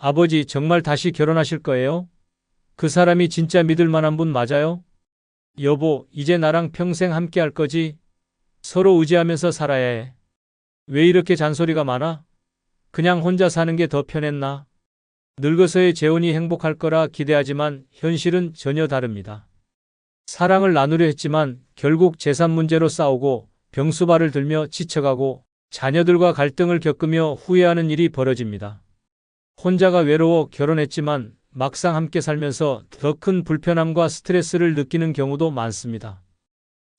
아버지, 정말 다시 결혼하실 거예요? 그 사람이 진짜 믿을 만한 분 맞아요? 여보, 이제 나랑 평생 함께 할 거지? 서로 의지하면서 살아야 해. 왜 이렇게 잔소리가 많아? 그냥 혼자 사는 게 더 편했나? 늙어서의 재혼이 행복할 거라 기대하지만 현실은 전혀 다릅니다. 사랑을 나누려 했지만 결국 재산 문제로 싸우고 병수발을 들며 지쳐가고 자녀들과 갈등을 겪으며 후회하는 일이 벌어집니다. 혼자가 외로워 결혼했지만 막상 함께 살면서 더 큰 불편함과 스트레스를 느끼는 경우도 많습니다.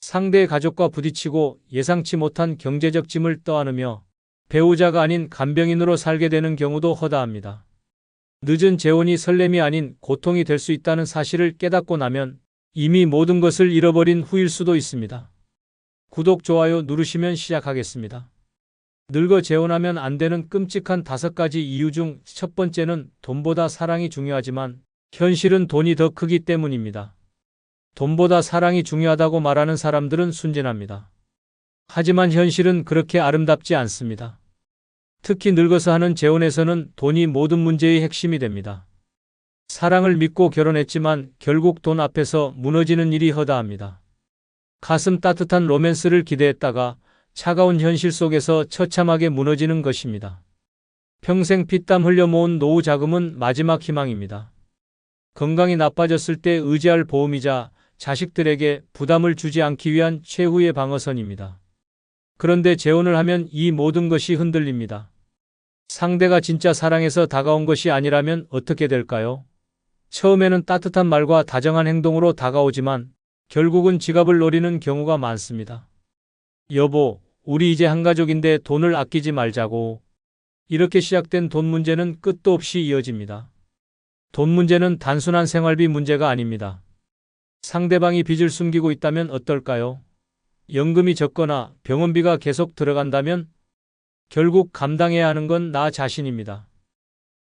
상대의 가족과 부딪히고 예상치 못한 경제적 짐을 떠안으며 배우자가 아닌 간병인으로 살게 되는 경우도 허다합니다. 늦은 재혼이 설렘이 아닌 고통이 될 수 있다는 사실을 깨닫고 나면 이미 모든 것을 잃어버린 후일 수도 있습니다. 구독, 좋아요 누르시면 시작하겠습니다. 늙어 재혼하면 안 되는 끔찍한 5가지 이유 중 첫 번째는 돈보다 사랑이 중요하지만 현실은 돈이 더 크기 때문입니다. 돈보다 사랑이 중요하다고 말하는 사람들은 순진합니다. 하지만 현실은 그렇게 아름답지 않습니다. 특히 늙어서 하는 재혼에서는 돈이 모든 문제의 핵심이 됩니다. 사랑을 믿고 결혼했지만 결국 돈 앞에서 무너지는 일이 허다합니다. 가슴 따뜻한 로맨스를 기대했다가 차가운 현실 속에서 처참하게 무너지는 것입니다. 평생 피땀 흘려 모은 노후 자금은 마지막 희망입니다. 건강이 나빠졌을 때 의지할 보험이자 자식들에게 부담을 주지 않기 위한 최후의 방어선입니다. 그런데 재혼을 하면 이 모든 것이 흔들립니다. 상대가 진짜 사랑해서 다가온 것이 아니라면 어떻게 될까요? 처음에는 따뜻한 말과 다정한 행동으로 다가오지만 결국은 지갑을 노리는 경우가 많습니다. 여보, 우리 이제 한 가족인데 돈을 아끼지 말자고. 이렇게 시작된 돈 문제는 끝도 없이 이어집니다. 돈 문제는 단순한 생활비 문제가 아닙니다. 상대방이 빚을 숨기고 있다면 어떨까요? 연금이 적거나 병원비가 계속 들어간다면 결국 감당해야 하는 건 나 자신입니다.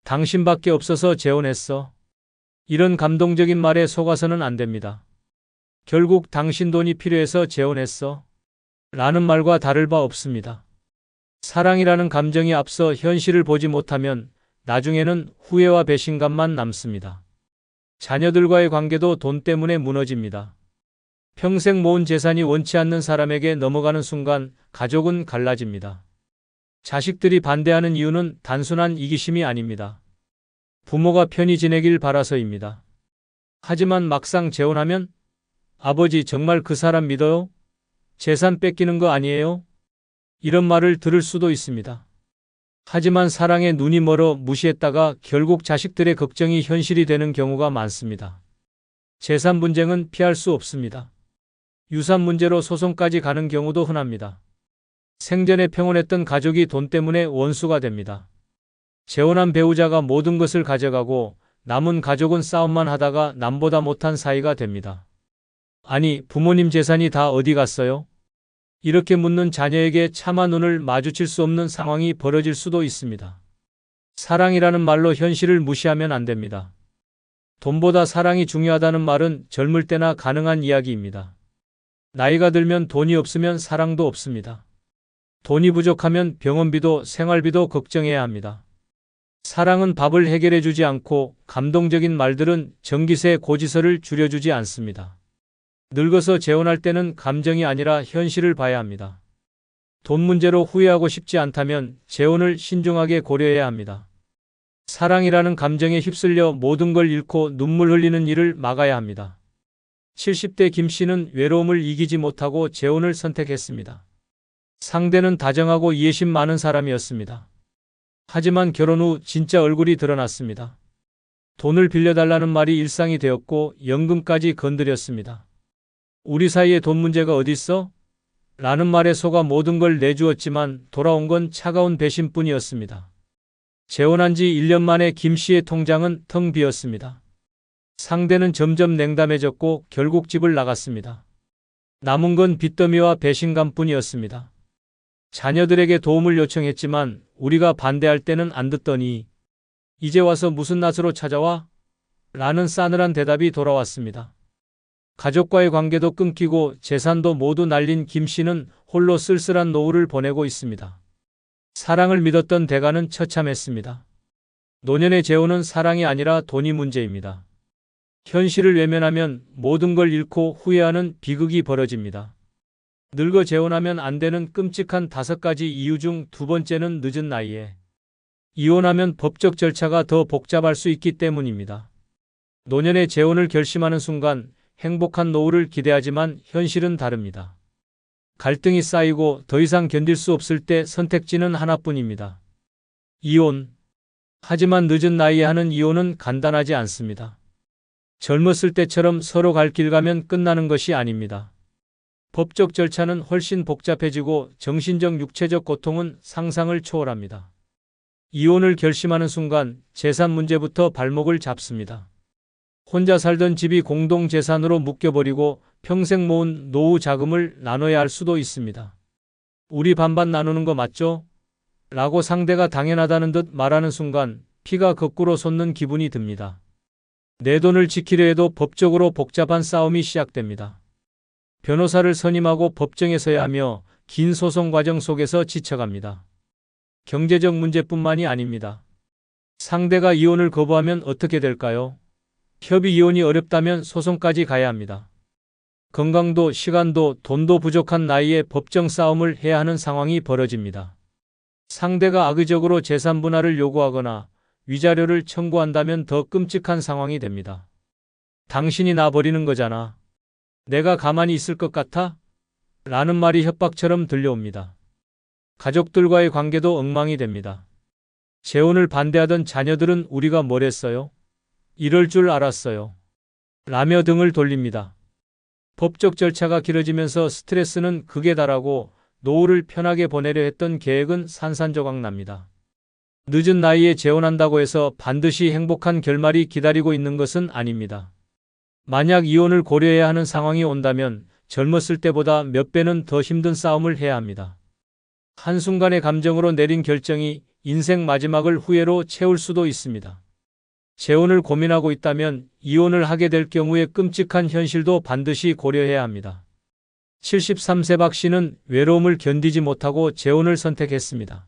당신밖에 없어서 재혼했어. 이런 감동적인 말에 속아서는 안 됩니다. 결국 당신 돈이 필요해서 재혼했어. 라는 말과 다를 바 없습니다. 사랑이라는 감정이 앞서 현실을 보지 못하면 나중에는 후회와 배신감만 남습니다. 자녀들과의 관계도 돈 때문에 무너집니다. 평생 모은 재산이 원치 않는 사람에게 넘어가는 순간 가족은 갈라집니다. 자식들이 반대하는 이유는 단순한 이기심이 아닙니다. 부모가 편히 지내길 바라서입니다. 하지만 막상 재혼하면 아버지, 정말 그 사람 믿어요? 재산 뺏기는 거 아니에요? 이런 말을 들을 수도 있습니다. 하지만 사랑에 눈이 멀어 무시했다가 결국 자식들의 걱정이 현실이 되는 경우가 많습니다. 재산 분쟁은 피할 수 없습니다. 유산 문제로 소송까지 가는 경우도 흔합니다. 생전에 평온했던 가족이 돈 때문에 원수가 됩니다. 재혼한 배우자가 모든 것을 가져가고 남은 가족은 싸움만 하다가 남보다 못한 사이가 됩니다. 아니, 부모님 재산이 다 어디 갔어요? 이렇게 묻는 자녀에게 차마 눈을 마주칠 수 없는 상황이 벌어질 수도 있습니다. 사랑이라는 말로 현실을 무시하면 안 됩니다. 돈보다 사랑이 중요하다는 말은 젊을 때나 가능한 이야기입니다. 나이가 들면 돈이 없으면 사랑도 없습니다. 돈이 부족하면 병원비도 생활비도 걱정해야 합니다. 사랑은 밥을 해결해 주지 않고 감동적인 말들은 전기세 고지서를 줄여주지 않습니다. 늙어서 재혼할 때는 감정이 아니라 현실을 봐야 합니다. 돈 문제로 후회하고 싶지 않다면 재혼을 신중하게 고려해야 합니다. 사랑이라는 감정에 휩쓸려 모든 걸 잃고 눈물 흘리는 일을 막아야 합니다. 70대 김 씨는 외로움을 이기지 못하고 재혼을 선택했습니다. 상대는 다정하고 이해심 많은 사람이었습니다. 하지만 결혼 후 진짜 얼굴이 드러났습니다. 돈을 빌려달라는 말이 일상이 되었고 연금까지 건드렸습니다. 우리 사이에 돈 문제가 어딨어? 라는 말에 속아 모든 걸 내주었지만 돌아온 건 차가운 배신뿐이었습니다. 재혼한 지 1년 만에 김 씨의 통장은 텅 비었습니다. 상대는 점점 냉담해졌고 결국 집을 나갔습니다. 남은 건 빚더미와 배신감뿐이었습니다. 자녀들에게 도움을 요청했지만 우리가 반대할 때는 안 듣더니 이제 와서 무슨 낯으로 찾아와? 라는 싸늘한 대답이 돌아왔습니다. 가족과의 관계도 끊기고 재산도 모두 날린 김 씨는 홀로 쓸쓸한 노후를 보내고 있습니다. 사랑을 믿었던 대가는 처참했습니다. 노년의 재혼은 사랑이 아니라 돈이 문제입니다. 현실을 외면하면 모든 걸 잃고 후회하는 비극이 벌어집니다. 늙어 재혼하면 안 되는 끔찍한 5가지 이유 중 두 번째는 늦은 나이에 이혼하면 법적 절차가 더 복잡할 수 있기 때문입니다. 노년의 재혼을 결심하는 순간 행복한 노후를 기대하지만 현실은 다릅니다. 갈등이 쌓이고 더 이상 견딜 수 없을 때 선택지는 하나뿐입니다. 이혼. 하지만 늦은 나이에 하는 이혼은 간단하지 않습니다. 젊었을 때처럼 서로 갈 길 가면 끝나는 것이 아닙니다. 법적 절차는 훨씬 복잡해지고 정신적, 육체적 고통은 상상을 초월합니다. 이혼을 결심하는 순간 재산 문제부터 발목을 잡습니다. 혼자 살던 집이 공동재산으로 묶여버리고 평생 모은 노후 자금을 나눠야 할 수도 있습니다. 우리 반반 나누는 거 맞죠? 라고 상대가 당연하다는 듯 말하는 순간 피가 거꾸로 솟는 기분이 듭니다. 내 돈을 지키려 해도 법적으로 복잡한 싸움이 시작됩니다. 변호사를 선임하고 법정에 서야 하며 긴 소송 과정 속에서 지쳐갑니다. 경제적 문제뿐만이 아닙니다. 상대가 이혼을 거부하면 어떻게 될까요? 협의 이혼이 어렵다면 소송까지 가야 합니다. 건강도 시간도 돈도 부족한 나이에 법정 싸움을 해야 하는 상황이 벌어집니다. 상대가 악의적으로 재산 분할을 요구하거나 위자료를 청구한다면 더 끔찍한 상황이 됩니다. 당신이 나 버리는 거잖아. 내가 가만히 있을 것 같아? 라는 말이 협박처럼 들려옵니다. 가족들과의 관계도 엉망이 됩니다. 재혼을 반대하던 자녀들은 우리가 뭘 했어요? 이럴 줄 알았어요. 라며 등을 돌립니다. 법적 절차가 길어지면서 스트레스는 극에 달하고 노후를 편하게 보내려 했던 계획은 산산조각 납니다. 늦은 나이에 재혼한다고 해서 반드시 행복한 결말이 기다리고 있는 것은 아닙니다. 만약 이혼을 고려해야 하는 상황이 온다면 젊었을 때보다 몇 배는 더 힘든 싸움을 해야 합니다. 한순간의 감정으로 내린 결정이 인생 마지막을 후회로 채울 수도 있습니다. 재혼을 고민하고 있다면 이혼을 하게 될 경우의 끔찍한 현실도 반드시 고려해야 합니다. 73세 박 씨는 외로움을 견디지 못하고 재혼을 선택했습니다.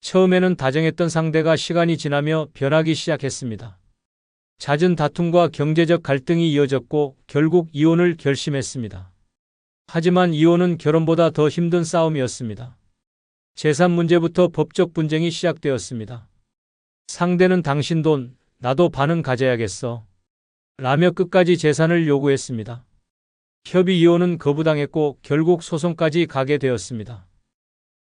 처음에는 다정했던 상대가 시간이 지나며 변하기 시작했습니다. 잦은 다툼과 경제적 갈등이 이어졌고 결국 이혼을 결심했습니다. 하지만 이혼은 결혼보다 더 힘든 싸움이었습니다. 재산 문제부터 법적 분쟁이 시작되었습니다. 상대는 당신 돈, 나도 반은 가져야겠어. 라며 끝까지 재산을 요구했습니다. 협의 이혼은 거부당했고 결국 소송까지 가게 되었습니다.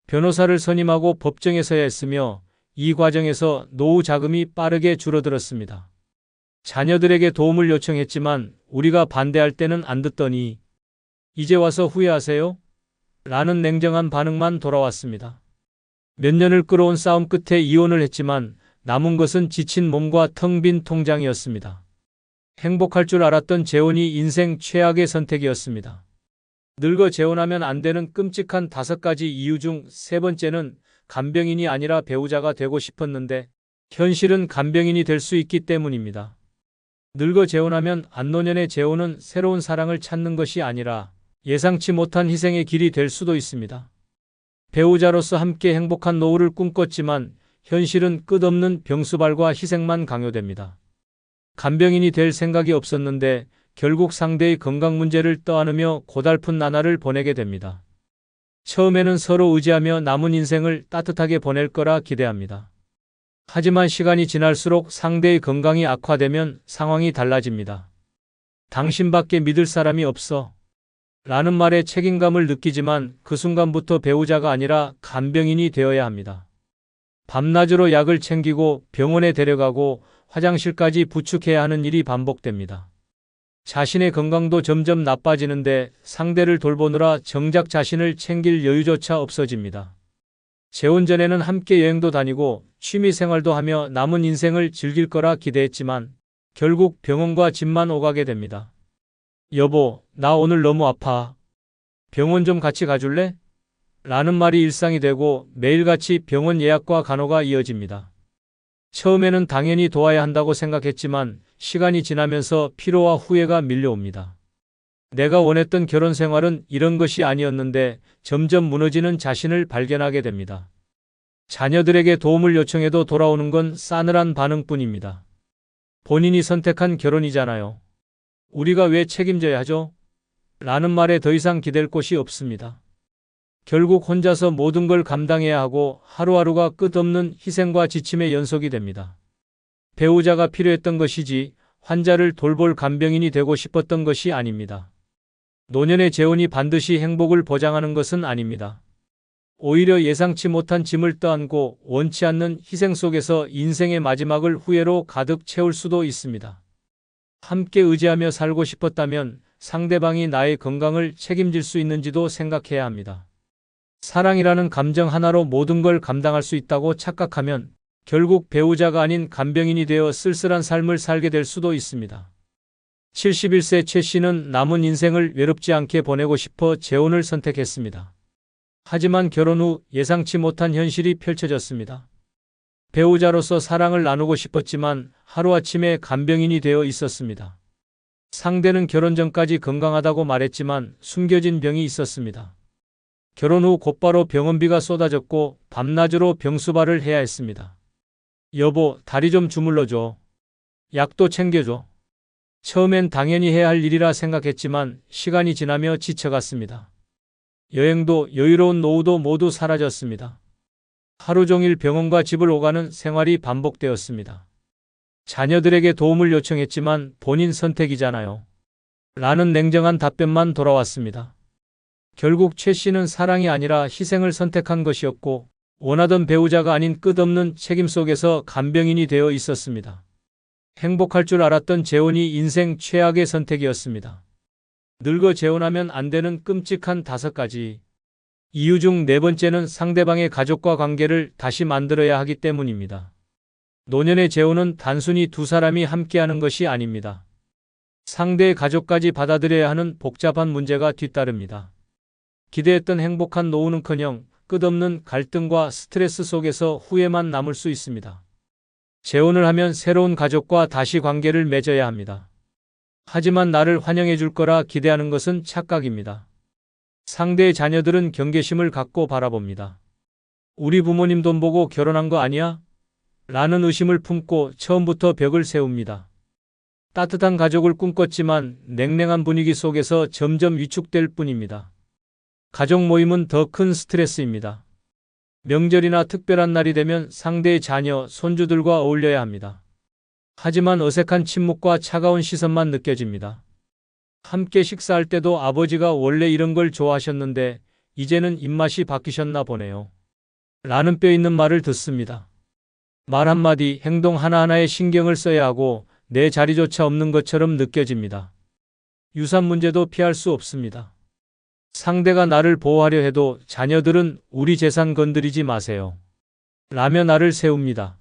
변호사를 선임하고 법정에 서야 했으며 이 과정에서 노후 자금이 빠르게 줄어들었습니다. 자녀들에게 도움을 요청했지만 우리가 반대할 때는 안 듣더니 이제 와서 후회하세요? 라는 냉정한 반응만 돌아왔습니다. 몇 년을 끌어온 싸움 끝에 이혼을 했지만 남은 것은 지친 몸과 텅 빈 통장이었습니다. 행복할 줄 알았던 재혼이 인생 최악의 선택이었습니다. 늙어 재혼하면 안 되는 끔찍한 5가지 이유 중 3번째는 간병인이 아니라 배우자가 되고 싶었는데 현실은 간병인이 될 수 있기 때문입니다. 늙어 재혼하면 안노년의 재혼은 새로운 사랑을 찾는 것이 아니라 예상치 못한 희생의 길이 될 수도 있습니다. 배우자로서 함께 행복한 노후를 꿈꿨지만 현실은 끝없는 병수발과 희생만 강요됩니다. 간병인이 될 생각이 없었는데 결국 상대의 건강 문제를 떠안으며 고달픈 나날을 보내게 됩니다. 처음에는 서로 의지하며 남은 인생을 따뜻하게 보낼 거라 기대합니다. 하지만 시간이 지날수록 상대의 건강이 악화되면 상황이 달라집니다. 당신밖에 믿을 사람이 없어. 라는 말에 책임감을 느끼지만 그 순간부터 배우자가 아니라 간병인이 되어야 합니다. 밤낮으로 약을 챙기고 병원에 데려가고 화장실까지 부축해야 하는 일이 반복됩니다. 자신의 건강도 점점 나빠지는데 상대를 돌보느라 정작 자신을 챙길 여유조차 없어집니다. 재혼 전에는 함께 여행도 다니고 취미 생활도 하며 남은 인생을 즐길 거라 기대했지만 결국 병원과 집만 오가게 됩니다. 여보, 나 오늘 너무 아파. 병원 좀 같이 가줄래? 라는 말이 일상이 되고 매일같이 병원 예약과 간호가 이어집니다. 처음에는 당연히 도와야 한다고 생각했지만 시간이 지나면서 피로와 후회가 밀려옵니다. 내가 원했던 결혼 생활은 이런 것이 아니었는데 점점 무너지는 자신을 발견하게 됩니다. 자녀들에게 도움을 요청해도 돌아오는 건 싸늘한 반응뿐입니다. 본인이 선택한 결혼이잖아요. 우리가 왜 책임져야 하죠? 라는 말에 더 이상 기댈 곳이 없습니다. 결국 혼자서 모든 걸 감당해야 하고 하루하루가 끝없는 희생과 지침의 연속이 됩니다. 배우자가 필요했던 것이지 환자를 돌볼 간병인이 되고 싶었던 것이 아닙니다. 노년의 재혼이 반드시 행복을 보장하는 것은 아닙니다. 오히려 예상치 못한 짐을 떠안고 원치 않는 희생 속에서 인생의 마지막을 후회로 가득 채울 수도 있습니다. 함께 의지하며 살고 싶었다면 상대방이 나의 건강을 책임질 수 있는지도 생각해야 합니다. 사랑이라는 감정 하나로 모든 걸 감당할 수 있다고 착각하면 결국 배우자가 아닌 간병인이 되어 쓸쓸한 삶을 살게 될 수도 있습니다. 71세 최 씨는 남은 인생을 외롭지 않게 보내고 싶어 재혼을 선택했습니다. 하지만 결혼 후 예상치 못한 현실이 펼쳐졌습니다. 배우자로서 사랑을 나누고 싶었지만 하루아침에 간병인이 되어 있었습니다. 상대는 결혼 전까지 건강하다고 말했지만 숨겨진 병이 있었습니다. 결혼 후 곧바로 병원비가 쏟아졌고 밤낮으로 병수발을 해야 했습니다. 여보, 다리 좀 주물러줘. 약도 챙겨줘. 처음엔 당연히 해야 할 일이라 생각했지만 시간이 지나며 지쳐갔습니다. 여행도 여유로운 노후도 모두 사라졌습니다. 하루 종일 병원과 집을 오가는 생활이 반복되었습니다. 자녀들에게 도움을 요청했지만 본인 선택이잖아요. 라는 냉정한 답변만 돌아왔습니다. 결국 최 씨는 사랑이 아니라 희생을 선택한 것이었고 원하던 배우자가 아닌 끝없는 책임 속에서 간병인이 되어 있었습니다. 행복할 줄 알았던 재혼이 인생 최악의 선택이었습니다. 늙어 재혼하면 안 되는 끔찍한 5가지 이유 중 4번째는 상대방의 가족과 관계를 다시 만들어야 하기 때문입니다. 노년의 재혼은 단순히 두 사람이 함께하는 것이 아닙니다. 상대의 가족까지 받아들여야 하는 복잡한 문제가 뒤따릅니다. 기대했던 행복한 노후는커녕 끝없는 갈등과 스트레스 속에서 후회만 남을 수 있습니다. 재혼을 하면 새로운 가족과 다시 관계를 맺어야 합니다. 하지만 나를 환영해 줄 거라 기대하는 것은 착각입니다. 상대의 자녀들은 경계심을 갖고 바라봅니다. 우리 부모님 돈 보고 결혼한 거 아니야? 라는 의심을 품고 처음부터 벽을 세웁니다. 따뜻한 가족을 꿈꿨지만 냉랭한 분위기 속에서 점점 위축될 뿐입니다. 가족 모임은 더 큰 스트레스입니다. 명절이나 특별한 날이 되면 상대의 자녀, 손주들과 어울려야 합니다. 하지만 어색한 침묵과 차가운 시선만 느껴집니다. 함께 식사할 때도 아버지가 원래 이런 걸 좋아하셨는데 이제는 입맛이 바뀌셨나 보네요. 라는 뼈 있는 말을 듣습니다. 말 한마디, 행동 하나하나에 신경을 써야 하고 내 자리조차 없는 것처럼 느껴집니다. 유산 문제도 피할 수 없습니다. 상대가 나를 보호하려 해도 자녀들은 우리 재산 건드리지 마세요. 라며 나를 세웁니다.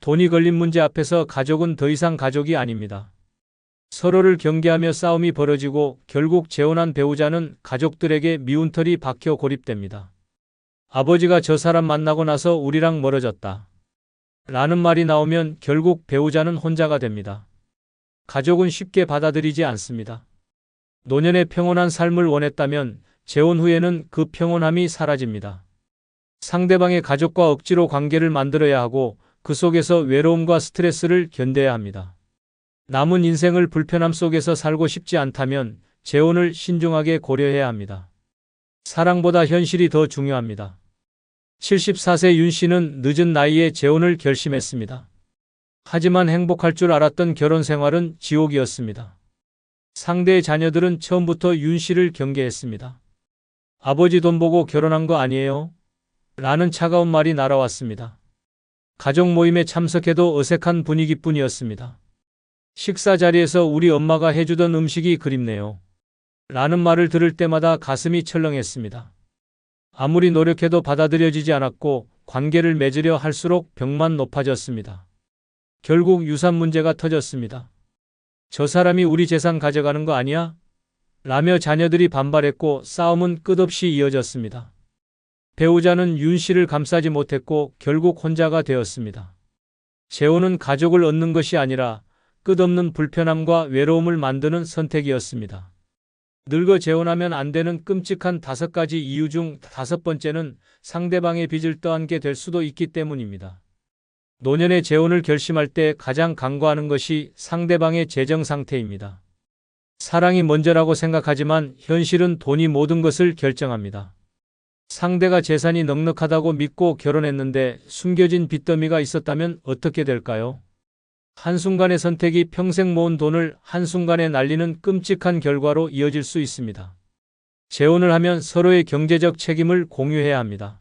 돈이 걸린 문제 앞에서 가족은 더 이상 가족이 아닙니다. 서로를 경계하며 싸움이 벌어지고 결국 재혼한 배우자는 가족들에게 미운 털이 박혀 고립됩니다. 아버지가 저 사람 만나고 나서 우리랑 멀어졌다. 라는 말이 나오면 결국 배우자는 혼자가 됩니다. 가족은 쉽게 받아들이지 않습니다. 노년의 평온한 삶을 원했다면 재혼 후에는 그 평온함이 사라집니다. 상대방의 가족과 억지로 관계를 만들어야 하고 그 속에서 외로움과 스트레스를 견뎌야 합니다. 남은 인생을 불편함 속에서 살고 싶지 않다면 재혼을 신중하게 고려해야 합니다. 사랑보다 현실이 더 중요합니다. 74세 윤 씨는 늦은 나이에 재혼을 결심했습니다. 하지만 행복할 줄 알았던 결혼 생활은 지옥이었습니다. 상대의 자녀들은 처음부터 윤 씨를 경계했습니다. 아버지 돈 보고 결혼한 거 아니에요? 라는 차가운 말이 날아왔습니다. 가족 모임에 참석해도 어색한 분위기뿐이었습니다. 식사 자리에서 우리 엄마가 해주던 음식이 그립네요. 라는 말을 들을 때마다 가슴이 철렁했습니다. 아무리 노력해도 받아들여지지 않았고 관계를 맺으려 할수록 벽만 높아졌습니다. 결국 유산 문제가 터졌습니다. 저 사람이 우리 재산 가져가는 거 아니야? 라며 자녀들이 반발했고 싸움은 끝없이 이어졌습니다. 배우자는 윤 씨를 감싸지 못했고 결국 혼자가 되었습니다. 재혼은 가족을 얻는 것이 아니라 끝없는 불편함과 외로움을 만드는 선택이었습니다. 늙어 재혼하면 안 되는 끔찍한 5가지 이유 중 5번째는 상대방의 빚을 떠안게 될 수도 있기 때문입니다. 노년의 재혼을 결심할 때 가장 간과하는 것이 상대방의 재정 상태입니다. 사랑이 먼저라고 생각하지만 현실은 돈이 모든 것을 결정합니다. 상대가 재산이 넉넉하다고 믿고 결혼했는데 숨겨진 빚더미가 있었다면 어떻게 될까요? 한순간의 선택이 평생 모은 돈을 한순간에 날리는 끔찍한 결과로 이어질 수 있습니다. 재혼을 하면 서로의 경제적 책임을 공유해야 합니다.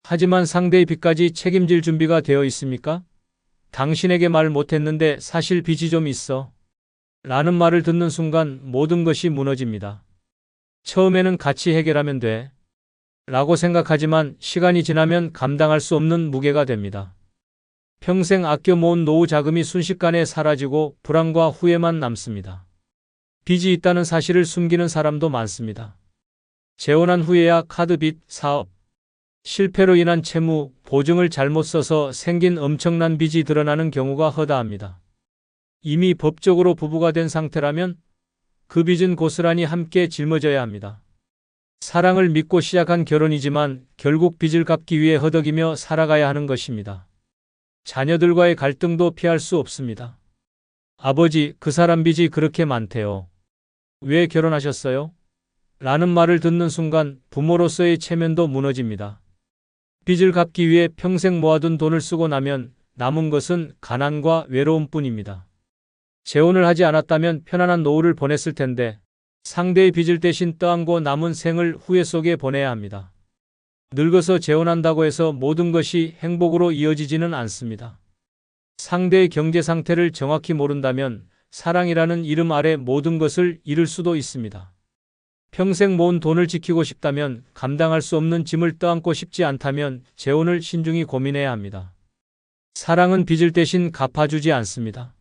하지만 상대의 빚까지 책임질 준비가 되어 있습니까? 당신에게 말 못했는데 사실 빚이 좀 있어. 라는 말을 듣는 순간 모든 것이 무너집니다. 처음에는 같이 해결하면 돼. 라고 생각하지만 시간이 지나면 감당할 수 없는 무게가 됩니다. 평생 아껴 모은 노후 자금이 순식간에 사라지고 불안과 후회만 남습니다. 빚이 있다는 사실을 숨기는 사람도 많습니다. 재혼한 후에야 카드빚, 사업, 실패로 인한 채무, 보증을 잘못 써서 생긴 엄청난 빚이 드러나는 경우가 허다합니다. 이미 법적으로 부부가 된 상태라면 그 빚은 고스란히 함께 짊어져야 합니다. 사랑을 믿고 시작한 결혼이지만 결국 빚을 갚기 위해 허덕이며 살아가야 하는 것입니다. 자녀들과의 갈등도 피할 수 없습니다. 아버지, 그 사람 빚이 그렇게 많대요. 왜 결혼하셨어요? 라는 말을 듣는 순간 부모로서의 체면도 무너집니다. 빚을 갚기 위해 평생 모아둔 돈을 쓰고 나면 남은 것은 가난과 외로움뿐입니다. 재혼을 하지 않았다면 편안한 노후를 보냈을 텐데 상대의 빚을 대신 떠안고 남은 생을 후회 속에 보내야 합니다. 늙어서 재혼한다고 해서 모든 것이 행복으로 이어지지는 않습니다. 상대의 경제 상태를 정확히 모른다면 사랑이라는 이름 아래 모든 것을 잃을 수도 있습니다. 평생 모은 돈을 지키고 싶다면, 감당할 수 없는 짐을 떠안고 싶지 않다면 재혼을 신중히 고민해야 합니다. 사랑은 빚을 대신 갚아주지 않습니다.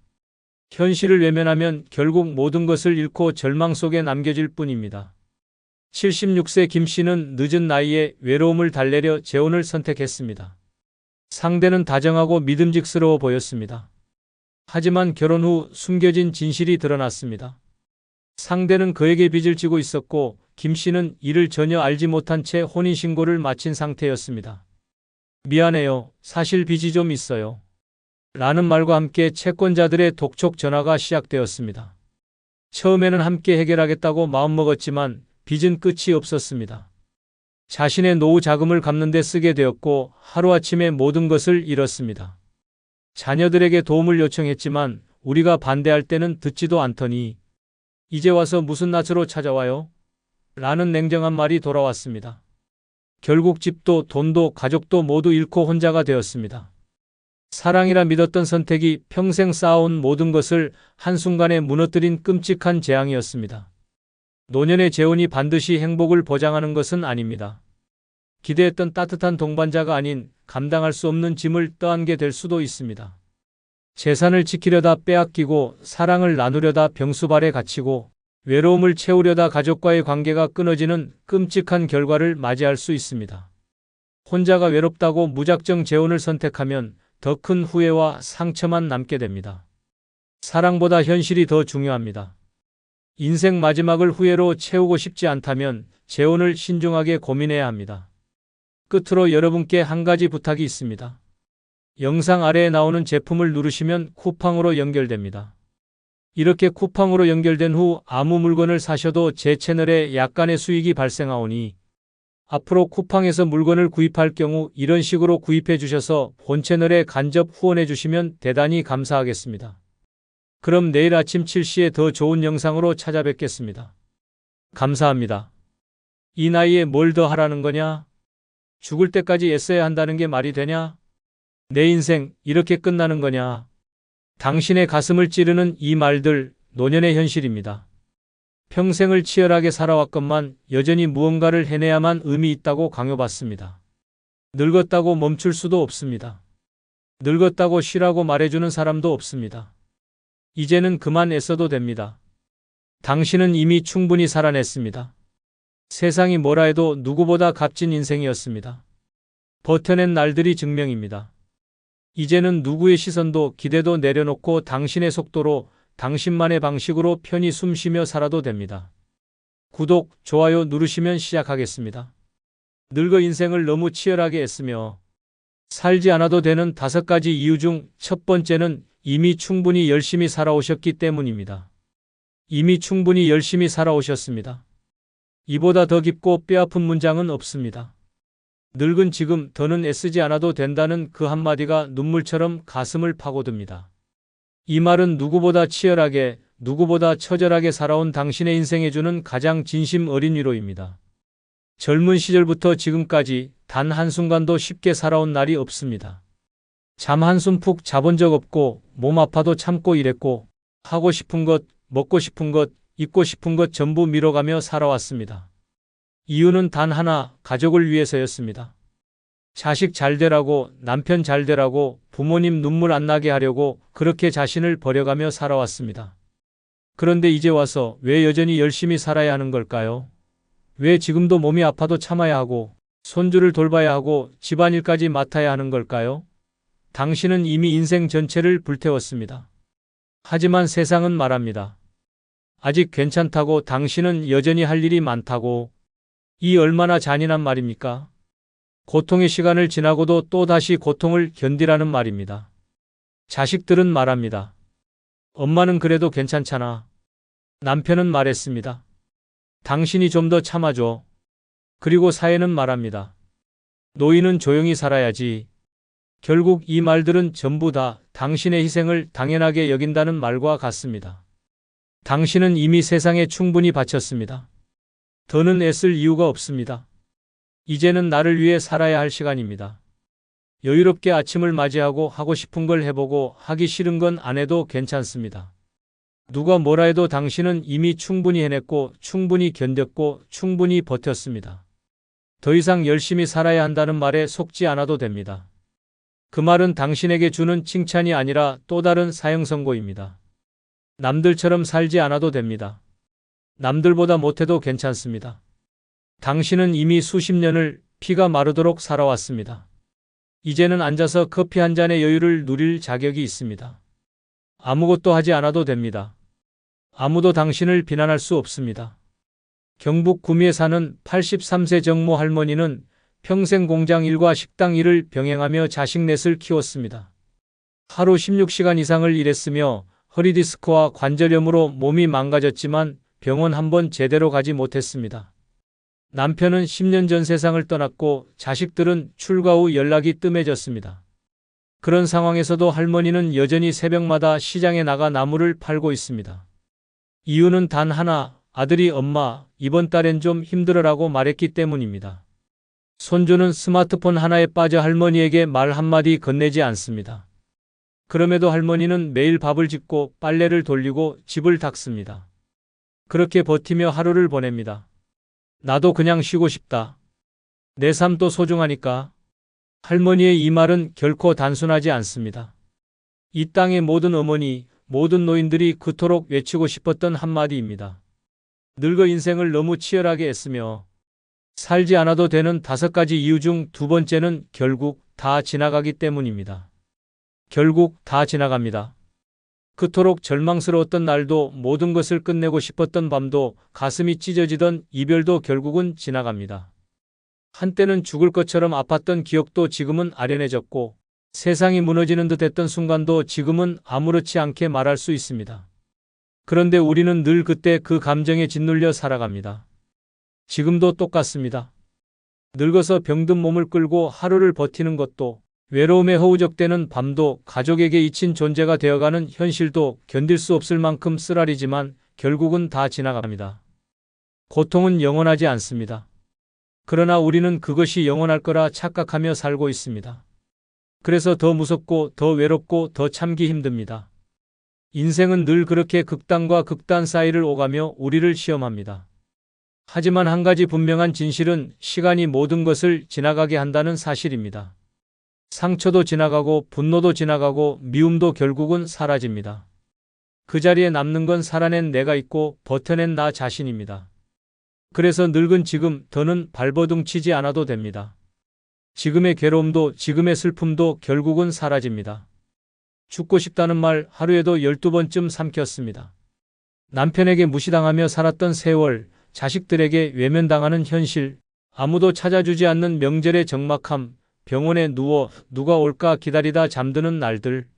현실을 외면하면 결국 모든 것을 잃고 절망 속에 남겨질 뿐입니다. 76세 김 씨는 늦은 나이에 외로움을 달래려 재혼을 선택했습니다. 상대는 다정하고 믿음직스러워 보였습니다. 하지만 결혼 후 숨겨진 진실이 드러났습니다. 상대는 그에게 빚을 지고 있었고 김 씨는 이를 전혀 알지 못한 채 혼인신고를 마친 상태였습니다. 미안해요. 사실 빚이 좀 있어요. 라는 말과 함께 채권자들의 독촉 전화가 시작되었습니다. 처음에는 함께 해결하겠다고 마음먹었지만 빚은 끝이 없었습니다. 자신의 노후 자금을 갚는 데 쓰게 되었고 하루아침에 모든 것을 잃었습니다. 자녀들에게 도움을 요청했지만 우리가 반대할 때는 듣지도 않더니 이제 와서 무슨 낯으로 찾아와요? 라는 냉정한 말이 돌아왔습니다. 결국 집도 돈도 가족도 모두 잃고 혼자가 되었습니다. 사랑이라 믿었던 선택이 평생 쌓아온 모든 것을 한순간에 무너뜨린 끔찍한 재앙이었습니다. 노년의 재혼이 반드시 행복을 보장하는 것은 아닙니다. 기대했던 따뜻한 동반자가 아닌 감당할 수 없는 짐을 떠안게 될 수도 있습니다. 재산을 지키려다 빼앗기고 사랑을 나누려다 병수발에 갇히고 외로움을 채우려다 가족과의 관계가 끊어지는 끔찍한 결과를 맞이할 수 있습니다. 혼자가 외롭다고 무작정 재혼을 선택하면 더 큰 후회와 상처만 남게 됩니다. 사랑보다 현실이 더 중요합니다. 인생 마지막을 후회로 채우고 싶지 않다면 재혼을 신중하게 고민해야 합니다. 끝으로 여러분께 한 가지 부탁이 있습니다. 영상 아래에 나오는 제품을 누르시면 쿠팡으로 연결됩니다. 이렇게 쿠팡으로 연결된 후 아무 물건을 사셔도 제 채널에 약간의 수익이 발생하오니 앞으로 쿠팡에서 물건을 구입할 경우 이런 식으로 구입해 주셔서 본 채널에 간접 후원해 주시면 대단히 감사하겠습니다. 그럼 내일 아침 7시에 더 좋은 영상으로 찾아뵙겠습니다. 감사합니다. 이 나이에 뭘 더 하라는 거냐? 죽을 때까지 애써야 한다는 게 말이 되냐? 내 인생 이렇게 끝나는 거냐? 당신의 가슴을 찌르는 이 말들, 노년의 현실입니다. 평생을 치열하게 살아왔건만 여전히 무언가를 해내야만 의미 있다고 강요받습니다. 늙었다고 멈출 수도 없습니다. 늙었다고 쉬라고 말해주는 사람도 없습니다. 이제는 그만 애써도 됩니다. 당신은 이미 충분히 살아냈습니다. 세상이 뭐라 해도 누구보다 값진 인생이었습니다. 버텨낸 날들이 증명입니다. 이제는 누구의 시선도 기대도 내려놓고 당신의 속도로 당신만의 방식으로 편히 숨쉬며 살아도 됩니다. 구독, 좋아요 누르시면 시작하겠습니다. 늙어 인생을 너무 치열하게 애쓰며 살지 않아도 되는 5가지 이유 중 첫 번째는 이미 충분히 열심히 살아오셨기 때문입니다. 이미 충분히 열심히 살아오셨습니다. 이보다 더 깊고 뼈아픈 문장은 없습니다. 늙은 지금 더는 애쓰지 않아도 된다는 그 한마디가 눈물처럼 가슴을 파고듭니다. 이 말은 누구보다 치열하게, 누구보다 처절하게 살아온 당신의 인생에 주는 가장 진심 어린 위로입니다. 젊은 시절부터 지금까지 단 한순간도 쉽게 살아온 날이 없습니다. 잠 한숨 푹 자본 적 없고 몸 아파도 참고 일했고 하고 싶은 것, 먹고 싶은 것, 입고 싶은 것 전부 미뤄가며 살아왔습니다. 이유는 단 하나, 가족을 위해서였습니다. 자식 잘 되라고, 남편 잘 되라고, 부모님 눈물 안 나게 하려고 그렇게 자신을 버려가며 살아왔습니다. 그런데 이제 와서 왜 여전히 열심히 살아야 하는 걸까요? 왜 지금도 몸이 아파도 참아야 하고, 손주를 돌봐야 하고, 집안일까지 맡아야 하는 걸까요? 당신은 이미 인생 전체를 불태웠습니다. 하지만 세상은 말합니다. 아직 괜찮다고, 당신은 여전히 할 일이 많다고. 이 얼마나 잔인한 말입니까? 고통의 시간을 지나고도 또다시 고통을 견디라는 말입니다. 자식들은 말합니다. 엄마는 그래도 괜찮잖아. 남편은 말했습니다. 당신이 좀 더 참아줘. 그리고 사회는 말합니다. 노인은 조용히 살아야지. 결국 이 말들은 전부 다 당신의 희생을 당연하게 여긴다는 말과 같습니다. 당신은 이미 세상에 충분히 바쳤습니다. 더는 애쓸 이유가 없습니다. 이제는 나를 위해 살아야 할 시간입니다. 여유롭게 아침을 맞이하고 하고 싶은 걸 해보고 하기 싫은 건 안 해도 괜찮습니다. 누가 뭐라 해도 당신은 이미 충분히 해냈고 충분히 견뎠고 충분히 버텼습니다. 더 이상 열심히 살아야 한다는 말에 속지 않아도 됩니다. 그 말은 당신에게 주는 칭찬이 아니라 또 다른 사형 선고입니다. 남들처럼 살지 않아도 됩니다. 남들보다 못해도 괜찮습니다. 당신은 이미 수십 년을 피가 마르도록 살아왔습니다. 이제는 앉아서 커피 한 잔의 여유를 누릴 자격이 있습니다. 아무것도 하지 않아도 됩니다. 아무도 당신을 비난할 수 없습니다. 경북 구미에 사는 83세 정모 할머니는 평생 공장 일과 식당 일을 병행하며 자식 넷을 키웠습니다. 하루 16시간 이상을 일했으며 허리디스크와 관절염으로 몸이 망가졌지만 병원 한 번 제대로 가지 못했습니다. 남편은 10년 전 세상을 떠났고 자식들은 출가 후 연락이 뜸해졌습니다. 그런 상황에서도 할머니는 여전히 새벽마다 시장에 나가 나물을 팔고 있습니다. 이유는 단 하나, 아들이 엄마, 이번 달엔 좀 힘들어라고 말했기 때문입니다. 손주는 스마트폰 하나에 빠져 할머니에게 말 한마디 건네지 않습니다. 그럼에도 할머니는 매일 밥을 짓고 빨래를 돌리고 집을 닦습니다. 그렇게 버티며 하루를 보냅니다. 나도 그냥 쉬고 싶다. 내 삶도 소중하니까. 할머니의 이 말은 결코 단순하지 않습니다. 이 땅의 모든 어머니, 모든 노인들이 그토록 외치고 싶었던 한마디입니다. 늙어 인생을 너무 치열하게 애쓰며 살지 않아도 되는 5가지 이유 중 두 번째는 결국 다 지나가기 때문입니다. 결국 다 지나갑니다. 그토록 절망스러웠던 날도, 모든 것을 끝내고 싶었던 밤도, 가슴이 찢어지던 이별도 결국은 지나갑니다. 한때는 죽을 것처럼 아팠던 기억도 지금은 아련해졌고 세상이 무너지는 듯했던 순간도 지금은 아무렇지 않게 말할 수 있습니다. 그런데 우리는 늘 그때 그 감정에 짓눌려 살아갑니다. 지금도 똑같습니다. 늙어서 병든 몸을 끌고 하루를 버티는 것도, 외로움에 허우적대는 밤도, 가족에게 잊힌 존재가 되어가는 현실도 견딜 수 없을 만큼 쓰라리지만 결국은 다 지나갑니다. 고통은 영원하지 않습니다. 그러나 우리는 그것이 영원할 거라 착각하며 살고 있습니다. 그래서 더 무섭고 더 외롭고 더 참기 힘듭니다. 인생은 늘 그렇게 극단과 극단 사이를 오가며 우리를 시험합니다. 하지만 한 가지 분명한 진실은 시간이 모든 것을 지나가게 한다는 사실입니다. 상처도 지나가고 분노도 지나가고 미움도 결국은 사라집니다. 그 자리에 남는 건 살아낸 내가 있고 버텨낸 나 자신입니다. 그래서 늙은 지금 더는 발버둥 치지 않아도 됩니다. 지금의 괴로움도 지금의 슬픔도 결국은 사라집니다. 죽고 싶다는 말 하루에도 12번쯤 삼켰습니다. 남편에게 무시당하며 살았던 세월, 자식들에게 외면당하는 현실, 아무도 찾아주지 않는 명절의 적막함, 병원에 누워 누가 올까 기다리다 잠드는 날들.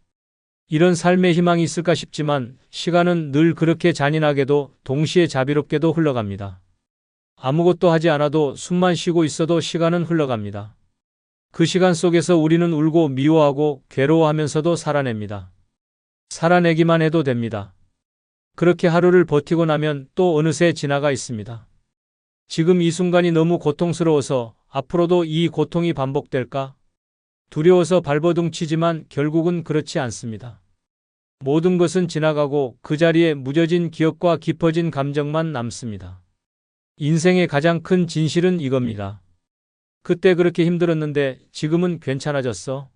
이런 삶의 희망이 있을까 싶지만 시간은 늘 그렇게 잔인하게도 동시에 자비롭게도 흘러갑니다. 아무것도 하지 않아도 숨만 쉬고 있어도 시간은 흘러갑니다. 그 시간 속에서 우리는 울고 미워하고 괴로워하면서도 살아냅니다. 살아내기만 해도 됩니다. 그렇게 하루를 버티고 나면 또 어느새 지나가 있습니다. 지금 이 순간이 너무 고통스러워서 앞으로도 이 고통이 반복될까? 두려워서 발버둥치지만 결국은 그렇지 않습니다. 모든 것은 지나가고 그 자리에 무뎌진 기억과 깊어진 감정만 남습니다. 인생의 가장 큰 진실은 이겁니다. 그때 그렇게 힘들었는데 지금은 괜찮아졌어.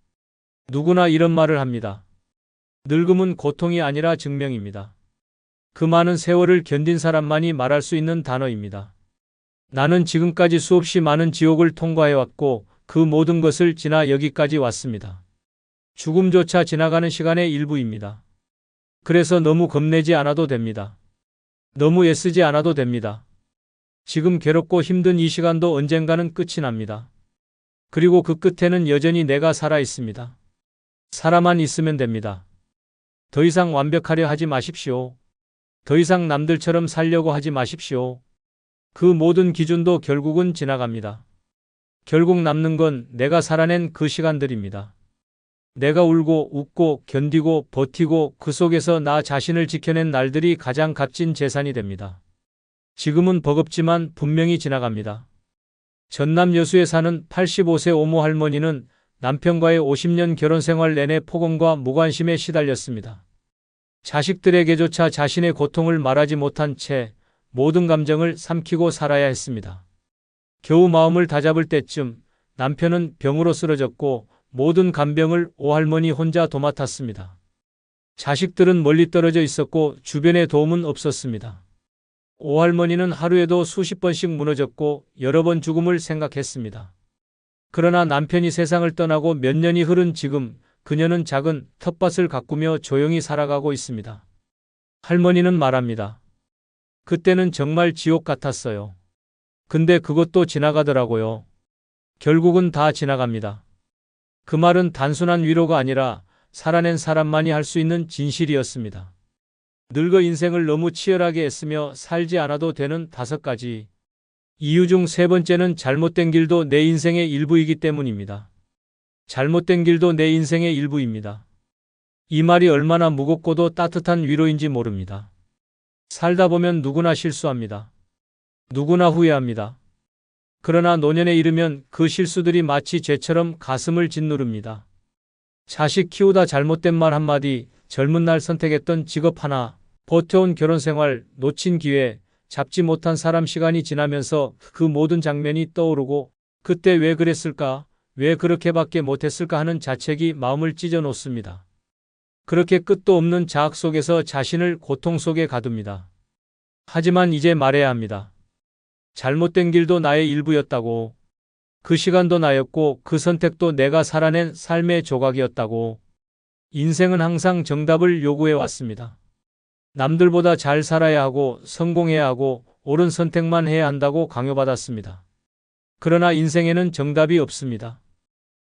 누구나 이런 말을 합니다. 늙음은 고통이 아니라 증명입니다. 그 많은 세월을 견딘 사람만이 말할 수 있는 단어입니다. 나는 지금까지 수없이 많은 지옥을 통과해왔고 그 모든 것을 지나 여기까지 왔습니다. 죽음조차 지나가는 시간의 일부입니다. 그래서 너무 겁내지 않아도 됩니다. 너무 애쓰지 않아도 됩니다. 지금 괴롭고 힘든 이 시간도 언젠가는 끝이 납니다. 그리고 그 끝에는 여전히 내가 살아 있습니다. 살아만 있으면 됩니다. 더 이상 완벽하려 하지 마십시오. 더 이상 남들처럼 살려고 하지 마십시오. 그 모든 기준도 결국은 지나갑니다. 결국 남는 건 내가 살아낸 그 시간들입니다. 내가 울고 웃고 견디고 버티고 그 속에서 나 자신을 지켜낸 날들이 가장 값진 재산이 됩니다. 지금은 버겁지만 분명히 지나갑니다. 전남 여수에 사는 85세 오모 할머니는 남편과의 50년 결혼 생활 내내 폭언과 무관심에 시달렸습니다. 자식들에게조차 자신의 고통을 말하지 못한 채 모든 감정을 삼키고 살아야 했습니다. 겨우 마음을 다잡을 때쯤 남편은 병으로 쓰러졌고 모든 간병을 오할머니 혼자 도맡았습니다. 자식들은 멀리 떨어져 있었고 주변에 도움은 없었습니다. 오할머니는 하루에도 수십 번씩 무너졌고 여러 번 죽음을 생각했습니다. 그러나 남편이 세상을 떠나고 몇 년이 흐른 지금 그녀는 작은 텃밭을 가꾸며 조용히 살아가고 있습니다. 할머니는 말합니다. 그때는 정말 지옥 같았어요. 근데 그것도 지나가더라고요. 결국은 다 지나갑니다. 그 말은 단순한 위로가 아니라 살아낸 사람만이 할 수 있는 진실이었습니다. 늙어 인생을 너무 치열하게 애쓰며 살지 않아도 되는 5가지 이유 중 3번째는 잘못된 길도 내 인생의 일부이기 때문입니다. 잘못된 길도 내 인생의 일부입니다. 이 말이 얼마나 무겁고도 따뜻한 위로인지 모릅니다. 살다 보면 누구나 실수합니다. 누구나 후회합니다. 그러나 노년에 이르면 그 실수들이 마치 죄처럼 가슴을 짓누릅니다. 자식 키우다 잘못된 말 한마디, 젊은 날 선택했던 직업 하나, 버텨온 결혼생활, 놓친 기회, 잡지 못한 사람 시간이 지나면서 그 모든 장면이 떠오르고 그때 왜 그랬을까, 왜 그렇게밖에 못했을까 하는 자책이 마음을 찢어 놓습니다. 그렇게 끝도 없는 자학 속에서 자신을 고통 속에 가둡니다. 하지만 이제 말해야 합니다. 잘못된 길도 나의 일부였다고. 그 시간도 나였고 그 선택도 내가 살아낸 삶의 조각이었다고. 인생은 항상 정답을 요구해 왔습니다. 남들보다 잘 살아야 하고 성공해야 하고 옳은 선택만 해야 한다고 강요받았습니다. 그러나 인생에는 정답이 없습니다.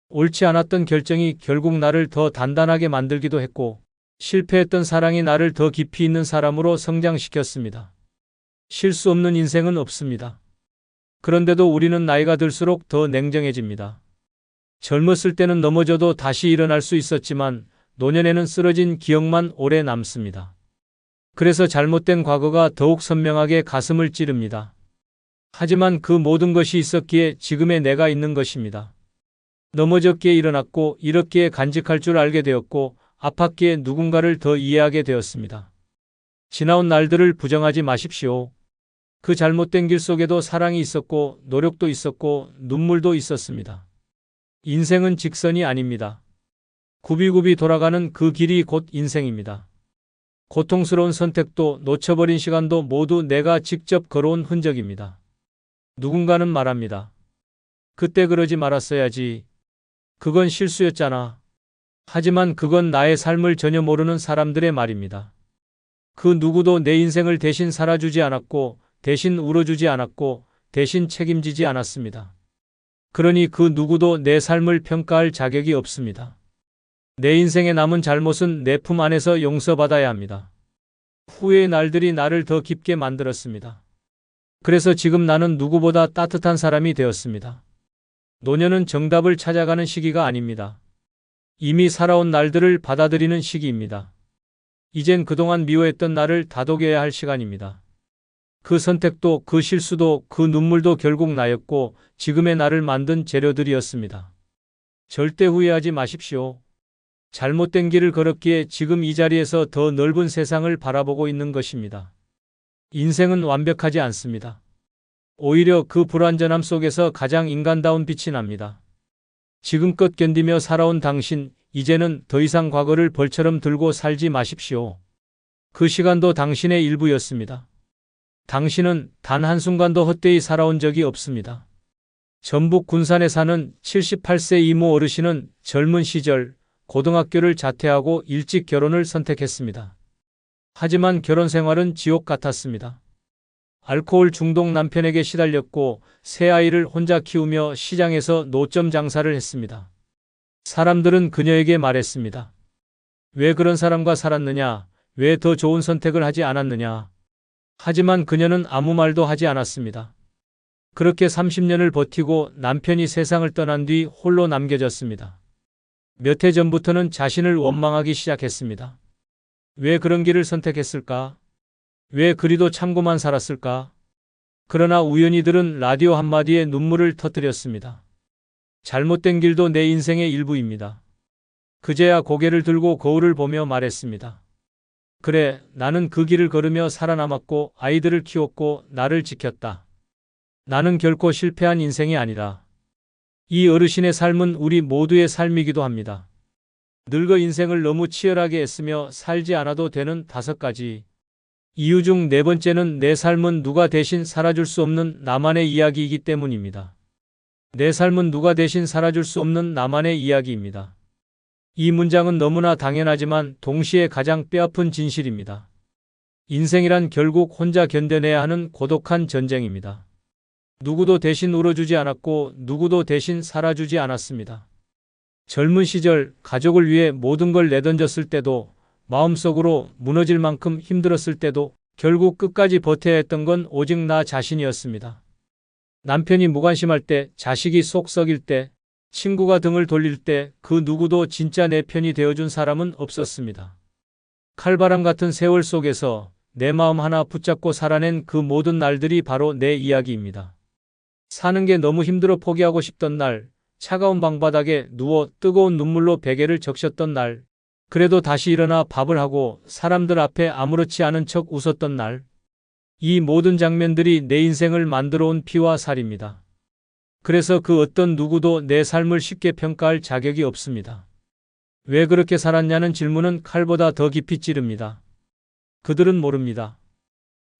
옳지 않았던 결정이 결국 나를 더 단단하게 만들기도 했고 실패했던 사랑이 나를 더 깊이 있는 사람으로 성장시켰습니다. 실수 없는 인생은 없습니다. 그런데도 우리는 나이가 들수록 더 냉정해집니다. 젊었을 때는 넘어져도 다시 일어날 수 있었지만 노년에는 쓰러진 기억만 오래 남습니다. 그래서 잘못된 과거가 더욱 선명하게 가슴을 찌릅니다. 하지만 그 모든 것이 있었기에 지금의 내가 있는 것입니다. 넘어졌기에 일어났고 이렇기에 간직할 줄 알게 되었고 아팠기에 누군가를 더 이해하게 되었습니다. 지나온 날들을 부정하지 마십시오. 그 잘못된 길 속에도 사랑이 있었고 노력도 있었고 눈물도 있었습니다. 인생은 직선이 아닙니다. 굽이굽이 돌아가는 그 길이 곧 인생입니다. 고통스러운 선택도 놓쳐버린 시간도 모두 내가 직접 걸어온 흔적입니다. 누군가는 말합니다. 그때 그러지 말았어야지. 그건 실수였잖아. 하지만 그건 나의 삶을 전혀 모르는 사람들의 말입니다. 그 누구도 내 인생을 대신 살아주지 않았고 대신 울어주지 않았고 대신 책임지지 않았습니다. 그러니 그 누구도 내 삶을 평가할 자격이 없습니다. 내 인생에 남은 잘못은 내 품 안에서 용서받아야 합니다. 후회의 날들이 나를 더 깊게 만들었습니다. 그래서 지금 나는 누구보다 따뜻한 사람이 되었습니다. 노년은 정답을 찾아가는 시기가 아닙니다. 이미 살아온 날들을 받아들이는 시기입니다. 이젠 그동안 미워했던 나를 다독여야 할 시간입니다. 그 선택도, 그 실수도, 그 눈물도 결국 나였고 지금의 나를 만든 재료들이었습니다. 절대 후회하지 마십시오. 잘못된 길을 걸었기에 지금 이 자리에서 더 넓은 세상을 바라보고 있는 것입니다. 인생은 완벽하지 않습니다. 오히려 그 불완전함 속에서 가장 인간다운 빛이 납니다. 지금껏 견디며 살아온 당신, 이제는 더 이상 과거를 벌처럼 들고 살지 마십시오. 그 시간도 당신의 일부였습니다. 당신은 단 한순간도 헛되이 살아온 적이 없습니다. 전북 군산에 사는 78세 이모 어르신은 젊은 시절 고등학교를 자퇴하고 일찍 결혼을 선택했습니다. 하지만 결혼 생활은 지옥 같았습니다. 알코올 중독 남편에게 시달렸고 새 아이를 혼자 키우며 시장에서 노점 장사를 했습니다. 사람들은 그녀에게 말했습니다. 왜 그런 사람과 살았느냐? 왜 더 좋은 선택을 하지 않았느냐? 하지만 그녀는 아무 말도 하지 않았습니다. 그렇게 30년을 버티고 남편이 세상을 떠난 뒤 홀로 남겨졌습니다. 몇 해 전부터는 자신을 원망하기 시작했습니다. 왜 그런 길을 선택했을까? 왜 그리도 참고만 살았을까? 그러나 우연히 들은 라디오 한마디에 눈물을 터뜨렸습니다. 잘못된 길도 내 인생의 일부입니다. 그제야 고개를 들고 거울을 보며 말했습니다. 그래, 나는 그 길을 걸으며 살아남았고 아이들을 키웠고 나를 지켰다. 나는 결코 실패한 인생이 아니다. 이 어르신의 삶은 우리 모두의 삶이기도 합니다. 늙어 인생을 너무 치열하게 애쓰며 살지 않아도 되는 5가지 이유 중 4번째는 내 삶은 누가 대신 살아줄 수 없는 나만의 이야기이기 때문입니다. 내 삶은 누가 대신 살아줄 수 없는 나만의 이야기입니다. 이 문장은 너무나 당연하지만 동시에 가장 뼈아픈 진실입니다. 인생이란 결국 혼자 견뎌내야 하는 고독한 전쟁입니다. 누구도 대신 울어주지 않았고 누구도 대신 살아주지 않았습니다. 젊은 시절 가족을 위해 모든 걸 내던졌을 때도 마음속으로 무너질 만큼 힘들었을 때도 결국 끝까지 버텨야 했던 건 오직 나 자신이었습니다. 남편이 무관심할 때, 자식이 속 썩일 때, 친구가 등을 돌릴 때 그 누구도 진짜 내 편이 되어준 사람은 없었습니다. 칼바람 같은 세월 속에서 내 마음 하나 붙잡고 살아낸 그 모든 날들이 바로 내 이야기입니다. 사는 게 너무 힘들어 포기하고 싶던 날, 차가운 방바닥에 누워 뜨거운 눈물로 베개를 적셨던 날, 그래도 다시 일어나 밥을 하고 사람들 앞에 아무렇지 않은 척 웃었던 날, 이 모든 장면들이 내 인생을 만들어 온 피와 살입니다. 그래서 그 어떤 누구도 내 삶을 쉽게 평가할 자격이 없습니다. 왜 그렇게 살았냐는 질문은 칼보다 더 깊이 찌릅니다. 그들은 모릅니다.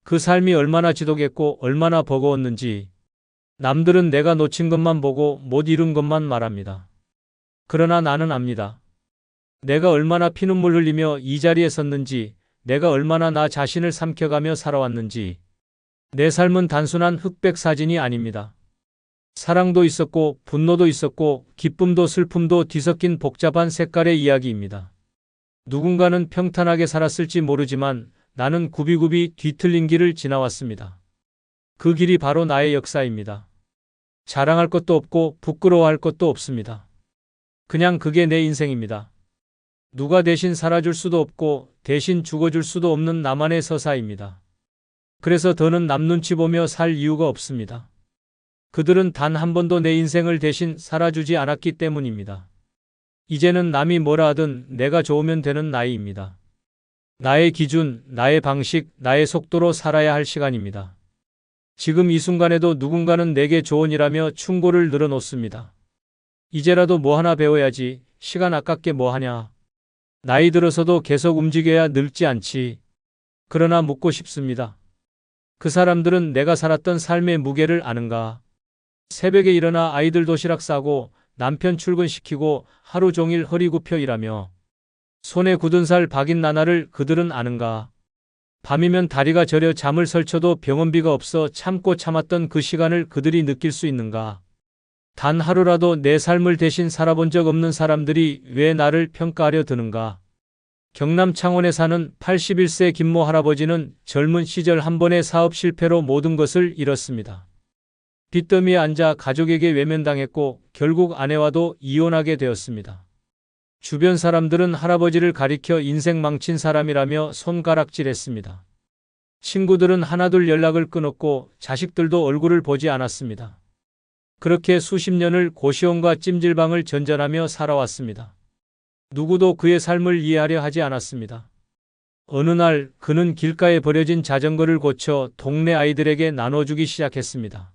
그 삶이 얼마나 지독했고 얼마나 버거웠는지. 남들은 내가 놓친 것만 보고 못 이룬 것만 말합니다. 그러나 나는 압니다. 내가 얼마나 피눈물 흘리며 이 자리에 섰는지, 내가 얼마나 나 자신을 삼켜가며 살아왔는지. 내 삶은 단순한 흑백 사진이 아닙니다. 사랑도 있었고 분노도 있었고 기쁨도 슬픔도 뒤섞인 복잡한 색깔의 이야기입니다. 누군가는 평탄하게 살았을지 모르지만 나는 굽이굽이 뒤틀린 길을 지나왔습니다. 그 길이 바로 나의 역사입니다. 자랑할 것도 없고 부끄러워할 것도 없습니다. 그냥 그게 내 인생입니다. 누가 대신 살아줄 수도 없고 대신 죽어줄 수도 없는 나만의 서사입니다. 그래서 더는 남 눈치 보며 살 이유가 없습니다. 그들은 단 한 번도 내 인생을 대신 살아주지 않았기 때문입니다. 이제는 남이 뭐라 하든 내가 좋으면 되는 나이입니다. 나의 기준, 나의 방식, 나의 속도로 살아야 할 시간입니다. 지금 이 순간에도 누군가는 내게 조언이라며 충고를 늘어놓습니다. 이제라도 뭐 하나 배워야지, 시간 아깝게 뭐 하냐. 나이 들어서도 계속 움직여야 늙지 않지. 그러나 묻고 싶습니다. 그 사람들은 내가 살았던 삶의 무게를 아는가? 새벽에 일어나 아이들 도시락 싸고 남편 출근시키고 하루 종일 허리 굽혀 일하며 손에 굳은 살 박인 나날을 그들은 아는가? 밤이면 다리가 저려 잠을 설쳐도 병원비가 없어 참고 참았던 그 시간을 그들이 느낄 수 있는가? 단 하루라도 내 삶을 대신 살아본 적 없는 사람들이 왜 나를 평가하려 드는가? 경남 창원에 사는 81세 김모 할아버지는 젊은 시절 한 번의 사업 실패로 모든 것을 잃었습니다. 빚더미에 앉아 가족에게 외면당했고 결국 아내와도 이혼하게 되었습니다. 주변 사람들은 할아버지를 가리켜 인생 망친 사람이라며 손가락질했습니다. 친구들은 하나둘 연락을 끊었고 자식들도 얼굴을 보지 않았습니다. 그렇게 수십 년을 고시원과 찜질방을 전전하며 살아왔습니다. 누구도 그의 삶을 이해하려 하지 않았습니다. 어느 날 그는 길가에 버려진 자전거를 고쳐 동네 아이들에게 나눠주기 시작했습니다.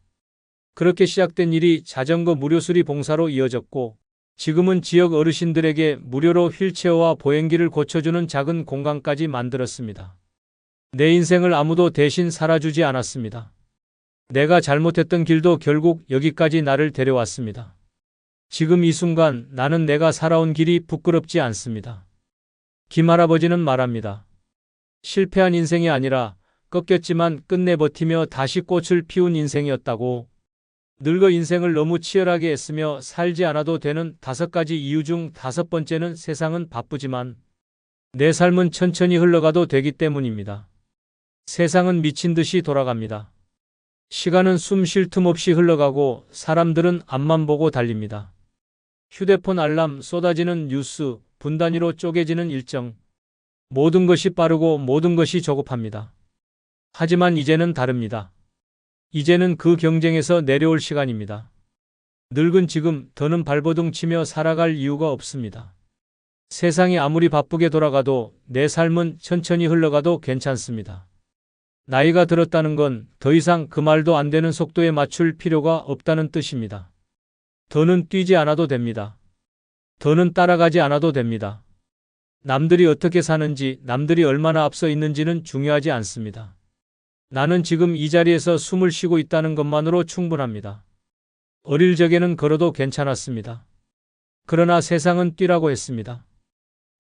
그렇게 시작된 일이 자전거 무료 수리 봉사로 이어졌고 지금은 지역 어르신들에게 무료로 휠체어와 보행기를 고쳐주는 작은 공간까지 만들었습니다. 내 인생을 아무도 대신 살아주지 않았습니다. 내가 잘못했던 길도 결국 여기까지 나를 데려왔습니다. 지금 이 순간 나는 내가 살아온 길이 부끄럽지 않습니다. 김 할아버지는 말합니다. 실패한 인생이 아니라 꺾였지만 끝내 버티며 다시 꽃을 피운 인생이었다고. 늙어 인생을 너무 치열하게 애쓰며 살지 않아도 되는 5가지 이유 중 5번째는 세상은 바쁘지만 내 삶은 천천히 흘러가도 되기 때문입니다. 세상은 미친 듯이 돌아갑니다. 시간은 숨 쉴 틈 없이 흘러가고 사람들은 앞만 보고 달립니다. 휴대폰 알람, 쏟아지는 뉴스, 분 단위로 쪼개지는 일정. 모든 것이 빠르고 모든 것이 조급합니다. 하지만 이제는 다릅니다. 이제는 그 경쟁에서 내려올 시간입니다. 늙은 지금 더는 발버둥 치며 살아갈 이유가 없습니다. 세상이 아무리 바쁘게 돌아가도 내 삶은 천천히 흘러가도 괜찮습니다. 나이가 들었다는 건 더 이상 그 말도 안 되는 속도에 맞출 필요가 없다는 뜻입니다. 더는 뛰지 않아도 됩니다. 더는 따라가지 않아도 됩니다. 남들이 어떻게 사는지, 남들이 얼마나 앞서 있는지는 중요하지 않습니다. 나는 지금 이 자리에서 숨을 쉬고 있다는 것만으로 충분합니다. 어릴 적에는 걸어도 괜찮았습니다. 그러나 세상은 뛰라고 했습니다.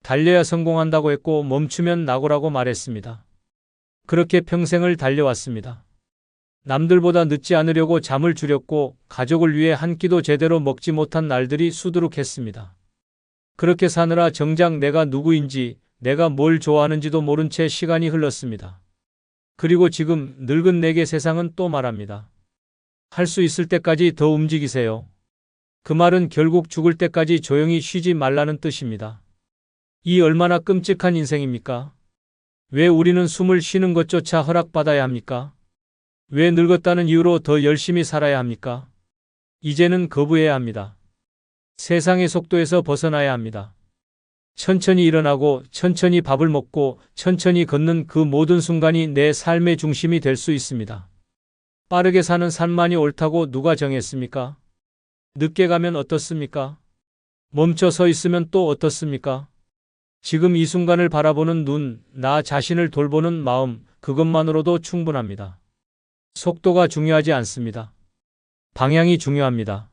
달려야 성공한다고 했고 멈추면 낙오라고 말했습니다. 그렇게 평생을 달려왔습니다. 남들보다 늦지 않으려고 잠을 줄였고 가족을 위해 한 끼도 제대로 먹지 못한 날들이 수두룩했습니다. 그렇게 사느라 정작 내가 누구인지, 내가 뭘 좋아하는지도 모른 채 시간이 흘렀습니다. 그리고 지금 늙은 내게 세상은 또 말합니다. 할 수 있을 때까지 더 움직이세요. 그 말은 결국 죽을 때까지 조용히 쉬지 말라는 뜻입니다. 이 얼마나 끔찍한 인생입니까? 왜 우리는 숨을 쉬는 것조차 허락받아야 합니까? 왜 늙었다는 이유로 더 열심히 살아야 합니까? 이제는 거부해야 합니다. 세상의 속도에서 벗어나야 합니다. 천천히 일어나고 천천히 밥을 먹고 천천히 걷는 그 모든 순간이 내 삶의 중심이 될 수 있습니다. 빠르게 사는 삶만이 옳다고 누가 정했습니까? 늦게 가면 어떻습니까? 멈춰 서 있으면 또 어떻습니까? 지금 이 순간을 바라보는 눈, 나 자신을 돌보는 마음, 그것만으로도 충분합니다. 속도가 중요하지 않습니다. 방향이 중요합니다.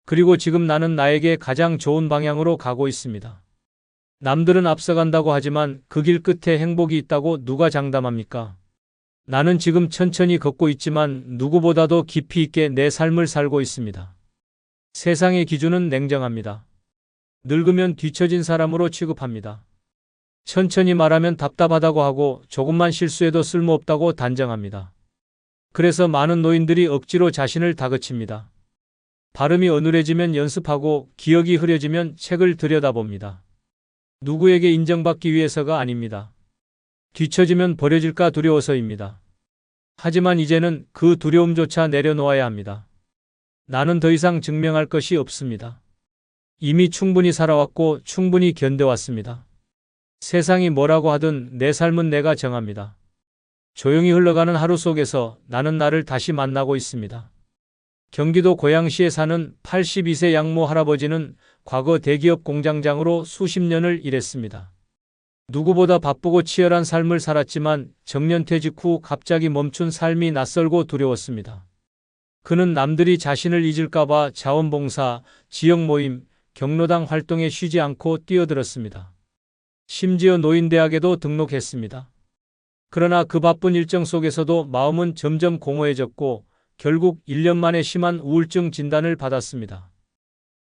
그리고 지금 나는 나에게 가장 좋은 방향으로 가고 있습니다. 남들은 앞서간다고 하지만 그 길 끝에 행복이 있다고 누가 장담합니까? 나는 지금 천천히 걷고 있지만 누구보다도 깊이 있게 내 삶을 살고 있습니다. 세상의 기준은 냉정합니다. 늙으면 뒤처진 사람으로 취급합니다. 천천히 말하면 답답하다고 하고 조금만 실수해도 쓸모없다고 단정합니다. 그래서 많은 노인들이 억지로 자신을 다그칩니다. 발음이 어눌해지면 연습하고 기억이 흐려지면 책을 들여다봅니다. 누구에게 인정받기 위해서가 아닙니다. 뒤처지면 버려질까 두려워서입니다. 하지만 이제는 그 두려움조차 내려놓아야 합니다. 나는 더 이상 증명할 것이 없습니다. 이미 충분히 살아왔고 충분히 견뎌왔습니다. 세상이 뭐라고 하든 내 삶은 내가 정합니다. 조용히 흘러가는 하루 속에서 나는 나를 다시 만나고 있습니다. 경기도 고양시에 사는 82세 양모 할아버지는 과거 대기업 공장장으로 수십 년을 일했습니다. 누구보다 바쁘고 치열한 삶을 살았지만 정년퇴직 후 갑자기 멈춘 삶이 낯설고 두려웠습니다. 그는 남들이 자신을 잊을까봐 자원봉사, 지역 모임, 경로당 활동에 쉬지 않고 뛰어들었습니다. 심지어 노인대학에도 등록했습니다. 그러나 그 바쁜 일정 속에서도 마음은 점점 공허해졌고 결국 1년 만에 심한 우울증 진단을 받았습니다.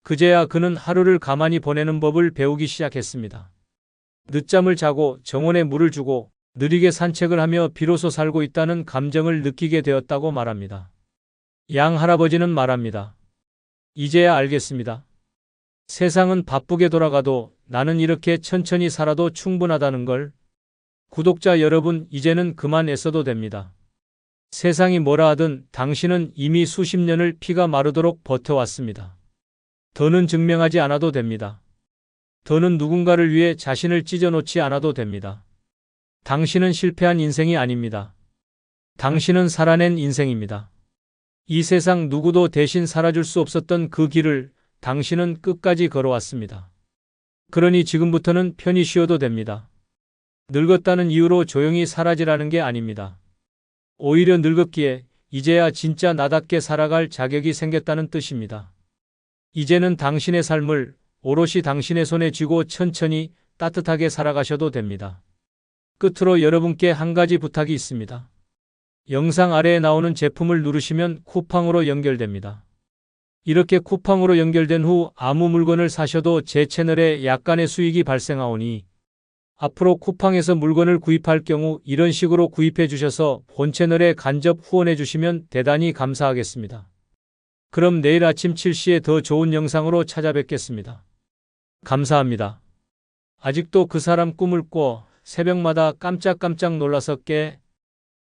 그제야 그는 하루를 가만히 보내는 법을 배우기 시작했습니다. 늦잠을 자고 정원에 물을 주고 느리게 산책을 하며 비로소 살고 있다는 감정을 느끼게 되었다고 말합니다. 양 할아버지는 말합니다. 이제야 알겠습니다. 세상은 바쁘게 돌아가도 나는 이렇게 천천히 살아도 충분하다는 걸. 구독자 여러분, 이제는 그만 애써도 됩니다. 세상이 뭐라 하든 당신은 이미 수십 년을 피가 마르도록 버텨왔습니다. 더는 증명하지 않아도 됩니다. 더는 누군가를 위해 자신을 찢어놓지 않아도 됩니다. 당신은 실패한 인생이 아닙니다. 당신은 살아낸 인생입니다. 이 세상 누구도 대신 살아줄 수 없었던 그 길을 당신은 끝까지 걸어왔습니다. 그러니 지금부터는 편히 쉬어도 됩니다. 늙었다는 이유로 조용히 사라지라는 게 아닙니다. 오히려 늙었기에 이제야 진짜 나답게 살아갈 자격이 생겼다는 뜻입니다. 이제는 당신의 삶을 오롯이 당신의 손에 쥐고 천천히 따뜻하게 살아가셔도 됩니다. 끝으로 여러분께 한 가지 부탁이 있습니다. 영상 아래에 나오는 제품을 누르시면 쿠팡으로 연결됩니다. 이렇게 쿠팡으로 연결된 후 아무 물건을 사셔도 제 채널에 약간의 수익이 발생하오니 앞으로 쿠팡에서 물건을 구입할 경우 이런 식으로 구입해 주셔서 본 채널에 간접 후원해 주시면 대단히 감사하겠습니다. 그럼 내일 아침 7시에 더 좋은 영상으로 찾아뵙겠습니다. 감사합니다. 아직도 그 사람 꿈을 꿔 새벽마다 깜짝깜짝 놀라서 깨.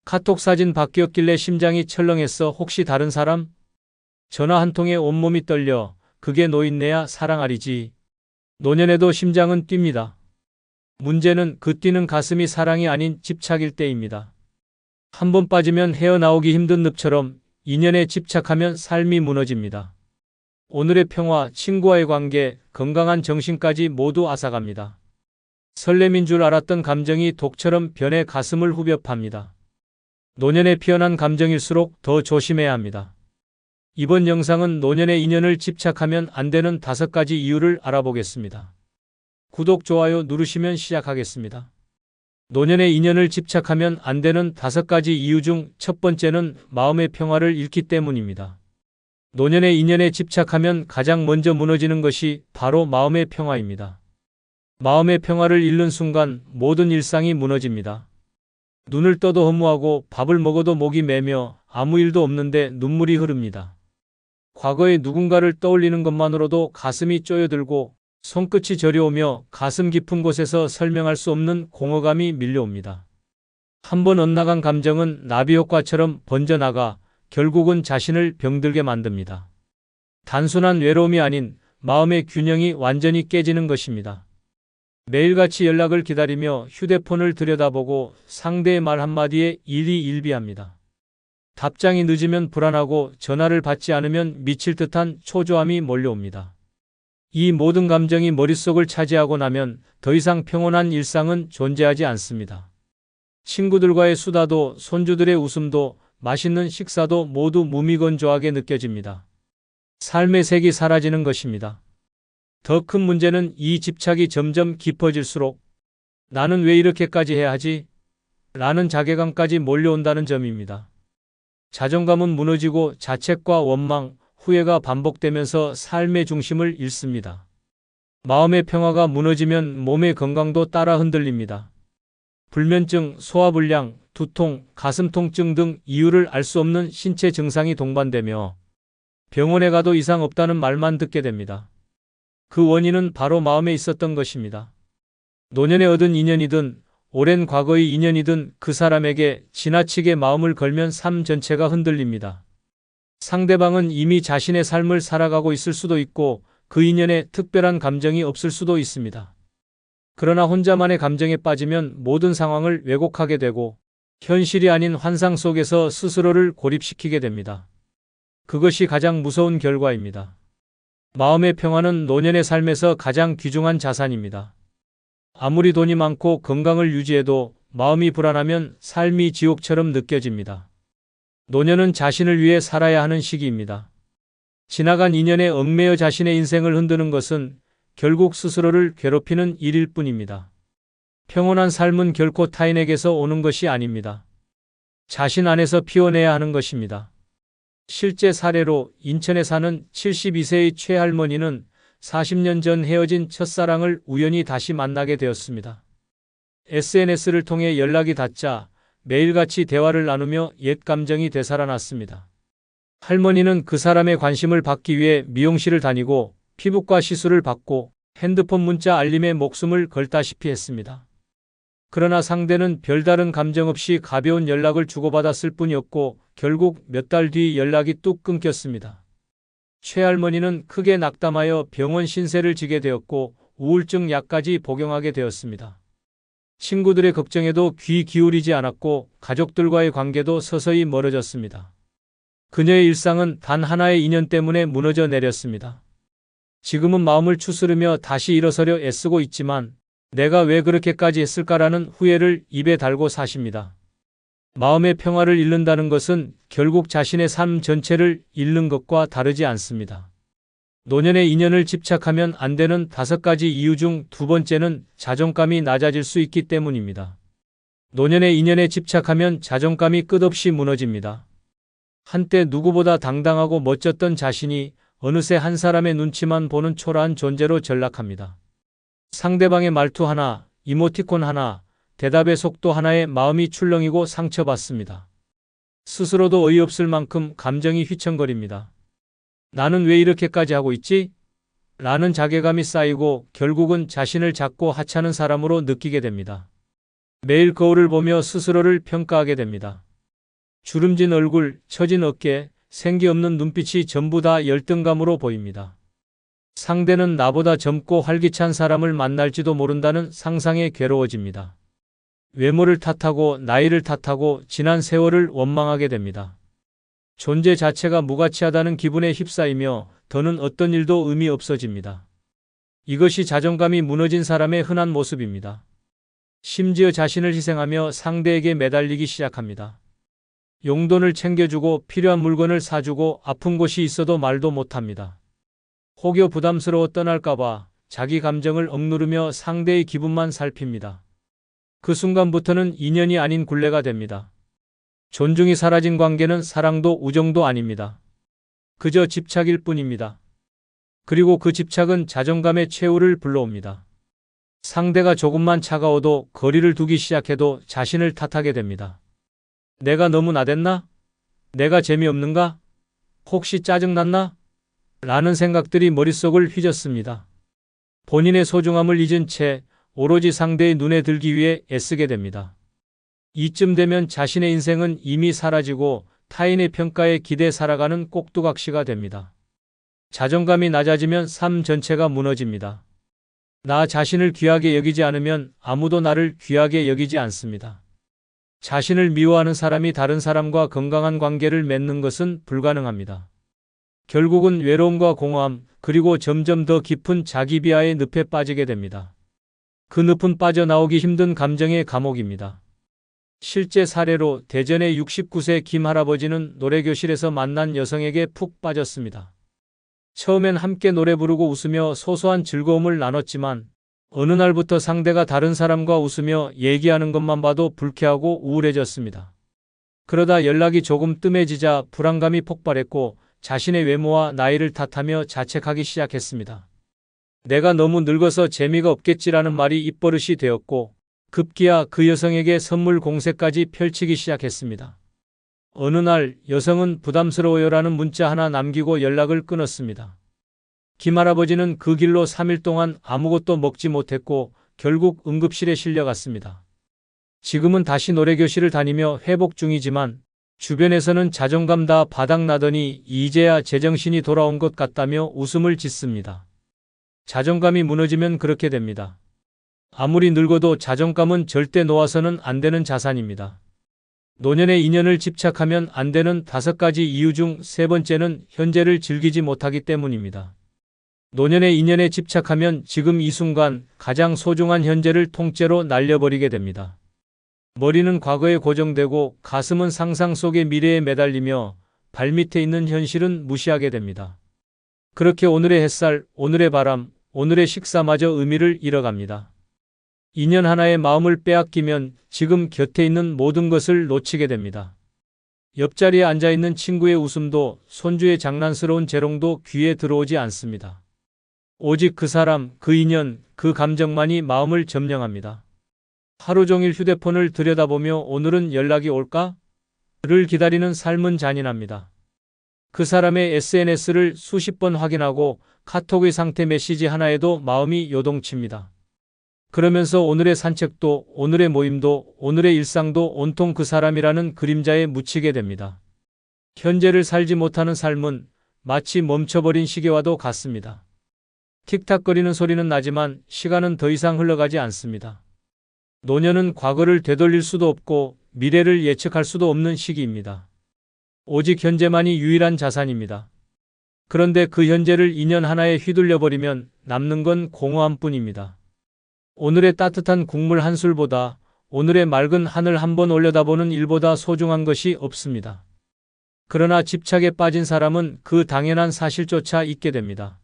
카톡 사진 바뀌었길래 심장이 철렁했어. 혹시 다른 사람? 전화 한 통에 온몸이 떨려. 그게 노인네야 사랑아리지. 노년에도 심장은 뜁니다. 문제는 그 뛰는 가슴이 사랑이 아닌 집착일 때입니다. 한 번 빠지면 헤어나오기 힘든 늪처럼 인연에 집착하면 삶이 무너집니다. 오늘의 평화, 친구와의 관계, 건강한 정신까지 모두 앗아갑니다. 설렘인 줄 알았던 감정이 독처럼 변해 가슴을 후벼 팝니다. 노년에 피어난 감정일수록 더 조심해야 합니다. 이번 영상은 노년의 인연을 집착하면 안 되는 5가지 이유를 알아보겠습니다. 구독, 좋아요 누르시면 시작하겠습니다. 노년의 인연을 집착하면 안 되는 5가지 이유 중 첫 번째는 마음의 평화를 잃기 때문입니다. 노년의 인연에 집착하면 가장 먼저 무너지는 것이 바로 마음의 평화입니다. 마음의 평화를 잃는 순간 모든 일상이 무너집니다. 눈을 떠도 허무하고 밥을 먹어도 목이 메며 아무 일도 없는데 눈물이 흐릅니다. 과거의 누군가를 떠올리는 것만으로도 가슴이 쪼여들고 손끝이 저려오며 가슴 깊은 곳에서 설명할 수 없는 공허감이 밀려옵니다. 한번 엇나간 감정은 나비 효과처럼 번져나가 결국은 자신을 병들게 만듭니다. 단순한 외로움이 아닌 마음의 균형이 완전히 깨지는 것입니다. 매일같이 연락을 기다리며 휴대폰을 들여다보고 상대의 말 한마디에 일이 일비합니다. 답장이 늦으면 불안하고 전화를 받지 않으면 미칠 듯한 초조함이 몰려옵니다. 이 모든 감정이 머릿속을 차지하고 나면 더 이상 평온한 일상은 존재하지 않습니다. 친구들과의 수다도 손주들의 웃음도 맛있는 식사도 모두 무미건조하게 느껴집니다. 삶의 색이 사라지는 것입니다. 더 큰 문제는 이 집착이 점점 깊어질수록 나는 왜 이렇게까지 해야 하지? 라는 자괴감까지 몰려온다는 점입니다. 자존감은 무너지고 자책과 원망, 후회가 반복되면서 삶의 중심을 잃습니다. 마음의 평화가 무너지면 몸의 건강도 따라 흔들립니다. 불면증, 소화불량, 두통, 가슴 통증 등 이유를 알 수 없는 신체 증상이 동반되며 병원에 가도 이상 없다는 말만 듣게 됩니다. 그 원인은 바로 마음에 있었던 것입니다. 노년에 얻은 인연이든 오랜 과거의 인연이든 그 사람에게 지나치게 마음을 걸면 삶 전체가 흔들립니다. 상대방은 이미 자신의 삶을 살아가고 있을 수도 있고 그 인연에 특별한 감정이 없을 수도 있습니다. 그러나 혼자만의 감정에 빠지면 모든 상황을 왜곡하게 되고 현실이 아닌 환상 속에서 스스로를 고립시키게 됩니다. 그것이 가장 무서운 결과입니다. 마음의 평화는 노년의 삶에서 가장 귀중한 자산입니다. 아무리 돈이 많고 건강을 유지해도 마음이 불안하면 삶이 지옥처럼 느껴집니다. 노년은 자신을 위해 살아야 하는 시기입니다. 지나간 인연에 얽매여 자신의 인생을 흔드는 것은 결국 스스로를 괴롭히는 일일 뿐입니다. 평온한 삶은 결코 타인에게서 오는 것이 아닙니다. 자신 안에서 피워내야 하는 것입니다. 실제 사례로 인천에 사는 72세의 최할머니는 40년 전 헤어진 첫사랑을 우연히 다시 만나게 되었습니다. SNS를 통해 연락이 닿자 매일같이 대화를 나누며 옛 감정이 되살아났습니다. 할머니는 그 사람의 관심을 받기 위해 미용실을 다니고 피부과 시술을 받고 핸드폰 문자 알림에 목숨을 걸다시피 했습니다. 그러나 상대는 별다른 감정 없이 가벼운 연락을 주고받았을 뿐이었고 결국 몇 달 뒤 연락이 뚝 끊겼습니다. 최할머니는 크게 낙담하여 병원 신세를 지게 되었고 우울증 약까지 복용하게 되었습니다. 친구들의 걱정에도 귀 기울이지 않았고 가족들과의 관계도 서서히 멀어졌습니다. 그녀의 일상은 단 하나의 인연 때문에 무너져 내렸습니다. 지금은 마음을 추스르며 다시 일어서려 애쓰고 있지만 내가 왜 그렇게까지 했을까라는 후회를 입에 달고 사십니다. 마음의 평화를 잃는다는 것은 결국 자신의 삶 전체를 잃는 것과 다르지 않습니다. 노년의 인연을 집착하면 안 되는 5가지 이유 중 두 번째는 자존감이 낮아질 수 있기 때문입니다. 노년의 인연에 집착하면 자존감이 끝없이 무너집니다. 한때 누구보다 당당하고 멋졌던 자신이 어느새 한 사람의 눈치만 보는 초라한 존재로 전락합니다. 상대방의 말투 하나, 이모티콘 하나, 대답의 속도 하나에 마음이 출렁이고 상처받습니다. 스스로도 어이없을 만큼 감정이 휘청거립니다. 나는 왜 이렇게까지 하고 있지? 라는 자괴감이 쌓이고 결국은 자신을 작고 하찮은 사람으로 느끼게 됩니다. 매일 거울을 보며 스스로를 평가하게 됩니다. 주름진 얼굴, 처진 어깨, 생기 없는 눈빛이 전부 다 열등감으로 보입니다. 상대는 나보다 젊고 활기찬 사람을 만날지도 모른다는 상상에 괴로워집니다. 외모를 탓하고 나이를 탓하고 지난 세월을 원망하게 됩니다. 존재 자체가 무가치하다는 기분에 휩싸이며 더는 어떤 일도 의미 없어집니다. 이것이 자존감이 무너진 사람의 흔한 모습입니다. 심지어 자신을 희생하며 상대에게 매달리기 시작합니다. 용돈을 챙겨주고 필요한 물건을 사주고 아픈 곳이 있어도 말도 못합니다. 혹여 부담스러워 떠날까봐 자기 감정을 억누르며 상대의 기분만 살핍니다. 그 순간부터는 인연이 아닌 굴레가 됩니다. 존중이 사라진 관계는 사랑도 우정도 아닙니다. 그저 집착일 뿐입니다. 그리고 그 집착은 자존감의 최후를 불러옵니다. 상대가 조금만 차가워도 거리를 두기 시작해도 자신을 탓하게 됩니다. 내가 너무 나댔나? 내가 재미없는가? 혹시 짜증났나? 라는 생각들이 머릿속을 휘젓습니다. 본인의 소중함을 잊은 채 오로지 상대의 눈에 들기 위해 애쓰게 됩니다. 이쯤 되면 자신의 인생은 이미 사라지고 타인의 평가에 기대 살아가는 꼭두각시가 됩니다. 자존감이 낮아지면 삶 전체가 무너집니다. 나 자신을 귀하게 여기지 않으면 아무도 나를 귀하게 여기지 않습니다. 자신을 미워하는 사람이 다른 사람과 건강한 관계를 맺는 것은 불가능합니다. 결국은 외로움과 공허함, 그리고 점점 더 깊은 자기 비하의 늪에 빠지게 됩니다. 그 늪은 빠져나오기 힘든 감정의 감옥입니다. 실제 사례로 대전의 69세 김 할아버지는 노래교실에서 만난 여성에게 푹 빠졌습니다. 처음엔 함께 노래 부르고 웃으며 소소한 즐거움을 나눴지만 어느 날부터 상대가 다른 사람과 웃으며 얘기하는 것만 봐도 불쾌하고 우울해졌습니다. 그러다 연락이 조금 뜸해지자 불안감이 폭발했고 자신의 외모와 나이를 탓하며 자책하기 시작했습니다. 내가 너무 늙어서 재미가 없겠지라는 말이 입버릇이 되었고 급기야 그 여성에게 선물 공세까지 펼치기 시작했습니다. 어느 날 여성은 부담스러워요라는 문자 하나 남기고 연락을 끊었습니다. 김 할아버지는 그 길로 3일 동안 아무것도 먹지 못했고 결국 응급실에 실려갔습니다. 지금은 다시 노래교실을 다니며 회복 중이지만 주변에서는 자존감 다 바닥나더니 이제야 제정신이 돌아온 것 같다며 웃음을 짓습니다. 자존감이 무너지면 그렇게 됩니다. 아무리 늙어도 자존감은 절대 놓아서는 안 되는 자산입니다. 노년의 인연을 집착하면 안 되는 5가지 이유 중 3번째는 현재를 즐기지 못하기 때문입니다. 노년의 인연에 집착하면 지금 이 순간 가장 소중한 현재를 통째로 날려버리게 됩니다. 머리는 과거에 고정되고 가슴은 상상 속의 미래에 매달리며 발밑에 있는 현실은 무시하게 됩니다. 그렇게 오늘의 햇살, 오늘의 바람, 오늘의 식사마저 의미를 잃어갑니다. 인연 하나의 마음을 빼앗기면 지금 곁에 있는 모든 것을 놓치게 됩니다. 옆자리에 앉아있는 친구의 웃음도 손주의 장난스러운 재롱도 귀에 들어오지 않습니다. 오직 그 사람, 그 인연, 그 감정만이 마음을 점령합니다. 하루 종일 휴대폰을 들여다보며 오늘은 연락이 올까? 를 기다리는 삶은 잔인합니다. 그 사람의 SNS를 수십 번 확인하고 카톡의 상태 메시지 하나에도 마음이 요동칩니다. 그러면서 오늘의 산책도, 오늘의 모임도, 오늘의 일상도 온통 그 사람이라는 그림자에 묻히게 됩니다. 현재를 살지 못하는 삶은 마치 멈춰버린 시계와도 같습니다. 틱탁거리는 소리는 나지만 시간은 더 이상 흘러가지 않습니다. 노년은 과거를 되돌릴 수도 없고 미래를 예측할 수도 없는 시기입니다. 오직 현재만이 유일한 자산입니다. 그런데 그 현재를 인연 하나에 휘둘려버리면 남는 건 공허함뿐입니다. 오늘의 따뜻한 국물 한 술보다 오늘의 맑은 하늘 한 번 올려다보는 일보다 소중한 것이 없습니다. 그러나 집착에 빠진 사람은 그 당연한 사실조차 잊게 됩니다.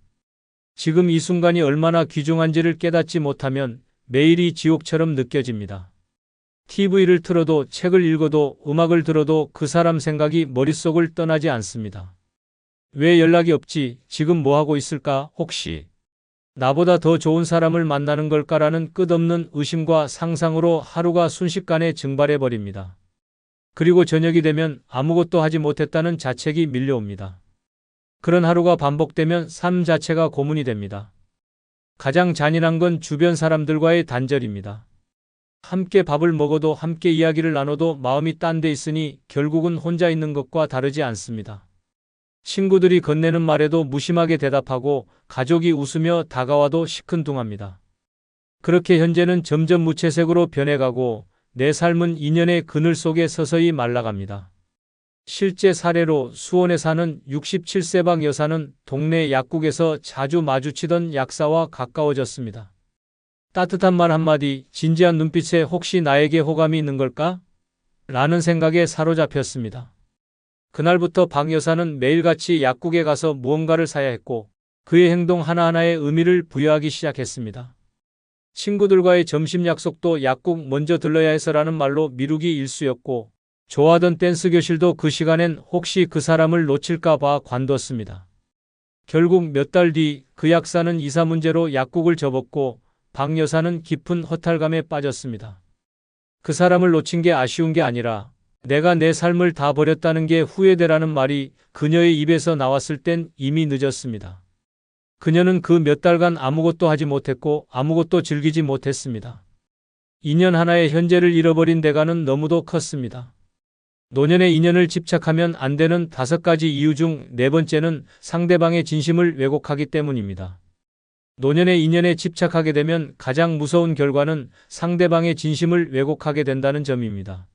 지금 이 순간이 얼마나 귀중한지를 깨닫지 못하면 매일이 지옥처럼 느껴집니다. TV를 틀어도 책을 읽어도 음악을 들어도 그 사람 생각이 머릿속을 떠나지 않습니다. 왜 연락이 없지? 지금 뭐하고 있을까? 혹시 나보다 더 좋은 사람을 만나는 걸까라는 끝없는 의심과 상상으로 하루가 순식간에 증발해버립니다. 그리고 저녁이 되면 아무것도 하지 못했다는 자책이 밀려옵니다. 그런 하루가 반복되면 삶 자체가 고문이 됩니다. 가장 잔인한 건 주변 사람들과의 단절입니다. 함께 밥을 먹어도 함께 이야기를 나눠도 마음이 딴 데 있으니 결국은 혼자 있는 것과 다르지 않습니다. 친구들이 건네는 말에도 무심하게 대답하고 가족이 웃으며 다가와도 시큰둥합니다. 그렇게 현재는 점점 무채색으로 변해가고 내 삶은 인연의 그늘 속에 서서히 말라갑니다. 실제 사례로 수원에 사는 67세박 여사는 동네 약국에서 자주 마주치던 약사와 가까워졌습니다. 따뜻한 말 한마디, 진지한 눈빛에 혹시 나에게 호감이 있는 걸까? 라는 생각에 사로잡혔습니다. 그날부터 박 여사는 매일같이 약국에 가서 무언가를 사야 했고 그의 행동 하나하나에 의미를 부여하기 시작했습니다. 친구들과의 점심 약속도 약국 먼저 들러야 해서라는 말로 미루기 일쑤였고 좋아하던 댄스 교실도 그 시간엔 혹시 그 사람을 놓칠까 봐 관뒀습니다. 결국 몇 달 뒤 그 약사는 이사 문제로 약국을 접었고 박 여사는 깊은 허탈감에 빠졌습니다. 그 사람을 놓친 게 아쉬운 게 아니라 내가 내 삶을 다 버렸다는 게 후회되라는 말이 그녀의 입에서 나왔을 땐 이미 늦었습니다. 그녀는 그 몇 달간 아무것도 하지 못했고 아무것도 즐기지 못했습니다. 인연 하나의 현재를 잃어버린 대가는 너무도 컸습니다. 노년의 인연을 집착하면 안 되는 5가지 이유 중 4번째는 상대방의 진심을 왜곡하기 때문입니다. 노년의 인연에 집착하게 되면 가장 무서운 결과는 상대방의 진심을 왜곡하게 된다는 점입니다.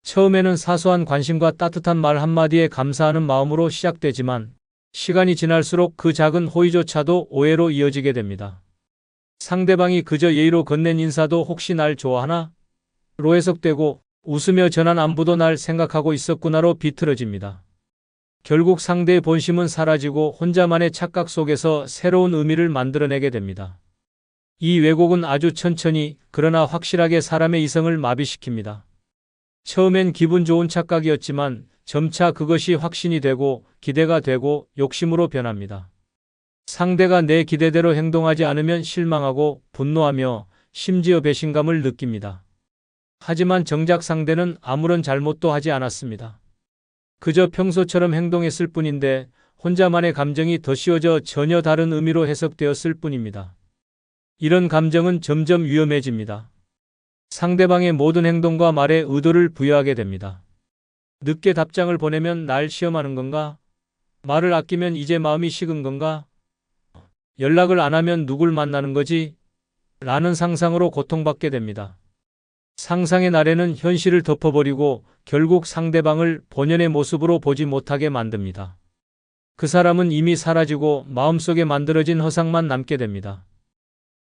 처음에는 사소한 관심과 따뜻한 말 한마디에 감사하는 마음으로 시작되지만 시간이 지날수록 그 작은 호의조차도 오해로 이어지게 됩니다. 상대방이 그저 예의로 건넨 인사도 혹시 날 좋아하나? 로 해석되고 웃으며 전한 안부도 날 생각하고 있었구나로 비틀어집니다. 결국 상대의 본심은 사라지고 혼자만의 착각 속에서 새로운 의미를 만들어내게 됩니다. 이 왜곡은 아주 천천히 그러나 확실하게 사람의 이성을 마비시킵니다. 처음엔 기분 좋은 착각이었지만 점차 그것이 확신이 되고 기대가 되고 욕심으로 변합니다. 상대가 내 기대대로 행동하지 않으면 실망하고 분노하며 심지어 배신감을 느낍니다. 하지만 정작 상대는 아무런 잘못도 하지 않았습니다. 그저 평소처럼 행동했을 뿐인데 혼자만의 감정이 더 씌워져 전혀 다른 의미로 해석되었을 뿐입니다. 이런 감정은 점점 위험해집니다. 상대방의 모든 행동과 말에 의도를 부여하게 됩니다. 늦게 답장을 보내면 날 시험하는 건가? 말을 아끼면 이제 마음이 식은 건가? 연락을 안 하면 누굴 만나는 거지? 라는 상상으로 고통받게 됩니다. 상상의 날에는 현실을 덮어버리고 결국 상대방을 본연의 모습으로 보지 못하게 만듭니다. 그 사람은 이미 사라지고 마음속에 만들어진 허상만 남게 됩니다.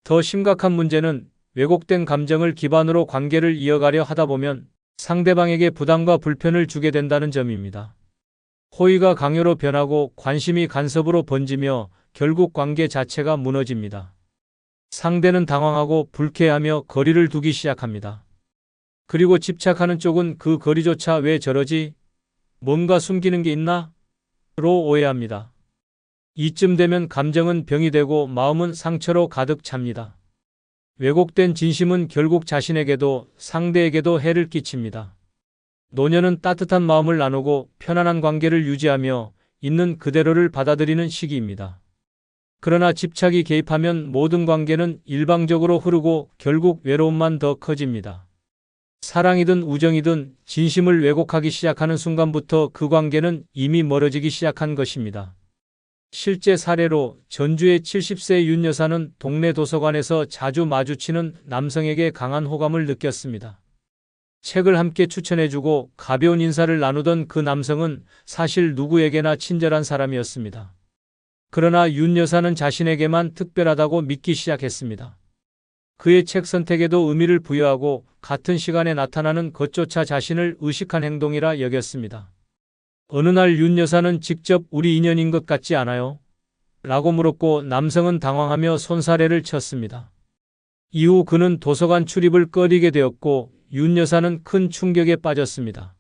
더 심각한 문제는 왜곡된 감정을 기반으로 관계를 이어가려 하다 보면 상대방에게 부담과 불편을 주게 된다는 점입니다. 호의가 강요로 변하고 관심이 간섭으로 번지며 결국 관계 자체가 무너집니다. 상대는 당황하고 불쾌하며 거리를 두기 시작합니다. 그리고 집착하는 쪽은 그 거리조차 왜 저러지? 뭔가 숨기는 게 있나? 로 오해합니다. 이쯤 되면 감정은 병이 되고 마음은 상처로 가득 찹니다. 왜곡된 진심은 결국 자신에게도 상대에게도 해를 끼칩니다. 노년은 따뜻한 마음을 나누고 편안한 관계를 유지하며 있는 그대로를 받아들이는 시기입니다. 그러나 집착이 개입하면 모든 관계는 일방적으로 흐르고 결국 외로움만 더 커집니다. 사랑이든 우정이든 진심을 왜곡하기 시작하는 순간부터 그 관계는 이미 멀어지기 시작한 것입니다. 실제 사례로 전주의 70세 윤 여사는 동네 도서관에서 자주 마주치는 남성에게 강한 호감을 느꼈습니다. 책을 함께 추천해주고 가벼운 인사를 나누던 그 남성은 사실 누구에게나 친절한 사람이었습니다. 그러나 윤 여사는 자신에게만 특별하다고 믿기 시작했습니다. 그의 책 선택에도 의미를 부여하고 같은 시간에 나타나는 것조차 자신을 의식한 행동이라 여겼습니다. 어느 날 윤 여사는 직접 우리 인연인 것 같지 않아요? 라고 물었고 남성은 당황하며 손사래를 쳤습니다. 이후 그는 도서관 출입을 꺼리게 되었고 윤 여사는 큰 충격에 빠졌습니다.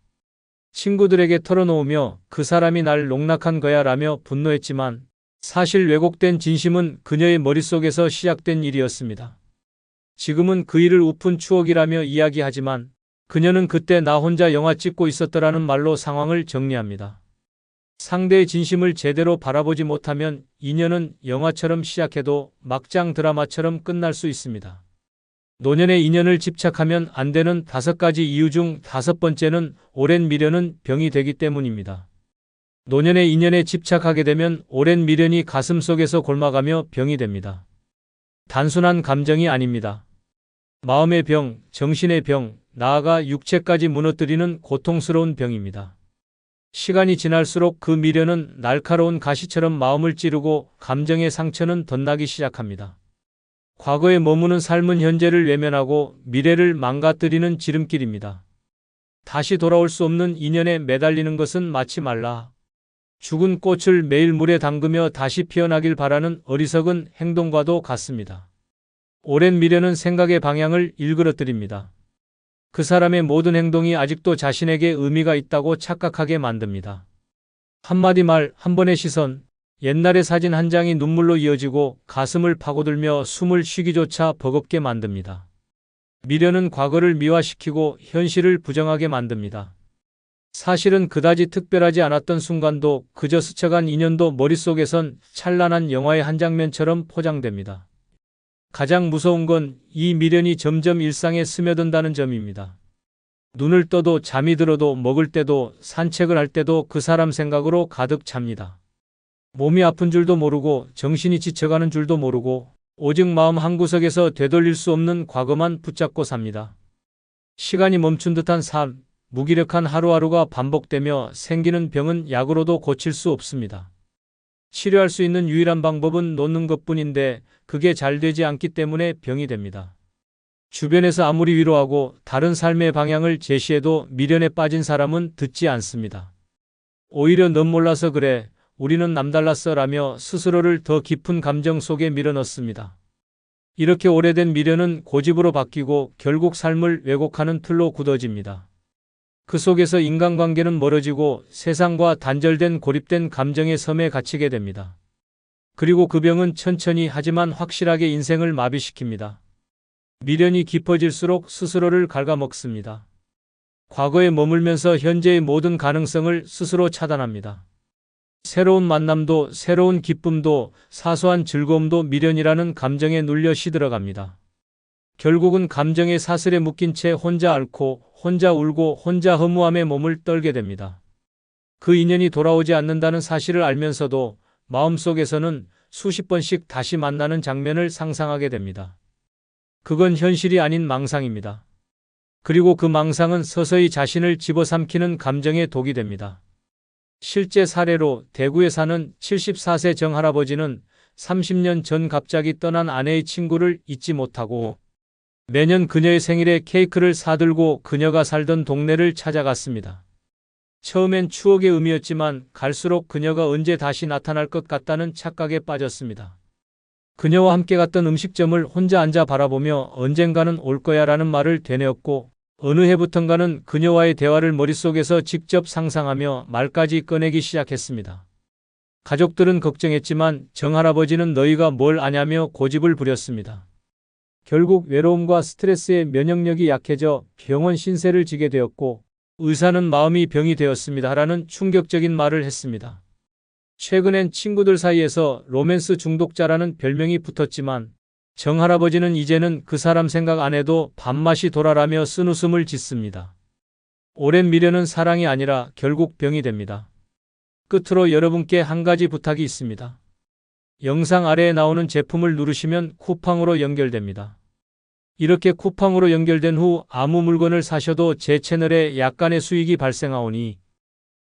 친구들에게 털어놓으며 그 사람이 날 농락한 거야 라며 분노했지만 사실 왜곡된 진심은 그녀의 머릿속에서 시작된 일이었습니다. 지금은 그 일을 우픈 추억이라며 이야기하지만 그녀는 그때 나 혼자 영화 찍고 있었더라는 말로 상황을 정리합니다. 상대의 진심을 제대로 바라보지 못하면 인연은 영화처럼 시작해도 막장 드라마처럼 끝날 수 있습니다. 노년의 인연을 집착하면 안 되는 5가지 이유 중 5번째는 오랜 미련은 병이 되기 때문입니다. 노년의 인연에 집착하게 되면 오랜 미련이 가슴속에서 골마가며 병이 됩니다. 단순한 감정이 아닙니다. 마음의 병, 정신의 병, 나아가 육체까지 무너뜨리는 고통스러운 병입니다. 시간이 지날수록 그 미련은 날카로운 가시처럼 마음을 찌르고 감정의 상처는 덧나기 시작합니다. 과거에 머무는 삶은 현재를 외면하고 미래를 망가뜨리는 지름길입니다. 다시 돌아올 수 없는 인연에 매달리는 것은 마치 말라 죽은 꽃을 매일 물에 담그며 다시 피어나길 바라는 어리석은 행동과도 같습니다. 오랜 미련은 생각의 방향을 일그러뜨립니다. 그 사람의 모든 행동이 아직도 자신에게 의미가 있다고 착각하게 만듭니다. 한마디 말, 한 번의 시선, 옛날의 사진 한 장이 눈물로 이어지고 가슴을 파고들며 숨을 쉬기조차 버겁게 만듭니다. 미련은 과거를 미화시키고 현실을 부정하게 만듭니다. 사실은 그다지 특별하지 않았던 순간도 그저 스쳐간 인연도 머릿속에선 찬란한 영화의 한 장면처럼 포장됩니다. 가장 무서운 건 이 미련이 점점 일상에 스며든다는 점입니다. 눈을 떠도 잠이 들어도 먹을 때도 산책을 할 때도 그 사람 생각으로 가득 찹니다. 몸이 아픈 줄도 모르고 정신이 지쳐가는 줄도 모르고 오직 마음 한구석에서 되돌릴 수 없는 과거만 붙잡고 삽니다. 시간이 멈춘 듯한 삶, 무기력한 하루하루가 반복되며 생기는 병은 약으로도 고칠 수 없습니다. 치료할 수 있는 유일한 방법은 놓는 것뿐인데 그게 잘 되지 않기 때문에 병이 됩니다. 주변에서 아무리 위로하고 다른 삶의 방향을 제시해도 미련에 빠진 사람은 듣지 않습니다. 오히려 넌 몰라서 그래, 우리는 남달랐어 라며 스스로를 더 깊은 감정 속에 밀어넣습니다. 이렇게 오래된 미련은 고집으로 바뀌고 결국 삶을 왜곡하는 틀로 굳어집니다. 그 속에서 인간관계는 멀어지고 세상과 단절된 고립된 감정의 섬에 갇히게 됩니다. 그리고 그 병은 천천히 하지만 확실하게 인생을 마비시킵니다. 미련이 깊어질수록 스스로를 갉아먹습니다. 과거에 머물면서 현재의 모든 가능성을 스스로 차단합니다. 새로운 만남도 새로운 기쁨도 사소한 즐거움도 미련이라는 감정에 눌려 시들어갑니다. 결국은 감정의 사슬에 묶인 채 혼자 앓고 혼자 울고 혼자 허무함에 몸을 떨게 됩니다. 그 인연이 돌아오지 않는다는 사실을 알면서도 마음속에서는 수십 번씩 다시 만나는 장면을 상상하게 됩니다. 그건 현실이 아닌 망상입니다. 그리고 그 망상은 서서히 자신을 집어삼키는 감정의 독이 됩니다. 실제 사례로 대구에 사는 74세 정할아버지는 30년 전 갑자기 떠난 아내의 친구를 잊지 못하고 매년 그녀의 생일에 케이크를 사들고 그녀가 살던 동네를 찾아갔습니다. 처음엔 추억의 의미였지만 갈수록 그녀가 언제 다시 나타날 것 같다는 착각에 빠졌습니다. 그녀와 함께 갔던 음식점을 혼자 앉아 바라보며 언젠가는 올 거야 라는 말을 되뇌었고 어느 해부턴가는 그녀와의 대화를 머릿속에서 직접 상상하며 말까지 꺼내기 시작했습니다. 가족들은 걱정했지만 정할아버지는 너희가 뭘 아냐며 고집을 부렸습니다. 결국 외로움과 스트레스에 면역력이 약해져 병원 신세를 지게 되었고 의사는 마음이 병이 되었습니다 라는 충격적인 말을 했습니다. 최근엔 친구들 사이에서 로맨스 중독자라는 별명이 붙었지만 정할아버지는 이제는 그 사람 생각 안 해도 밥맛이 돌아라며 쓴웃음을 짓습니다. 오랜 미련은 사랑이 아니라 결국 병이 됩니다. 끝으로 여러분께 한 가지 부탁이 있습니다. 영상 아래에 나오는 제품을 누르시면 쿠팡으로 연결됩니다. 이렇게 쿠팡으로 연결된 후 아무 물건을 사셔도 제 채널에 약간의 수익이 발생하오니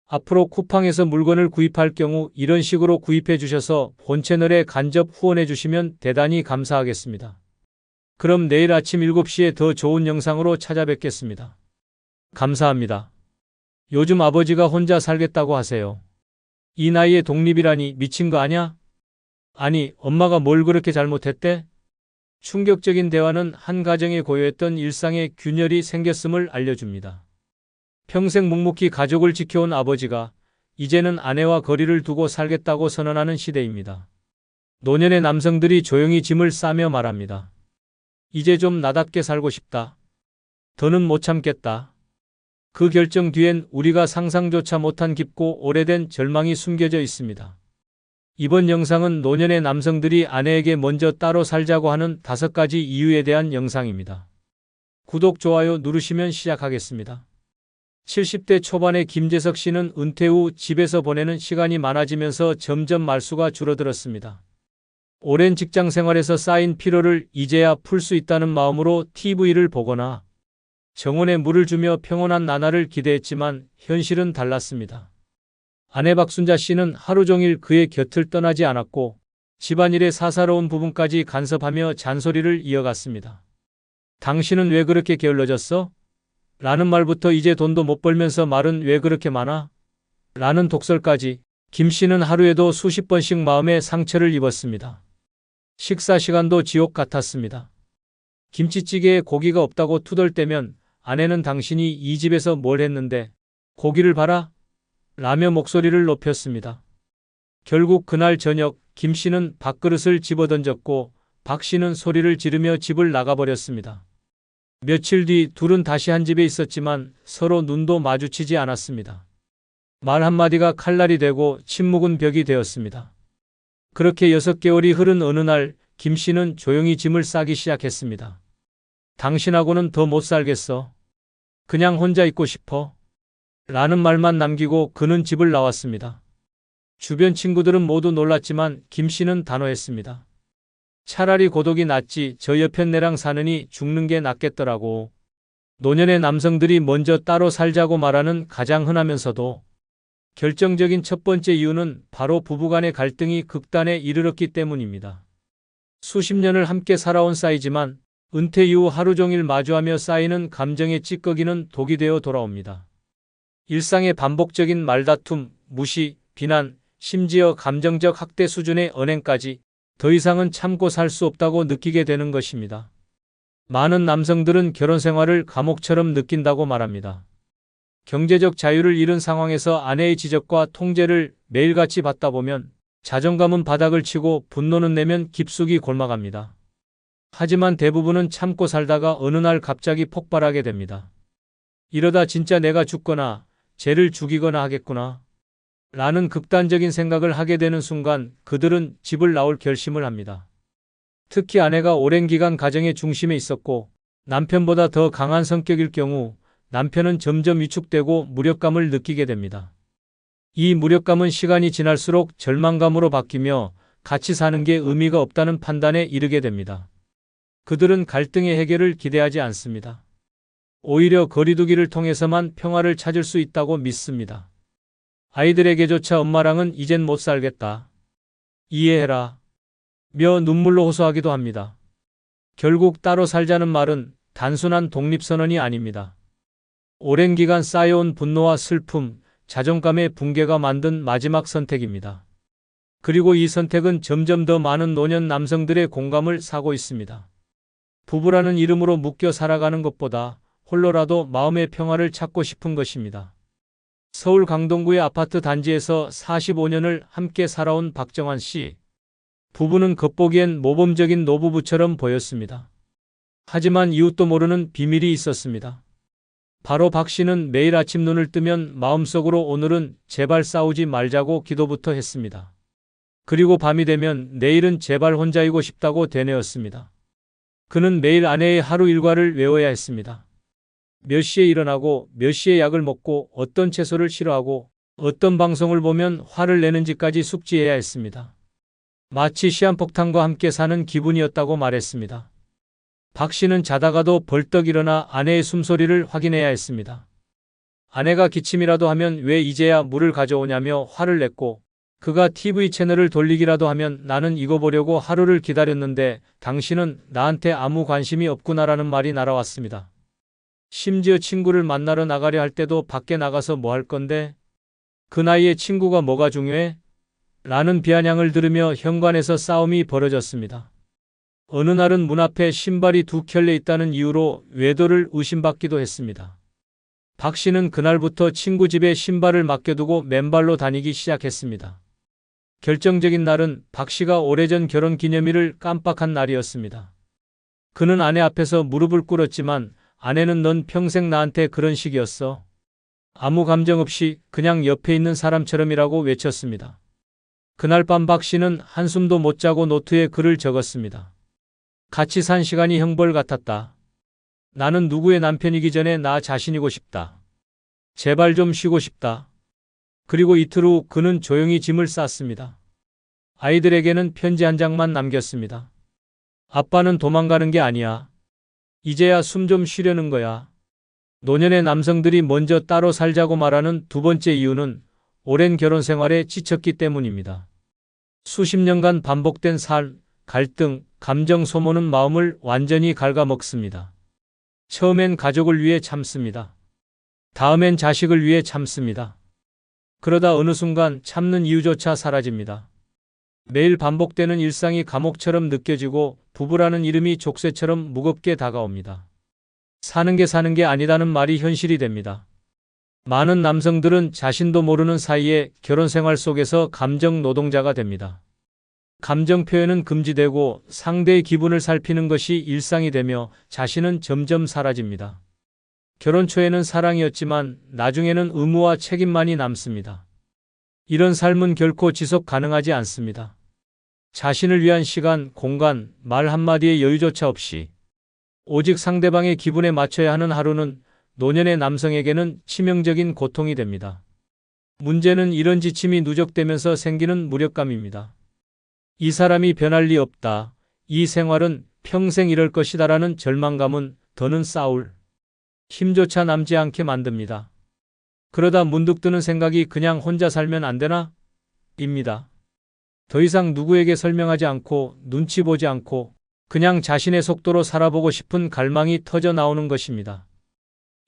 앞으로 쿠팡에서 물건을 구입할 경우 이런 식으로 구입해 주셔서 본 채널에 간접 후원해 주시면 대단히 감사하겠습니다. 그럼 내일 아침 7시에 더 좋은 영상으로 찾아뵙겠습니다. 감사합니다. 요즘 아버지가 혼자 살겠다고 하세요. 이 나이에 독립이라니 미친 거 아냐? 아니, 엄마가 뭘 그렇게 잘못했대? 충격적인 대화는 한 가정에 고요했던 일상의 균열이 생겼음을 알려줍니다. 평생 묵묵히 가족을 지켜온 아버지가 이제는 아내와 거리를 두고 살겠다고 선언하는 시대입니다. 노년의 남성들이 조용히 짐을 싸며 말합니다. 이제 좀 나답게 살고 싶다. 더는 못 참겠다. 그 결정 뒤엔 우리가 상상조차 못한 깊고 오래된 절망이 숨겨져 있습니다. 이번 영상은 노년의 남성들이 아내에게 먼저 따로 살자고 하는 5가지 이유에 대한 영상입니다. 구독, 좋아요 누르시면 시작하겠습니다. 70대 초반의 김재석 씨는 은퇴 후 집에서 보내는 시간이 많아지면서 점점 말수가 줄어들었습니다. 오랜 직장 생활에서 쌓인 피로를 이제야 풀 수 있다는 마음으로 TV를 보거나 정원에 물을 주며 평온한 나날을 기대했지만 현실은 달랐습니다. 아내 박순자 씨는 하루 종일 그의 곁을 떠나지 않았고 집안일의 사사로운 부분까지 간섭하며 잔소리를 이어갔습니다. 당신은 왜 그렇게 게을러졌어? 라는 말부터 이제 돈도 못 벌면서 말은 왜 그렇게 많아? 라는 독설까지 김 씨는 하루에도 수십 번씩 마음의 상처를 입었습니다. 식사 시간도 지옥 같았습니다. 김치찌개에 고기가 없다고 투덜대면 아내는 당신이 이 집에서 뭘 했는데 고기를 봐라? 라며 목소리를 높였습니다. 결국 그날 저녁 김 씨는 밥그릇을 집어던졌고 박 씨는 소리를 지르며 집을 나가버렸습니다. 며칠 뒤 둘은 다시 한 집에 있었지만 서로 눈도 마주치지 않았습니다. 말 한마디가 칼날이 되고 침묵은 벽이 되었습니다. 그렇게 6개월이 흐른 어느 날 김 씨는 조용히 짐을 싸기 시작했습니다. 당신하고는 더 못 살겠어. 그냥 혼자 있고 싶어. 라는 말만 남기고 그는 집을 나왔습니다. 주변 친구들은 모두 놀랐지만 김 씨는 단호했습니다. 차라리 고독이 낫지 저 옆에 내랑 사느니 죽는 게 낫겠더라고. 노년의 남성들이 먼저 따로 살자고 말하는 가장 흔하면서도 결정적인 첫 번째 이유는 바로 부부간의 갈등이 극단에 이르렀기 때문입니다. 수십 년을 함께 살아온 사이지만 은퇴 이후 하루 종일 마주하며 쌓이는 감정의 찌꺼기는 독이 되어 돌아옵니다. 일상의 반복적인 말다툼, 무시, 비난, 심지어 감정적 학대 수준의 언행까지 더 이상은 참고 살 수 없다고 느끼게 되는 것입니다. 많은 남성들은 결혼 생활을 감옥처럼 느낀다고 말합니다. 경제적 자유를 잃은 상황에서 아내의 지적과 통제를 매일같이 받다 보면 자존감은 바닥을 치고 분노는 내면 깊숙이 골마갑니다. 하지만 대부분은 참고 살다가 어느 날 갑자기 폭발하게 됩니다. 이러다 진짜 내가 죽거나 쟤를 죽이거나 하겠구나 라는 극단적인 생각을 하게 되는 순간 그들은 집을 나올 결심을 합니다. 특히 아내가 오랜 기간 가정의 중심에 있었고 남편보다 더 강한 성격일 경우 남편은 점점 위축되고 무력감을 느끼게 됩니다. 이 무력감은 시간이 지날수록 절망감으로 바뀌며 같이 사는 게 의미가 없다는 판단에 이르게 됩니다. 그들은 갈등의 해결을 기대하지 않습니다. 오히려 거리두기를 통해서만 평화를 찾을 수 있다고 믿습니다. 아이들에게조차 엄마랑은 이젠 못 살겠다. 이해해라. 며 눈물로 호소하기도 합니다. 결국 따로 살자는 말은 단순한 독립선언이 아닙니다. 오랜 기간 쌓여온 분노와 슬픔, 자존감의 붕괴가 만든 마지막 선택입니다. 그리고 이 선택은 점점 더 많은 노년 남성들의 공감을 사고 있습니다. 부부라는 이름으로 묶여 살아가는 것보다 홀로라도 마음의 평화를 찾고 싶은 것입니다. 서울 강동구의 아파트 단지에서 45년을 함께 살아온 박정환 씨. 부부는 겉보기엔 모범적인 노부부처럼 보였습니다. 하지만 이웃도 모르는 비밀이 있었습니다. 바로 박 씨는 매일 아침 눈을 뜨면 마음속으로 오늘은 제발 싸우지 말자고 기도부터 했습니다. 그리고 밤이 되면 내일은 제발 혼자이고 싶다고 되뇌었습니다. 그는 매일 아내의 하루 일과를 외워야 했습니다. 몇 시에 일어나고 몇 시에 약을 먹고 어떤 채소를 싫어하고 어떤 방송을 보면 화를 내는지까지 숙지해야 했습니다. 마치 시한폭탄과 함께 사는 기분이었다고 말했습니다. 박 씨는 자다가도 벌떡 일어나 아내의 숨소리를 확인해야 했습니다. 아내가 기침이라도 하면 왜 이제야 물을 가져오냐며 화를 냈고, 그가 TV 채널을 돌리기라도 하면 나는 이거 보려고 하루를 기다렸는데 당신은 나한테 아무 관심이 없구나라는 말이 날아왔습니다. 심지어 친구를 만나러 나가려 할 때도 밖에 나가서 뭐 할 건데? 그 나이에 친구가 뭐가 중요해? 라는 비아냥을 들으며 현관에서 싸움이 벌어졌습니다. 어느 날은 문 앞에 신발이 두 켤레 있다는 이유로 외도를 의심받기도 했습니다. 박 씨는 그날부터 친구 집에 신발을 맡겨두고 맨발로 다니기 시작했습니다. 결정적인 날은 박 씨가 오래전 결혼 기념일을 깜빡한 날이었습니다. 그는 아내 앞에서 무릎을 꿇었지만 아내는 넌 평생 나한테 그런 식이었어. 아무 감정 없이 그냥 옆에 있는 사람처럼이라고 외쳤습니다. 그날 밤 박 씨는 한숨도 못 자고 노트에 글을 적었습니다. 같이 산 시간이 형벌 같았다. 나는 누구의 남편이기 전에 나 자신이고 싶다. 제발 좀 쉬고 싶다. 그리고 이틀 후 그는 조용히 짐을 쌌습니다. 아이들에게는 편지 한 장만 남겼습니다. 아빠는 도망가는 게 아니야. 이제야 숨 좀 쉬려는 거야. 노년의 남성들이 먼저 따로 살자고 말하는 두 번째 이유는 오랜 결혼 생활에 지쳤기 때문입니다. 수십 년간 반복된 갈등, 감정 소모는 마음을 완전히 갉아먹습니다. 처음엔 가족을 위해 참습니다. 다음엔 자식을 위해 참습니다. 그러다 어느 순간 참는 이유조차 사라집니다. 매일 반복되는 일상이 감옥처럼 느껴지고 부부라는 이름이 족쇄처럼 무겁게 다가옵니다. 사는 게 아니다는 말이 현실이 됩니다. 많은 남성들은 자신도 모르는 사이에 결혼 생활 속에서 감정 노동자가 됩니다. 감정 표현은 금지되고 상대의 기분을 살피는 것이 일상이 되며 자신은 점점 사라집니다. 결혼 초에는 사랑이었지만 나중에는 의무와 책임만이 남습니다. 이런 삶은 결코 지속 가능하지 않습니다. 자신을 위한 시간, 공간, 말 한마디의 여유조차 없이 오직 상대방의 기분에 맞춰야 하는 하루는 노년의 남성에게는 치명적인 고통이 됩니다. 문제는 이런 지침이 누적되면서 생기는 무력감입니다. 이 사람이 변할 리 없다. 이 생활은 평생 이럴 것이다라는 절망감은 더는 싸울 힘조차 남지 않게 만듭니다. 그러다 문득 드는 생각이 그냥 혼자 살면 안 되나? 입니다. 더 이상 누구에게 설명하지 않고 눈치 보지 않고 그냥 자신의 속도로 살아보고 싶은 갈망이 터져 나오는 것입니다.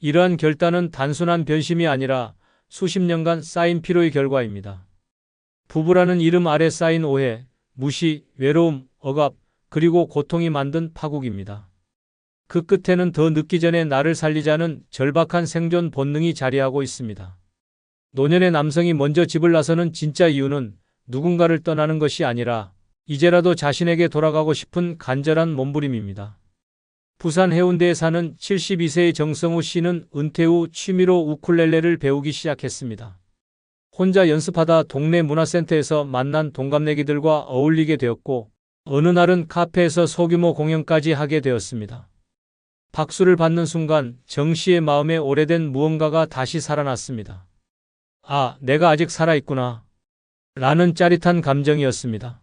이러한 결단은 단순한 변심이 아니라 수십 년간 쌓인 피로의 결과입니다. 부부라는 이름 아래 쌓인 오해, 무시, 외로움, 억압, 그리고 고통이 만든 파국입니다. 그 끝에는 더 늦기 전에 나를 살리자는 절박한 생존 본능이 자리하고 있습니다. 노년의 남성이 먼저 집을 나서는 진짜 이유는 누군가를 떠나는 것이 아니라 이제라도 자신에게 돌아가고 싶은 간절한 몸부림입니다. 부산 해운대에 사는 72세의 정성우 씨는 은퇴 후 취미로 우쿨렐레를 배우기 시작했습니다. 혼자 연습하다 동네 문화센터에서 만난 동갑내기들과 어울리게 되었고 어느 날은 카페에서 소규모 공연까지 하게 되었습니다. 박수를 받는 순간 정 씨의 마음에 오래된 무언가가 다시 살아났습니다. 아, 내가 아직 살아있구나. 라는 짜릿한 감정이었습니다.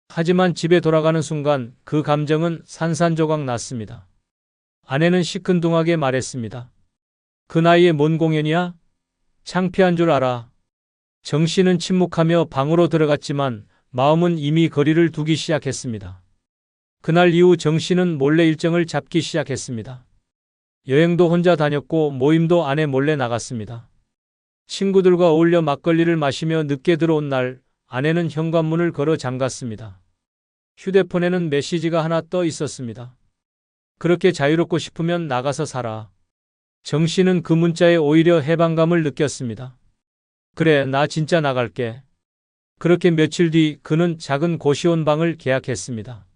하지만 집에 돌아가는 순간 그 감정은 산산조각 났습니다. 아내는 시큰둥하게 말했습니다. 그 나이에 뭔 공연이야? 창피한 줄 알아. 정 씨는 침묵하며 방으로 들어갔지만 마음은 이미 거리를 두기 시작했습니다. 그날 이후 정 씨는 몰래 일정을 잡기 시작했습니다. 여행도 혼자 다녔고 모임도 아내 몰래 나갔습니다. 친구들과 어울려 막걸리를 마시며 늦게 들어온 날 아내는 현관문을 걸어 잠갔습니다. 휴대폰에는 메시지가 하나 떠 있었습니다. 그렇게 자유롭고 싶으면 나가서 살아. 정 씨는 그 문자에 오히려 해방감을 느꼈습니다. 그래, 나 진짜 나갈게. 그렇게 며칠 뒤 그는 작은 고시원 방을 계약했습니다.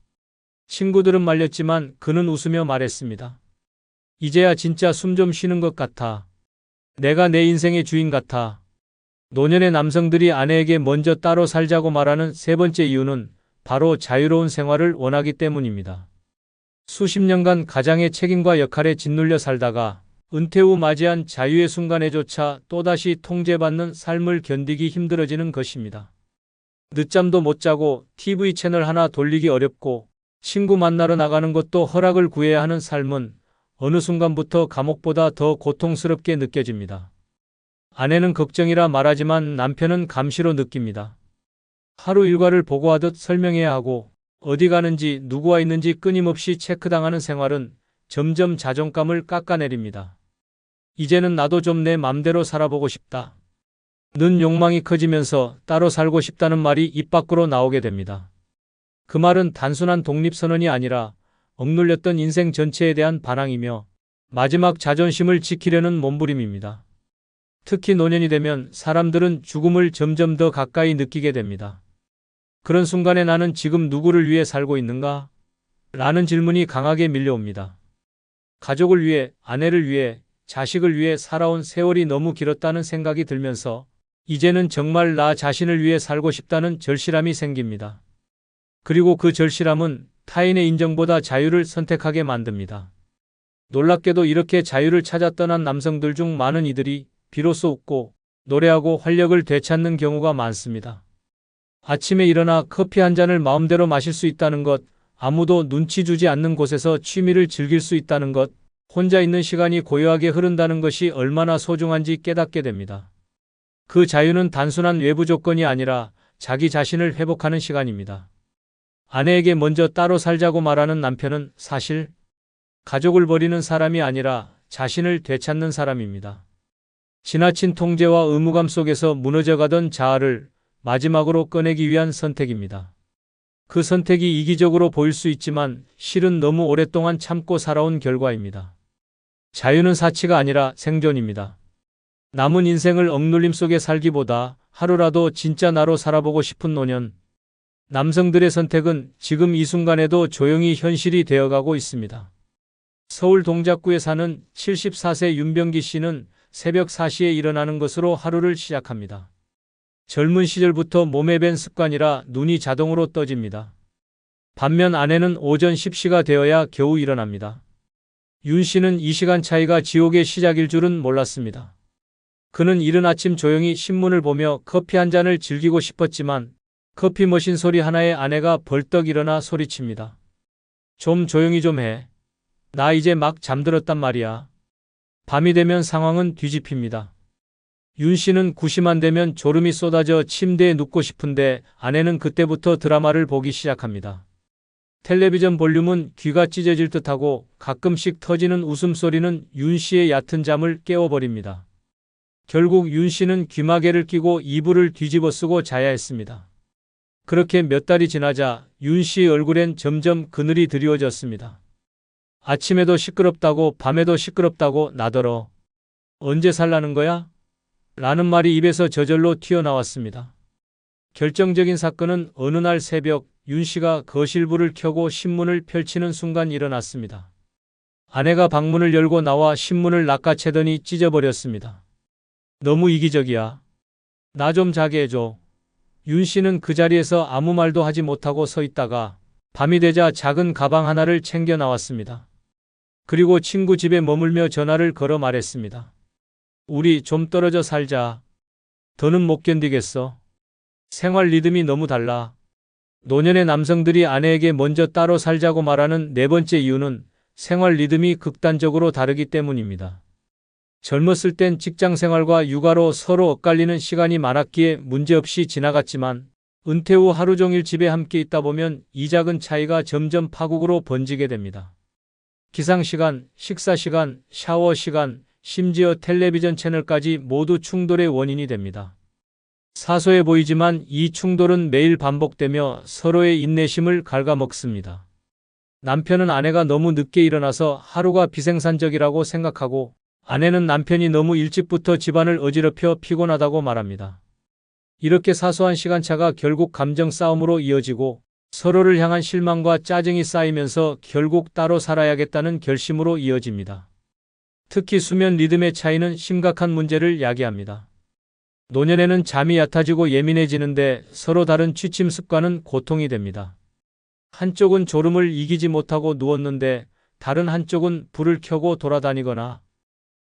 친구들은 말렸지만 그는 웃으며 말했습니다. 이제야 진짜 숨 좀 쉬는 것 같아. 내가 내 인생의 주인 같아. 노년의 남성들이 아내에게 먼저 따로 살자고 말하는 세 번째 이유는 바로 자유로운 생활을 원하기 때문입니다. 수십 년간 가장의 책임과 역할에 짓눌려 살다가 은퇴 후 맞이한 자유의 순간에조차 또다시 통제받는 삶을 견디기 힘들어지는 것입니다. 늦잠도 못 자고 TV 채널 하나 돌리기 어렵고 친구 만나러 나가는 것도 허락을 구해야 하는 삶은 어느 순간부터 감옥보다 더 고통스럽게 느껴집니다. 아내는 걱정이라 말하지만 남편은 감시로 느낍니다. 하루 일과를 보고하듯 설명해야 하고 어디 가는지 누구와 있는지 끊임없이 체크당하는 생활은 점점 자존감을 깎아내립니다. 이제는 나도 좀 내 맘대로 살아보고 싶다. 는 욕망이 커지면서 따로 살고 싶다는 말이 입 밖으로 나오게 됩니다. 그 말은 단순한 독립선언이 아니라 억눌렸던 인생 전체에 대한 반항이며 마지막 자존심을 지키려는 몸부림입니다. 특히 노년이 되면 사람들은 죽음을 점점 더 가까이 느끼게 됩니다. 그런 순간에 나는 지금 누구를 위해 살고 있는가? 라는 질문이 강하게 밀려옵니다. 가족을 위해, 아내를 위해, 자식을 위해 살아온 세월이 너무 길었다는 생각이 들면서 이제는 정말 나 자신을 위해 살고 싶다는 절실함이 생깁니다. 그리고 그 절실함은 타인의 인정보다 자유를 선택하게 만듭니다. 놀랍게도 이렇게 자유를 찾아 떠난 남성들 중 많은 이들이 비로소 웃고 노래하고 활력을 되찾는 경우가 많습니다. 아침에 일어나 커피 한 잔을 마음대로 마실 수 있다는 것, 아무도 눈치 주지 않는 곳에서 취미를 즐길 수 있다는 것, 혼자 있는 시간이 고요하게 흐른다는 것이 얼마나 소중한지 깨닫게 됩니다. 그 자유는 단순한 외부 조건이 아니라 자기 자신을 회복하는 시간입니다. 아내에게 먼저 따로 살자고 말하는 남편은 사실 가족을 버리는 사람이 아니라 자신을 되찾는 사람입니다. 지나친 통제와 의무감 속에서 무너져가던 자아를 마지막으로 꺼내기 위한 선택입니다. 그 선택이 이기적으로 보일 수 있지만 실은 너무 오랫동안 참고 살아온 결과입니다. 자유는 사치가 아니라 생존입니다. 남은 인생을 억눌림 속에 살기보다 하루라도 진짜 나로 살아보고 싶은 노년. 남성들의 선택은 지금 이 순간에도 조용히 현실이 되어가고 있습니다. 서울 동작구에 사는 74세 윤병기 씨는 새벽 4시에 일어나는 것으로 하루를 시작합니다. 젊은 시절부터 몸에 밴 습관이라 눈이 자동으로 떠집니다. 반면 아내는 오전 10시가 되어야 겨우 일어납니다. 윤 씨는 이 시간 차이가 지옥의 시작일 줄은 몰랐습니다. 그는 이른 아침 조용히 신문을 보며 커피 한 잔을 즐기고 싶었지만 커피 머신 소리 하나에 아내가 벌떡 일어나 소리칩니다. 좀 조용히 좀 해. 나 이제 막 잠들었단 말이야. 밤이 되면 상황은 뒤집힙니다. 윤 씨는 9시만 되면 졸음이 쏟아져 침대에 눕고 싶은데 아내는 그때부터 드라마를 보기 시작합니다. 텔레비전 볼륨은 귀가 찢어질 듯하고 가끔씩 터지는 웃음소리는 윤 씨의 얕은 잠을 깨워버립니다. 결국 윤 씨는 귀마개를 끼고 이불을 뒤집어 쓰고 자야 했습니다. 그렇게 몇 달이 지나자 윤 씨의 얼굴엔 점점 그늘이 드리워졌습니다. 아침에도 시끄럽다고 밤에도 시끄럽다고 나더러 언제 살라는 거야? 라는 말이 입에서 저절로 튀어나왔습니다. 결정적인 사건은 어느 날 새벽 윤 씨가 거실불을 켜고 신문을 펼치는 순간 일어났습니다. 아내가 방문을 열고 나와 신문을 낚아채더니 찢어버렸습니다. 너무 이기적이야. 나 좀 자게 해줘. 윤 씨는 그 자리에서 아무 말도 하지 못하고 서 있다가 밤이 되자 작은 가방 하나를 챙겨 나왔습니다. 그리고 친구 집에 머물며 전화를 걸어 말했습니다. 우리 좀 떨어져 살자. 더는 못 견디겠어. 생활 리듬이 너무 달라. 노년의 남성들이 아내에게 먼저 따로 살자고 말하는 네 번째 이유는 생활 리듬이 극단적으로 다르기 때문입니다. 젊었을 땐 직장 생활과 육아로 서로 엇갈리는 시간이 많았기에 문제없이 지나갔지만 은퇴 후 하루 종일 집에 함께 있다 보면 이 작은 차이가 점점 파국으로 번지게 됩니다. 기상시간, 식사시간, 샤워시간, 심지어 텔레비전 채널까지 모두 충돌의 원인이 됩니다. 사소해 보이지만 이 충돌은 매일 반복되며 서로의 인내심을 갉아먹습니다. 남편은 아내가 너무 늦게 일어나서 하루가 비생산적이라고 생각하고, 아내는 남편이 너무 일찍부터 집안을 어지럽혀 피곤하다고 말합니다. 이렇게 사소한 시간차가 결국 감정 싸움으로 이어지고, 서로를 향한 실망과 짜증이 쌓이면서 결국 따로 살아야겠다는 결심으로 이어집니다. 특히 수면 리듬의 차이는 심각한 문제를 야기합니다. 노년에는 잠이 얕아지고 예민해지는데 서로 다른 취침 습관은 고통이 됩니다. 한쪽은 졸음을 이기지 못하고 누웠는데 다른 한쪽은 불을 켜고 돌아다니거나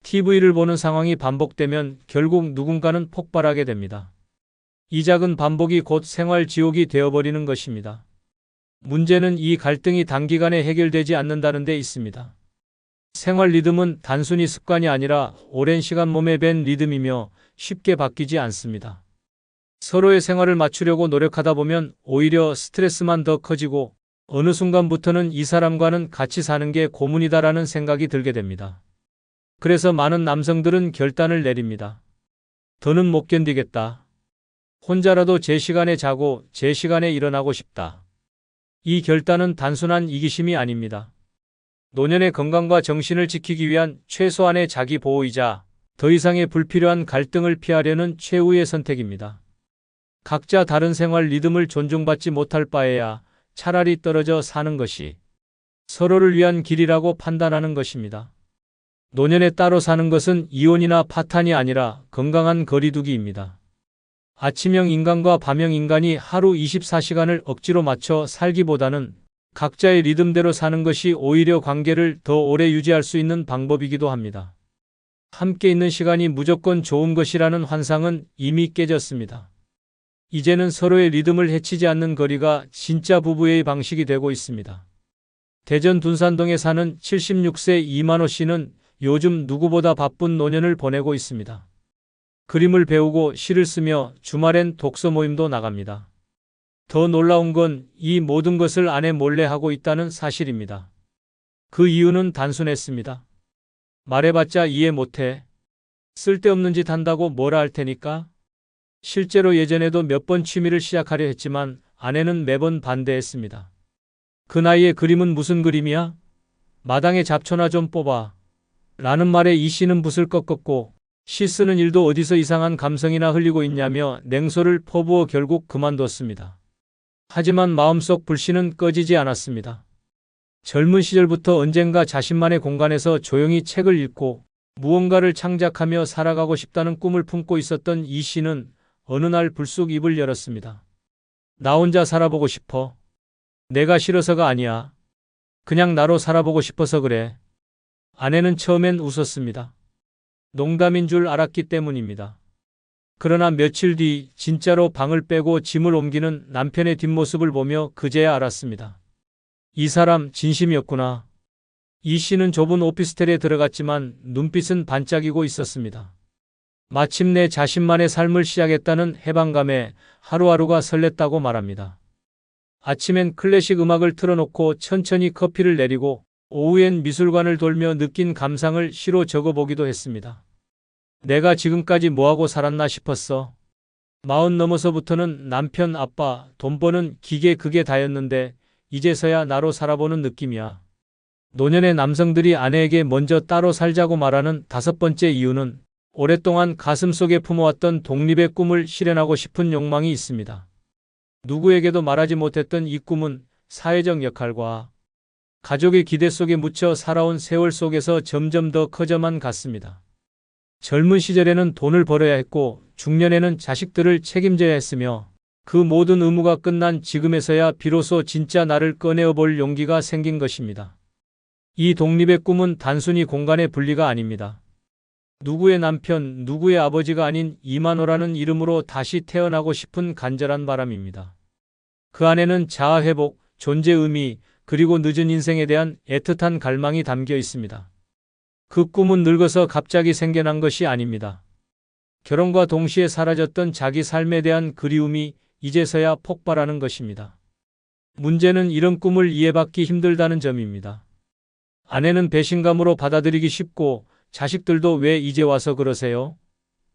TV를 보는 상황이 반복되면 결국 누군가는 폭발하게 됩니다. 이 작은 반복이 곧 생활 지옥이 되어버리는 것입니다. 문제는 이 갈등이 단기간에 해결되지 않는다는 데 있습니다. 생활 리듬은 단순히 습관이 아니라 오랜 시간 몸에 밴 리듬이며 쉽게 바뀌지 않습니다. 서로의 생활을 맞추려고 노력하다 보면 오히려 스트레스만 더 커지고 어느 순간부터는 이 사람과는 같이 사는 게 고문이다라는 생각이 들게 됩니다. 그래서 많은 남성들은 결단을 내립니다. 더는 못 견디겠다. 혼자라도 제 시간에 자고 제 시간에 일어나고 싶다. 이 결단은 단순한 이기심이 아닙니다. 노년의 건강과 정신을 지키기 위한 최소한의 자기 보호이자 더 이상의 불필요한 갈등을 피하려는 최후의 선택입니다. 각자 다른 생활 리듬을 존중받지 못할 바에야 차라리 떨어져 사는 것이 서로를 위한 길이라고 판단하는 것입니다. 노년에 따로 사는 것은 이혼이나 파탄이 아니라 건강한 거리두기입니다. 아침형 인간과 밤형 인간이 하루 24시간을 억지로 맞춰 살기보다는 각자의 리듬대로 사는 것이 오히려 관계를 더 오래 유지할 수 있는 방법이기도 합니다. 함께 있는 시간이 무조건 좋은 것이라는 환상은 이미 깨졌습니다. 이제는 서로의 리듬을 해치지 않는 거리가 진짜 부부의 방식이 되고 있습니다. 대전 둔산동에 사는 76세 이만호 씨는 요즘 누구보다 바쁜 노년을 보내고 있습니다. 그림을 배우고 시를 쓰며 주말엔 독서 모임도 나갑니다. 더 놀라운 건 이 모든 것을 아내 몰래 하고 있다는 사실입니다. 그 이유는 단순했습니다. 말해봤자 이해 못해. 쓸데없는 짓 한다고 뭐라 할 테니까. 실제로 예전에도 몇 번 취미를 시작하려 했지만 아내는 매번 반대했습니다. 그 나이에 그림은 무슨 그림이야? 마당에 잡초나 좀 뽑아. 라는 말에 이 씨는 붓을 꺾었고 시 쓰는 일도 어디서 이상한 감성이나 흘리고 있냐며 냉소를 퍼부어 결국 그만뒀습니다. 하지만 마음속 불씨는 꺼지지 않았습니다. 젊은 시절부터 언젠가 자신만의 공간에서 조용히 책을 읽고 무언가를 창작하며 살아가고 싶다는 꿈을 품고 있었던 이 씨는 어느 날 불쑥 입을 열었습니다. 나 혼자 살아보고 싶어. 내가 싫어서가 아니야. 그냥 나로 살아보고 싶어서 그래. 아내는 처음엔 웃었습니다. 농담인 줄 알았기 때문입니다. 그러나 며칠 뒤 진짜로 방을 빼고 짐을 옮기는 남편의 뒷모습을 보며 그제야 알았습니다. 이 사람 진심이었구나. 이 씨는 좁은 오피스텔에 들어갔지만 눈빛은 반짝이고 있었습니다. 마침내 자신만의 삶을 시작했다는 해방감에 하루하루가 설렜다고 말합니다. 아침엔 클래식 음악을 틀어놓고 천천히 커피를 내리고 오후엔 미술관을 돌며 느낀 감상을 시로 적어보기도 했습니다. 내가 지금까지 뭐하고 살았나 싶었어. 40 넘어서부터는 남편, 아빠, 돈 버는 기계 그게 다였는데 이제서야 나로 살아보는 느낌이야. 노년의 남성들이 아내에게 먼저 따로 살자고 말하는 5번째 이유는 오랫동안 가슴속에 품어왔던 독립의 꿈을 실현하고 싶은 욕망이 있습니다. 누구에게도 말하지 못했던 이 꿈은 사회적 역할과 가족의 기대 속에 묻혀 살아온 세월 속에서 점점 더 커져만 갔습니다. 젊은 시절에는 돈을 벌어야 했고 중년에는 자식들을 책임져야 했으며 그 모든 의무가 끝난 지금에서야 비로소 진짜 나를 꺼내어 볼 용기가 생긴 것입니다. 이 독립의 꿈은 단순히 공간의 분리가 아닙니다. 누구의 남편, 누구의 아버지가 아닌 이만호라는 이름으로 다시 태어나고 싶은 간절한 바람입니다. 그 안에는 자아 회복, 존재 의미, 그리고 늦은 인생에 대한 애틋한 갈망이 담겨 있습니다. 그 꿈은 늙어서 갑자기 생겨난 것이 아닙니다. 결혼과 동시에 사라졌던 자기 삶에 대한 그리움이 이제서야 폭발하는 것입니다. 문제는 이런 꿈을 이해받기 힘들다는 점입니다. 아내는 배신감으로 받아들이기 쉽고 자식들도 왜 이제 와서 그러세요?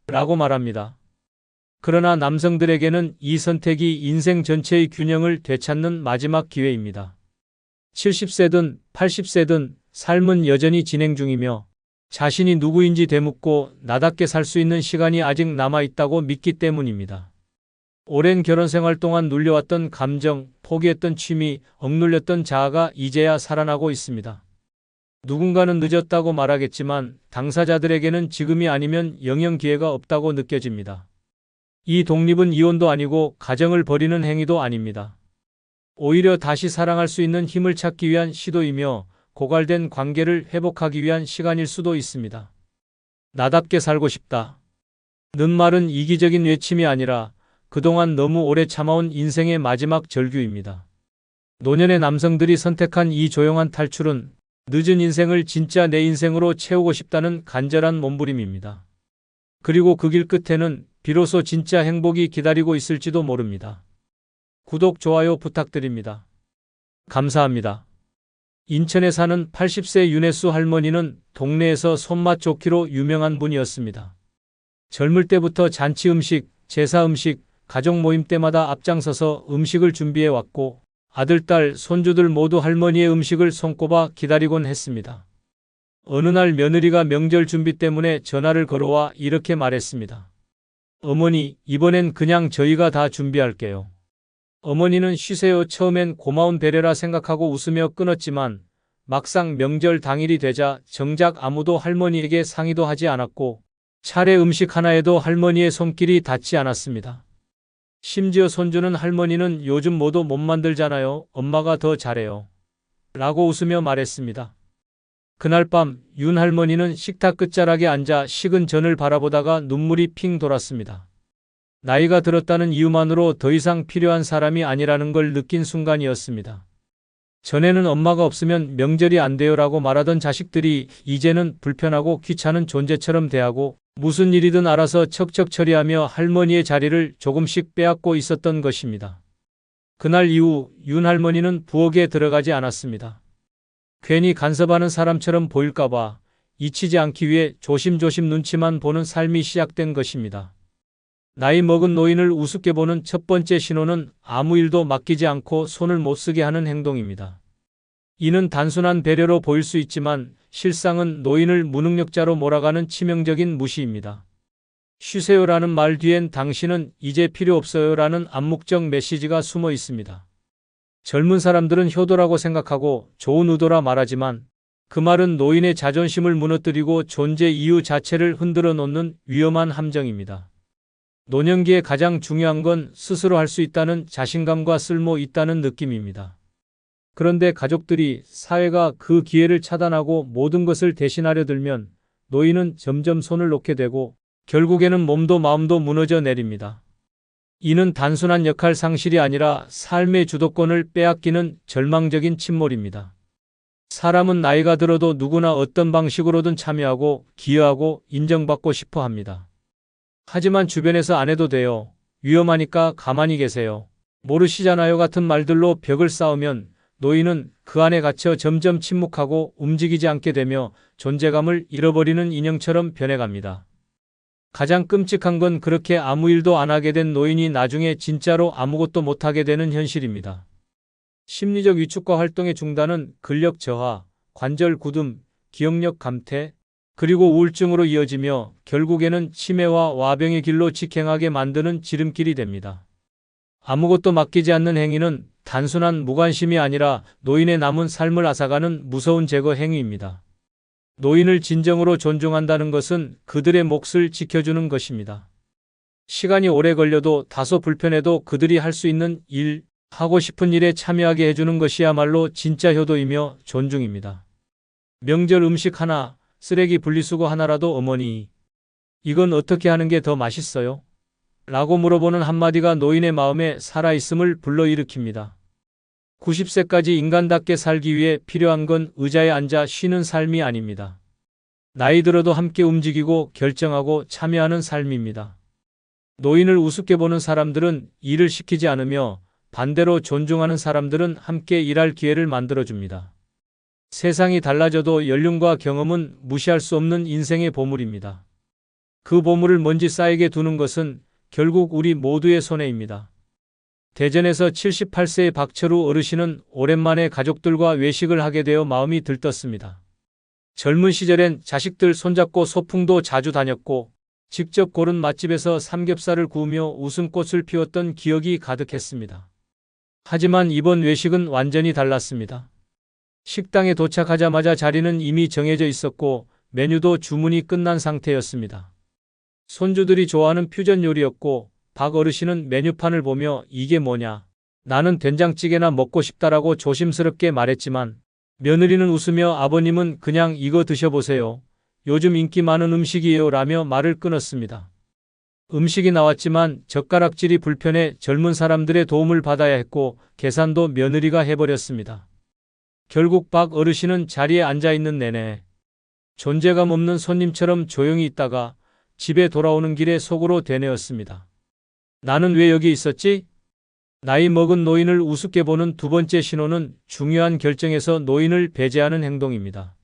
라고 말합니다. 그러나 남성들에게는 이 선택이 인생 전체의 균형을 되찾는 마지막 기회입니다. 70세든 80세든 삶은 여전히 진행 중이며 자신이 누구인지 되묻고 나답게 살 수 있는 시간이 아직 남아있다고 믿기 때문입니다. 오랜 결혼 생활 동안 눌려왔던 감정, 포기했던 취미, 억눌렸던 자아가 이제야 살아나고 있습니다. 누군가는 늦었다고 말하겠지만 당사자들에게는 지금이 아니면 영영 기회가 없다고 느껴집니다. 이 독립은 이혼도 아니고 가정을 버리는 행위도 아닙니다. 오히려 다시 사랑할 수 있는 힘을 찾기 위한 시도이며 고갈된 관계를 회복하기 위한 시간일 수도 있습니다. 나답게 살고 싶다. 는 말은 이기적인 외침이 아니라 그동안 너무 오래 참아온 인생의 마지막 절규입니다. 노년의 남성들이 선택한 이 조용한 탈출은 늦은 인생을 진짜 내 인생으로 채우고 싶다는 간절한 몸부림입니다. 그리고 그 길 끝에는 비로소 진짜 행복이 기다리고 있을지도 모릅니다. 구독, 좋아요 부탁드립니다. 감사합니다. 인천에 사는 80세 윤혜수 할머니는 동네에서 손맛 좋기로 유명한 분이었습니다. 젊을 때부터 잔치 음식, 제사 음식, 가족 모임 때마다 앞장서서 음식을 준비해 왔고 아들, 딸, 손주들 모두 할머니의 음식을 손꼽아 기다리곤 했습니다. 어느 날 며느리가 명절 준비 때문에 전화를 걸어와 이렇게 말했습니다. 어머니, 이번엔 그냥 저희가 다 준비할게요. 어머니는 쉬세요. 처음엔 고마운 배려라 생각하고 웃으며 끊었지만 막상 명절 당일이 되자 정작 아무도 할머니에게 상의도 하지 않았고 차례 음식 하나에도 할머니의 손길이 닿지 않았습니다. 심지어 손주는 할머니는 요즘 뭐도 못 만들잖아요. 엄마가 더 잘해요. 라고 웃으며 말했습니다. 그날 밤 윤 할머니는 식탁 끝자락에 앉아 식은 전을 바라보다가 눈물이 핑 돌았습니다. 나이가 들었다는 이유만으로 더 이상 필요한 사람이 아니라는 걸 느낀 순간이었습니다. 전에는 엄마가 없으면 명절이 안 돼요라고 말하던 자식들이 이제는 불편하고 귀찮은 존재처럼 대하고 무슨 일이든 알아서 척척 처리하며 할머니의 자리를 조금씩 빼앗고 있었던 것입니다. 그날 이후 윤 할머니는 부엌에 들어가지 않았습니다. 괜히 간섭하는 사람처럼 보일까봐 잊히지 않기 위해 조심조심 눈치만 보는 삶이 시작된 것입니다. 나이 먹은 노인을 우습게 보는 첫 번째 신호는 아무 일도 맡기지 않고 손을 못 쓰게 하는 행동입니다. 이는 단순한 배려로 보일 수 있지만 실상은 노인을 무능력자로 몰아가는 치명적인 무시입니다. 쉬세요라는 말 뒤엔 당신은 이제 필요 없어요라는 암묵적 메시지가 숨어 있습니다. 젊은 사람들은 효도라고 생각하고 좋은 의도라 말하지만 그 말은 노인의 자존심을 무너뜨리고 존재 이유 자체를 흔들어 놓는 위험한 함정입니다. 노년기에 가장 중요한 건 스스로 할 수 있다는 자신감과 쓸모 있다는 느낌입니다. 그런데 가족들이, 사회가 그 기회를 차단하고 모든 것을 대신하려 들면 노인은 점점 손을 놓게 되고 결국에는 몸도 마음도 무너져 내립니다. 이는 단순한 역할 상실이 아니라 삶의 주도권을 빼앗기는 절망적인 침몰입니다. 사람은 나이가 들어도 누구나 어떤 방식으로든 참여하고 기여하고 인정받고 싶어 합니다. 하지만 주변에서 안 해도 돼요. 위험하니까 가만히 계세요. 모르시잖아요 같은 말들로 벽을 쌓으면 노인은 그 안에 갇혀 점점 침묵하고 움직이지 않게 되며 존재감을 잃어버리는 인형처럼 변해갑니다. 가장 끔찍한 건 그렇게 아무 일도 안 하게 된 노인이 나중에 진짜로 아무것도 못하게 되는 현실입니다. 심리적 위축과 활동의 중단은 근력 저하, 관절 굳음, 기억력 감퇴, 그리고 우울증으로 이어지며 결국에는 치매와 와병의 길로 직행하게 만드는 지름길이 됩니다. 아무것도 맡기지 않는 행위는 단순한 무관심이 아니라 노인의 남은 삶을 앗아가는 무서운 제거 행위입니다. 노인을 진정으로 존중한다는 것은 그들의 몫을 지켜주는 것입니다. 시간이 오래 걸려도 다소 불편해도 그들이 할 수 있는 일, 하고 싶은 일에 참여하게 해주는 것이야말로 진짜 효도이며 존중입니다. 명절 음식 하나, 쓰레기 분리수거 하나라도 어머니, 이건 어떻게 하는 게 더 맛있어요? 라고 물어보는 한마디가 노인의 마음에 살아있음을 불러일으킵니다. 90세까지 인간답게 살기 위해 필요한 건 의자에 앉아 쉬는 삶이 아닙니다. 나이 들어도 함께 움직이고 결정하고 참여하는 삶입니다. 노인을 우습게 보는 사람들은 일을 시키지 않으며 반대로 존중하는 사람들은 함께 일할 기회를 만들어줍니다. 세상이 달라져도 연륜과 경험은 무시할 수 없는 인생의 보물입니다. 그 보물을 먼지 쌓이게 두는 것은 결국 우리 모두의 손해입니다. 대전에서 78세의 박철우 어르신은 오랜만에 가족들과 외식을 하게 되어 마음이 들떴습니다. 젊은 시절엔 자식들 손잡고 소풍도 자주 다녔고 직접 고른 맛집에서 삼겹살을 구우며 웃음꽃을 피웠던 기억이 가득했습니다. 하지만 이번 외식은 완전히 달랐습니다. 식당에 도착하자마자 자리는 이미 정해져 있었고 메뉴도 주문이 끝난 상태였습니다. 손주들이 좋아하는 퓨전 요리였고 박 어르신은 메뉴판을 보며 이게 뭐냐? 나는 된장찌개나 먹고 싶다라고 조심스럽게 말했지만 며느리는 웃으며 아버님은 그냥 이거 드셔보세요. 요즘 인기 많은 음식이에요 라며 말을 끊었습니다. 음식이 나왔지만 젓가락질이 불편해 젊은 사람들의 도움을 받아야 했고 계산도 며느리가 해버렸습니다. 결국 박 어르신은 자리에 앉아있는 내내 존재감 없는 손님처럼 조용히 있다가 집에 돌아오는 길에 속으로 되뇌었습니다. 나는 왜 여기 있었지? 나이 먹은 노인을 우습게 보는 두 번째 신호는 중요한 결정에서 노인을 배제하는 행동입니다.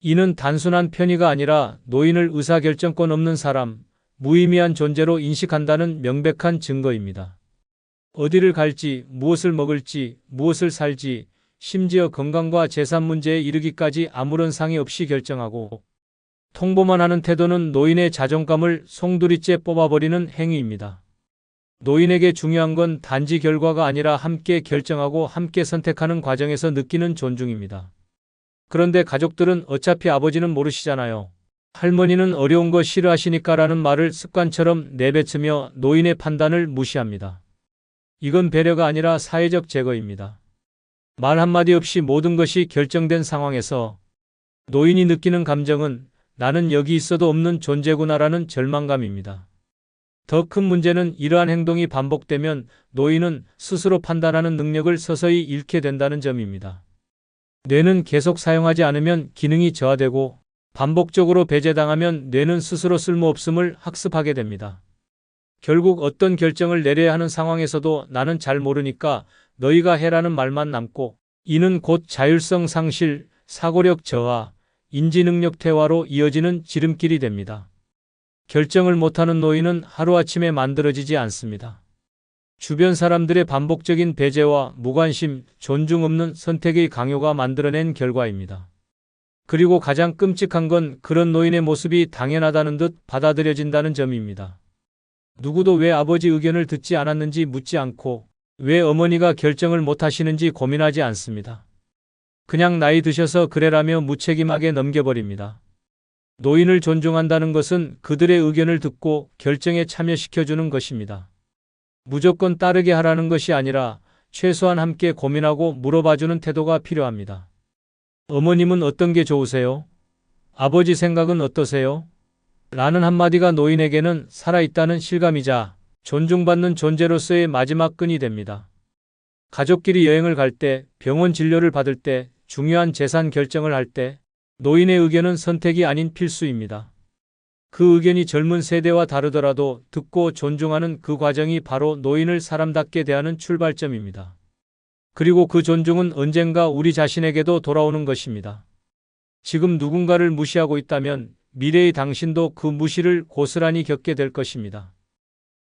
이는 단순한 편의가 아니라 노인을 의사결정권 없는 사람, 무의미한 존재로 인식한다는 명백한 증거입니다. 어디를 갈지, 무엇을 먹을지, 무엇을 살지, 심지어 건강과 재산 문제에 이르기까지 아무런 상의 없이 결정하고 통보만 하는 태도는 노인의 자존감을 송두리째 뽑아버리는 행위입니다. 노인에게 중요한 건 단지 결과가 아니라 함께 결정하고 함께 선택하는 과정에서 느끼는 존중입니다. 그런데 가족들은 어차피 아버지는 모르시잖아요. 할머니는 어려운 거 싫어하시니까라는 말을 습관처럼 내뱉으며 노인의 판단을 무시합니다. 이건 배려가 아니라 사회적 제거입니다. 말 한마디 없이 모든 것이 결정된 상황에서 노인이 느끼는 감정은 나는 여기 있어도 없는 존재구나라는 절망감입니다. 더 큰 문제는 이러한 행동이 반복되면 노인은 스스로 판단하는 능력을 서서히 잃게 된다는 점입니다. 뇌는 계속 사용하지 않으면 기능이 저하되고 반복적으로 배제당하면 뇌는 스스로 쓸모없음을 학습하게 됩니다. 결국 어떤 결정을 내려야 하는 상황에서도 나는 잘 모르니까 너희가 해라는 말만 남고 이는 곧 자율성 상실, 사고력 저하, 인지능력 퇴화로 이어지는 지름길이 됩니다. 결정을 못하는 노인은 하루아침에 만들어지지 않습니다. 주변 사람들의 반복적인 배제와 무관심, 존중 없는 선택의 강요가 만들어낸 결과입니다. 그리고 가장 끔찍한 건 그런 노인의 모습이 당연하다는 듯 받아들여진다는 점입니다. 누구도 왜 아버지 의견을 듣지 않았는지 묻지 않고 왜 어머니가 결정을 못하시는지 고민하지 않습니다. 그냥 나이 드셔서 그래라며 무책임하게 넘겨버립니다. 노인을 존중한다는 것은 그들의 의견을 듣고 결정에 참여시켜주는 것입니다. 무조건 따르게 하라는 것이 아니라 최소한 함께 고민하고 물어봐주는 태도가 필요합니다. 어머님은 어떤 게 좋으세요? 아버지 생각은 어떠세요? 라는 한마디가 노인에게는 살아있다는 실감이자 존중받는 존재로서의 마지막 끈이 됩니다. 가족끼리 여행을 갈 때, 병원 진료를 받을 때, 중요한 재산 결정을 할 때, 노인의 의견은 선택이 아닌 필수입니다. 그 의견이 젊은 세대와 다르더라도 듣고 존중하는 그 과정이 바로 노인을 사람답게 대하는 출발점입니다. 그리고 그 존중은 언젠가 우리 자신에게도 돌아오는 것입니다. 지금 누군가를 무시하고 있다면 미래의 당신도 그 무시를 고스란히 겪게 될 것입니다.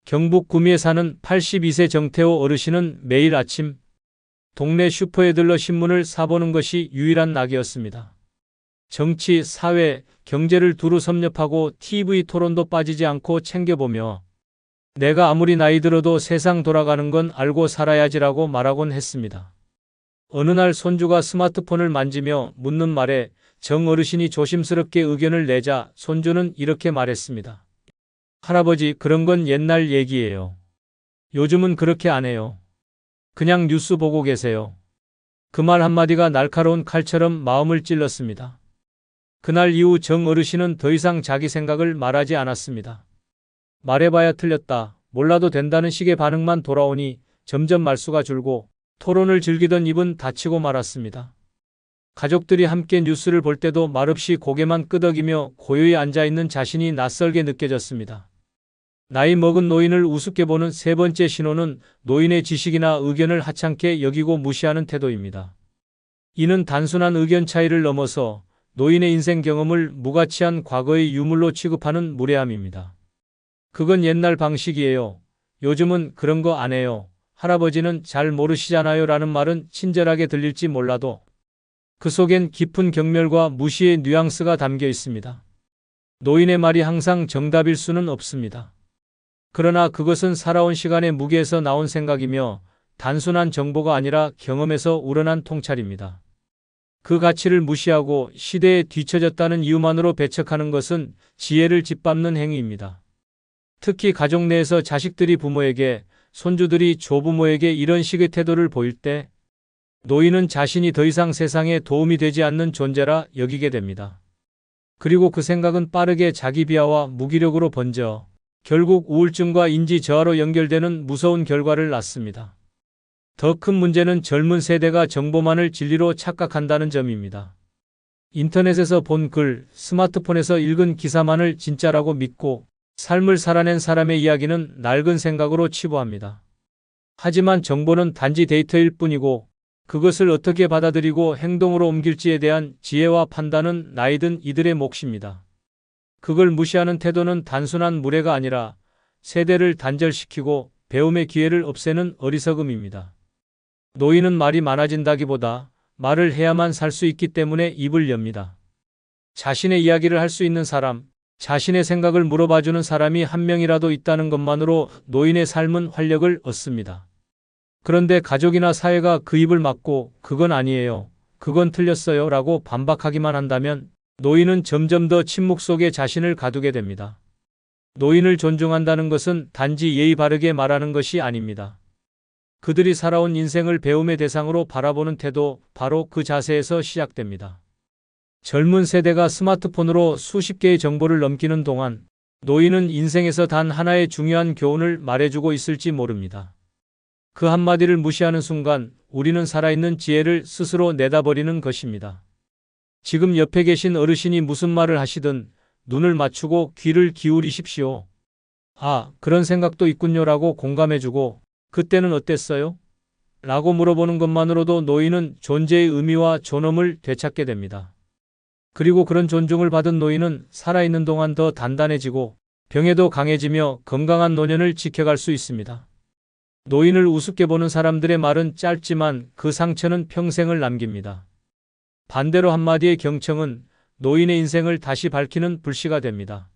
경북 구미에 사는 82세 정태호 어르신은 매일 아침 동네 슈퍼에 들러 신문을 사보는 것이 유일한 낙이었습니다. 정치, 사회, 경제를 두루 섭렵하고 TV 토론도 빠지지 않고 챙겨보며 내가 아무리 나이 들어도 세상 돌아가는 건 알고 살아야지라고 말하곤 했습니다. 어느 날 손주가 스마트폰을 만지며 묻는 말에 정 어르신이 조심스럽게 의견을 내자 손주는 이렇게 말했습니다. 할아버지, 그런 건 옛날 얘기예요. 요즘은 그렇게 안 해요. 그냥 뉴스 보고 계세요. 그 말 한마디가 날카로운 칼처럼 마음을 찔렀습니다. 그날 이후 정 어르신은 더 이상 자기 생각을 말하지 않았습니다. 말해봐야 틀렸다, 몰라도 된다는 식의 반응만 돌아오니 점점 말수가 줄고 토론을 즐기던 입은 닫히고 말았습니다. 가족들이 함께 뉴스를 볼 때도 말없이 고개만 끄덕이며 고요히 앉아있는 자신이 낯설게 느껴졌습니다. 나이 먹은 노인을 우습게 보는 세 번째 신호는 노인의 지식이나 의견을 하찮게 여기고 무시하는 태도입니다. 이는 단순한 의견 차이를 넘어서 노인의 인생 경험을 무가치한 과거의 유물로 취급하는 무례함입니다. 그건 옛날 방식이에요. 요즘은 그런 거 안 해요. 할아버지는 잘 모르시잖아요. 라는 말은 친절하게 들릴지 몰라도 그 속엔 깊은 경멸과 무시의 뉘앙스가 담겨 있습니다. 노인의 말이 항상 정답일 수는 없습니다. 그러나 그것은 살아온 시간의 무게에서 나온 생각이며 단순한 정보가 아니라 경험에서 우러난 통찰입니다. 그 가치를 무시하고 시대에 뒤처졌다는 이유만으로 배척하는 것은 지혜를 짓밟는 행위입니다. 특히 가족 내에서 자식들이 부모에게, 손주들이 조부모에게 이런 식의 태도를 보일 때 노인은 자신이 더 이상 세상에 도움이 되지 않는 존재라 여기게 됩니다. 그리고 그 생각은 빠르게 자기 비하와 무기력으로 번져 결국 우울증과 인지 저하로 연결되는 무서운 결과를 낳습니다. 더 큰 문제는 젊은 세대가 정보만을 진리로 착각한다는 점입니다. 인터넷에서 본 글, 스마트폰에서 읽은 기사만을 진짜라고 믿고 삶을 살아낸 사람의 이야기는 낡은 생각으로 치부합니다. 하지만 정보는 단지 데이터일 뿐이고 그것을 어떻게 받아들이고 행동으로 옮길지에 대한 지혜와 판단은 나이든 이들의 몫입니다. 그걸 무시하는 태도는 단순한 무례가 아니라 세대를 단절시키고 배움의 기회를 없애는 어리석음입니다. 노인은 말이 많아진다기보다 말을 해야만 살 수 있기 때문에 입을 엽니다. 자신의 이야기를 할 수 있는 사람, 자신의 생각을 물어봐주는 사람이 한 명이라도 있다는 것만으로 노인의 삶은 활력을 얻습니다. 그런데 가족이나 사회가 그 입을 막고 그건 아니에요, 그건 틀렸어요 라고 반박하기만 한다면 노인은 점점 더 침묵 속에 자신을 가두게 됩니다. 노인을 존중한다는 것은 단지 예의 바르게 말하는 것이 아닙니다. 그들이 살아온 인생을 배움의 대상으로 바라보는 태도, 바로 그 자세에서 시작됩니다. 젊은 세대가 스마트폰으로 수십 개의 정보를 넘기는 동안 노인은 인생에서 단 하나의 중요한 교훈을 말해주고 있을지 모릅니다. 그 한마디를 무시하는 순간 우리는 살아있는 지혜를 스스로 내다버리는 것입니다. 지금 옆에 계신 어르신이 무슨 말을 하시든 눈을 맞추고 귀를 기울이십시오. 아, 그런 생각도 있군요라고 공감해주고 그때는 어땠어요? 라고 물어보는 것만으로도 노인은 존재의 의미와 존엄을 되찾게 됩니다. 그리고 그런 존중을 받은 노인은 살아있는 동안 더 단단해지고 병에도 강해지며 건강한 노년을 지켜갈 수 있습니다. 노인을 우습게 보는 사람들의 말은 짧지만 그 상처는 평생을 남깁니다. 반대로 한마디의 경청은 노인의 인생을 다시 밝히는 불씨가 됩니다.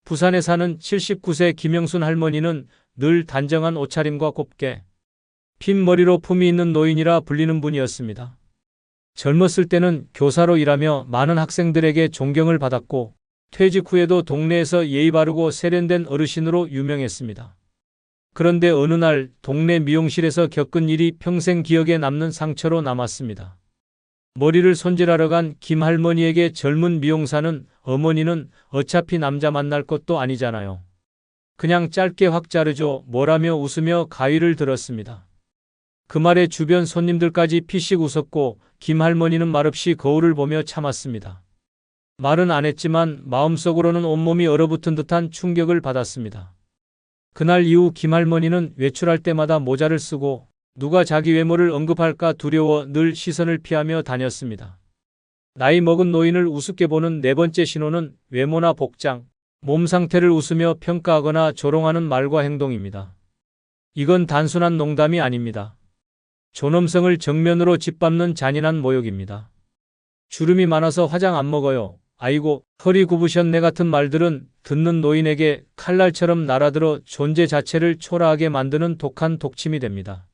부산에 사는 79세 김영순 할머니는 늘 단정한 옷차림과 곱게 핀 머리로 품위 있는 노인이라 불리는 분이었습니다. 젊었을 때는 교사로 일하며 많은 학생들에게 존경을 받았고 퇴직 후에도 동네에서 예의 바르고 세련된 어르신으로 유명했습니다. 그런데 어느 날 동네 미용실에서 겪은 일이 평생 기억에 남는 상처로 남았습니다. 머리를 손질하러 간 김 할머니에게 젊은 미용사는 어머니는 어차피 남자 만날 것도 아니잖아요, 그냥 짧게 확 자르죠 뭐라며 웃으며 가위를 들었습니다. 그 말에 주변 손님들까지 피식 웃었고 김 할머니는 말없이 거울을 보며 참았습니다. 말은 안 했지만 마음속으로는 온몸이 얼어붙은 듯한 충격을 받았습니다. 그날 이후 김 할머니는 외출할 때마다 모자를 쓰고 누가 자기 외모를 언급할까 두려워 늘 시선을 피하며 다녔습니다. 나이 먹은 노인을 우습게 보는 네 번째 신호는 외모나 복장, 몸 상태를 웃으며 평가하거나 조롱하는 말과 행동입니다. 이건 단순한 농담이 아닙니다. 존엄성을 정면으로 짓밟는 잔인한 모욕입니다. 주름이 많아서 화장 안 먹어요, 아이고 허리 굽으셨네 같은 말들은 듣는 노인에게 칼날처럼 날아들어 존재 자체를 초라하게 만드는 독한 독침이 됩니다.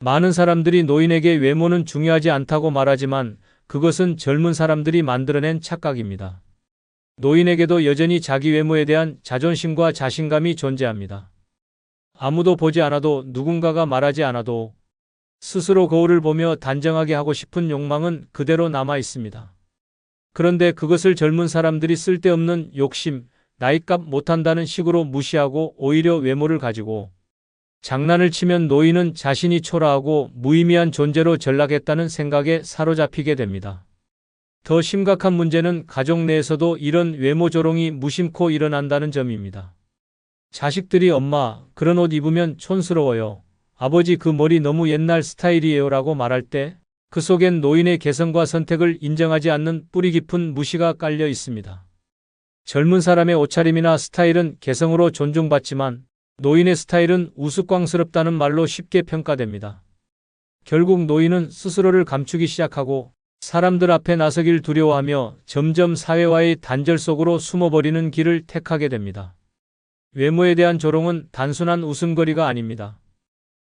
많은 사람들이 노인에게 외모는 중요하지 않다고 말하지만 그것은 젊은 사람들이 만들어낸 착각입니다. 노인에게도 여전히 자기 외모에 대한 자존심과 자신감이 존재합니다. 아무도 보지 않아도, 누군가가 말하지 않아도 스스로 거울을 보며 단정하게 하고 싶은 욕망은 그대로 남아 있습니다. 그런데 그것을 젊은 사람들이 쓸데없는 욕심, 나이값 못한다는 식으로 무시하고 오히려 외모를 가지고 장난을 치면 노인은 자신이 초라하고 무의미한 존재로 전락했다는 생각에 사로잡히게 됩니다. 더 심각한 문제는 가족 내에서도 이런 외모 조롱이 무심코 일어난다는 점입니다. 자식들이 엄마, 그런 옷 입으면 촌스러워요, 아버지 그 머리 너무 옛날 스타일이에요 라고 말할 때 그 속엔 노인의 개성과 선택을 인정하지 않는 뿌리 깊은 무시가 깔려 있습니다. 젊은 사람의 옷차림이나 스타일은 개성으로 존중받지만 노인의 스타일은 우스꽝스럽다는 말로 쉽게 평가됩니다. 결국 노인은 스스로를 감추기 시작하고 사람들 앞에 나서길 두려워하며 점점 사회와의 단절 속으로 숨어버리는 길을 택하게 됩니다. 외모에 대한 조롱은 단순한 웃음거리가 아닙니다.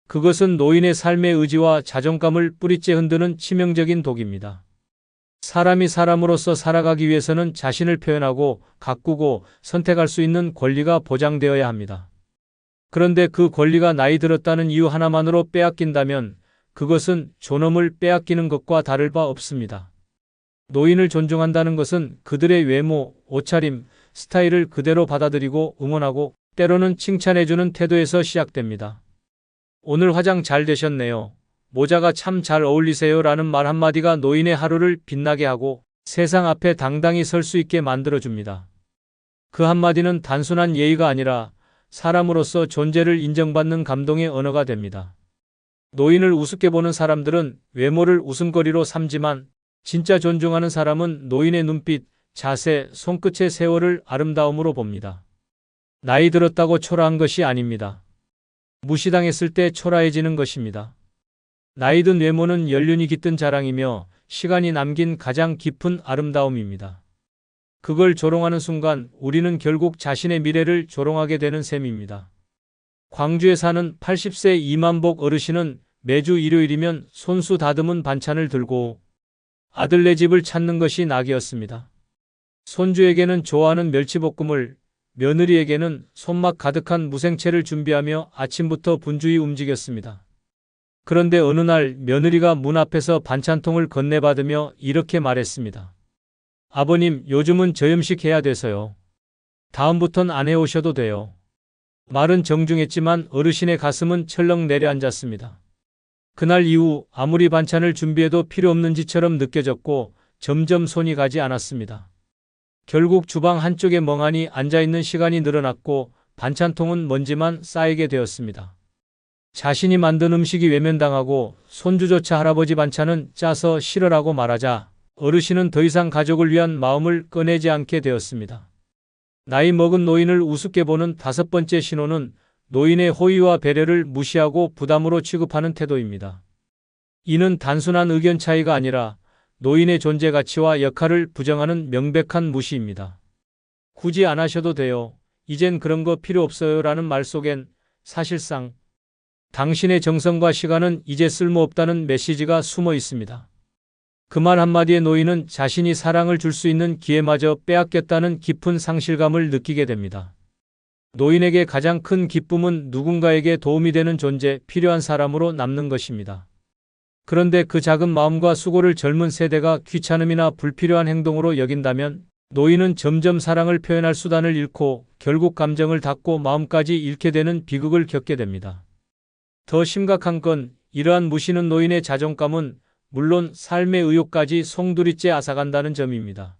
그것은 노인의 삶의 의지와 자존감을 뿌리째 흔드는 치명적인 독입니다. 사람이 사람으로서 살아가기 위해서는 자신을 표현하고 가꾸고 선택할 수 있는 권리가 보장되어야 합니다. 그런데 그 권리가 나이 들었다는 이유 하나만으로 빼앗긴다면 그것은 존엄을 빼앗기는 것과 다를 바 없습니다. 노인을 존중한다는 것은 그들의 외모, 옷차림, 스타일을 그대로 받아들이고 응원하고 때로는 칭찬해주는 태도에서 시작됩니다. 오늘 화장 잘 되셨네요. 모자가 참 잘 어울리세요 라는 말 한마디가 노인의 하루를 빛나게 하고 세상 앞에 당당히 설 수 있게 만들어줍니다. 그 한마디는 단순한 예의가 아니라 사람으로서 존재를 인정받는 감동의 언어가 됩니다. 노인을 우습게 보는 사람들은 외모를 웃음거리로 삼지만 진짜 존중하는 사람은 노인의 눈빛, 자세, 손끝의 세월을 아름다움으로 봅니다. 나이 들었다고 초라한 것이 아닙니다. 무시당했을 때 초라해지는 것입니다. 나이 든 외모는 연륜이 깃든 자랑이며 시간이 남긴 가장 깊은 아름다움입니다. 그걸 조롱하는 순간 우리는 결국 자신의 미래를 조롱하게 되는 셈입니다. 광주에 사는 80세 이만복 어르신은 매주 일요일이면 손수 다듬은 반찬을 들고 아들네 집을 찾는 것이 낙이었습니다. 손주에게는 좋아하는 멸치볶음을, 며느리에게는 손맛 가득한 무생채를 준비하며 아침부터 분주히 움직였습니다. 그런데 어느 날 며느리가 문 앞에서 반찬통을 건네받으며 이렇게 말했습니다. 아버님, 요즘은 저염식 해야 돼서요. 다음부턴 안 해오셔도 돼요. 말은 정중했지만 어르신의 가슴은 철렁 내려앉았습니다. 그날 이후 아무리 반찬을 준비해도 필요 없는 짓처럼 느껴졌고 점점 손이 가지 않았습니다. 결국 주방 한쪽에 멍하니 앉아있는 시간이 늘어났고 반찬통은 먼지만 쌓이게 되었습니다. 자신이 만든 음식이 외면당하고 손주조차 할아버지 반찬은 짜서 싫어라고 말하자 어르신은 더 이상 가족을 위한 마음을 꺼내지 않게 되었습니다. 나이 먹은 노인을 우습게 보는 다섯 번째 신호는 노인의 호의와 배려를 무시하고 부담으로 취급하는 태도입니다. 이는 단순한 의견 차이가 아니라 노인의 존재 가치와 역할을 부정하는 명백한 무시입니다. 굳이 안 하셔도 돼요. 이젠 그런 거 필요 없어요 라는 말 속엔 사실상 당신의 정성과 시간은 이제 쓸모없다는 메시지가 숨어 있습니다. 그 말 한마디에 노인은 자신이 사랑을 줄 수 있는 기회마저 빼앗겼다는 깊은 상실감을 느끼게 됩니다. 노인에게 가장 큰 기쁨은 누군가에게 도움이 되는 존재, 필요한 사람으로 남는 것입니다. 그런데 그 작은 마음과 수고를 젊은 세대가 귀찮음이나 불필요한 행동으로 여긴다면 노인은 점점 사랑을 표현할 수단을 잃고 결국 감정을 닫고 마음까지 잃게 되는 비극을 겪게 됩니다. 더 심각한 건 이러한 무시는 노인의 자존감은 물론 삶의 의욕까지 송두리째 앗아간다는 점입니다.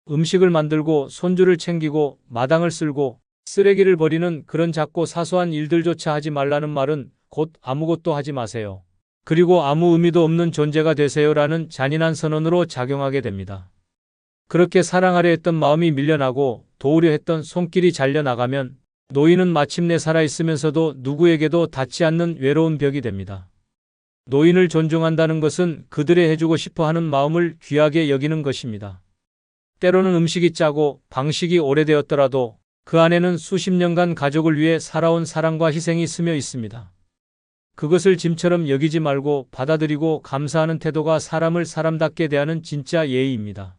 음식을 만들고 손주를 챙기고 마당을 쓸고 쓰레기를 버리는 그런 작고 사소한 일들조차 하지 말라는 말은 곧 아무것도 하지 마세요. 그리고 아무 의미도 없는 존재가 되세요라는 잔인한 선언으로 작용하게 됩니다. 그렇게 사랑하려 했던 마음이 밀려나고 도우려 했던 손길이 잘려나가면 노인은 마침내 살아있으면서도 누구에게도 닿지 않는 외로운 벽이 됩니다. 노인을 존중한다는 것은 그들의 해주고 싶어 하는 마음을 귀하게 여기는 것입니다. 때로는 음식이 짜고 방식이 오래되었더라도 그 안에는 수십 년간 가족을 위해 살아온 사랑과 희생이 스며 있습니다. 그것을 짐처럼 여기지 말고 받아들이고 감사하는 태도가 사람을 사람답게 대하는 진짜 예의입니다.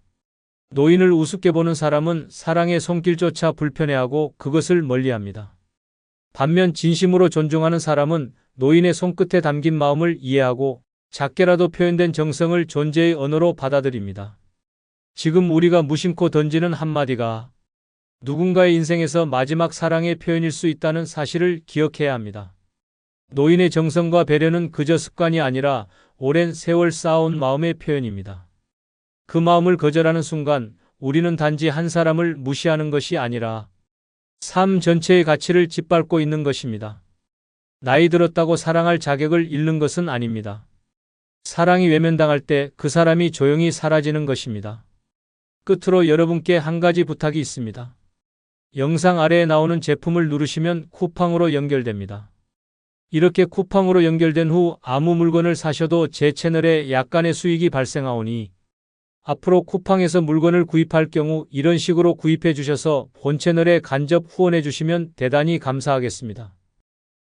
노인을 우습게 보는 사람은 사랑의 손길조차 불편해하고 그것을 멀리합니다. 반면 진심으로 존중하는 사람은 노인의 손끝에 담긴 마음을 이해하고 작게라도 표현된 정성을 존재의 언어로 받아들입니다. 지금 우리가 무심코 던지는 한마디가 누군가의 인생에서 마지막 사랑의 표현일 수 있다는 사실을 기억해야 합니다. 노인의 정성과 배려는 그저 습관이 아니라 오랜 세월 쌓아온 마음의 표현입니다. 그 마음을 거절하는 순간 우리는 단지 한 사람을 무시하는 것이 아니라 삶 전체의 가치를 짓밟고 있는 것입니다. 나이 들었다고 사랑할 자격을 잃는 것은 아닙니다. 사랑이 외면당할 때 그 사람이 조용히 사라지는 것입니다. 끝으로 여러분께 한 가지 부탁이 있습니다. 영상 아래에 나오는 제품을 누르시면 쿠팡으로 연결됩니다. 이렇게 쿠팡으로 연결된 후 아무 물건을 사셔도 제 채널에 약간의 수익이 발생하오니 앞으로 쿠팡에서 물건을 구입할 경우 이런 식으로 구입해 주셔서 본 채널에 간접 후원해 주시면 대단히 감사하겠습니다.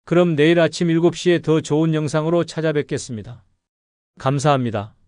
그럼 내일 아침 7시에 더 좋은 영상으로 찾아뵙겠습니다. 감사합니다.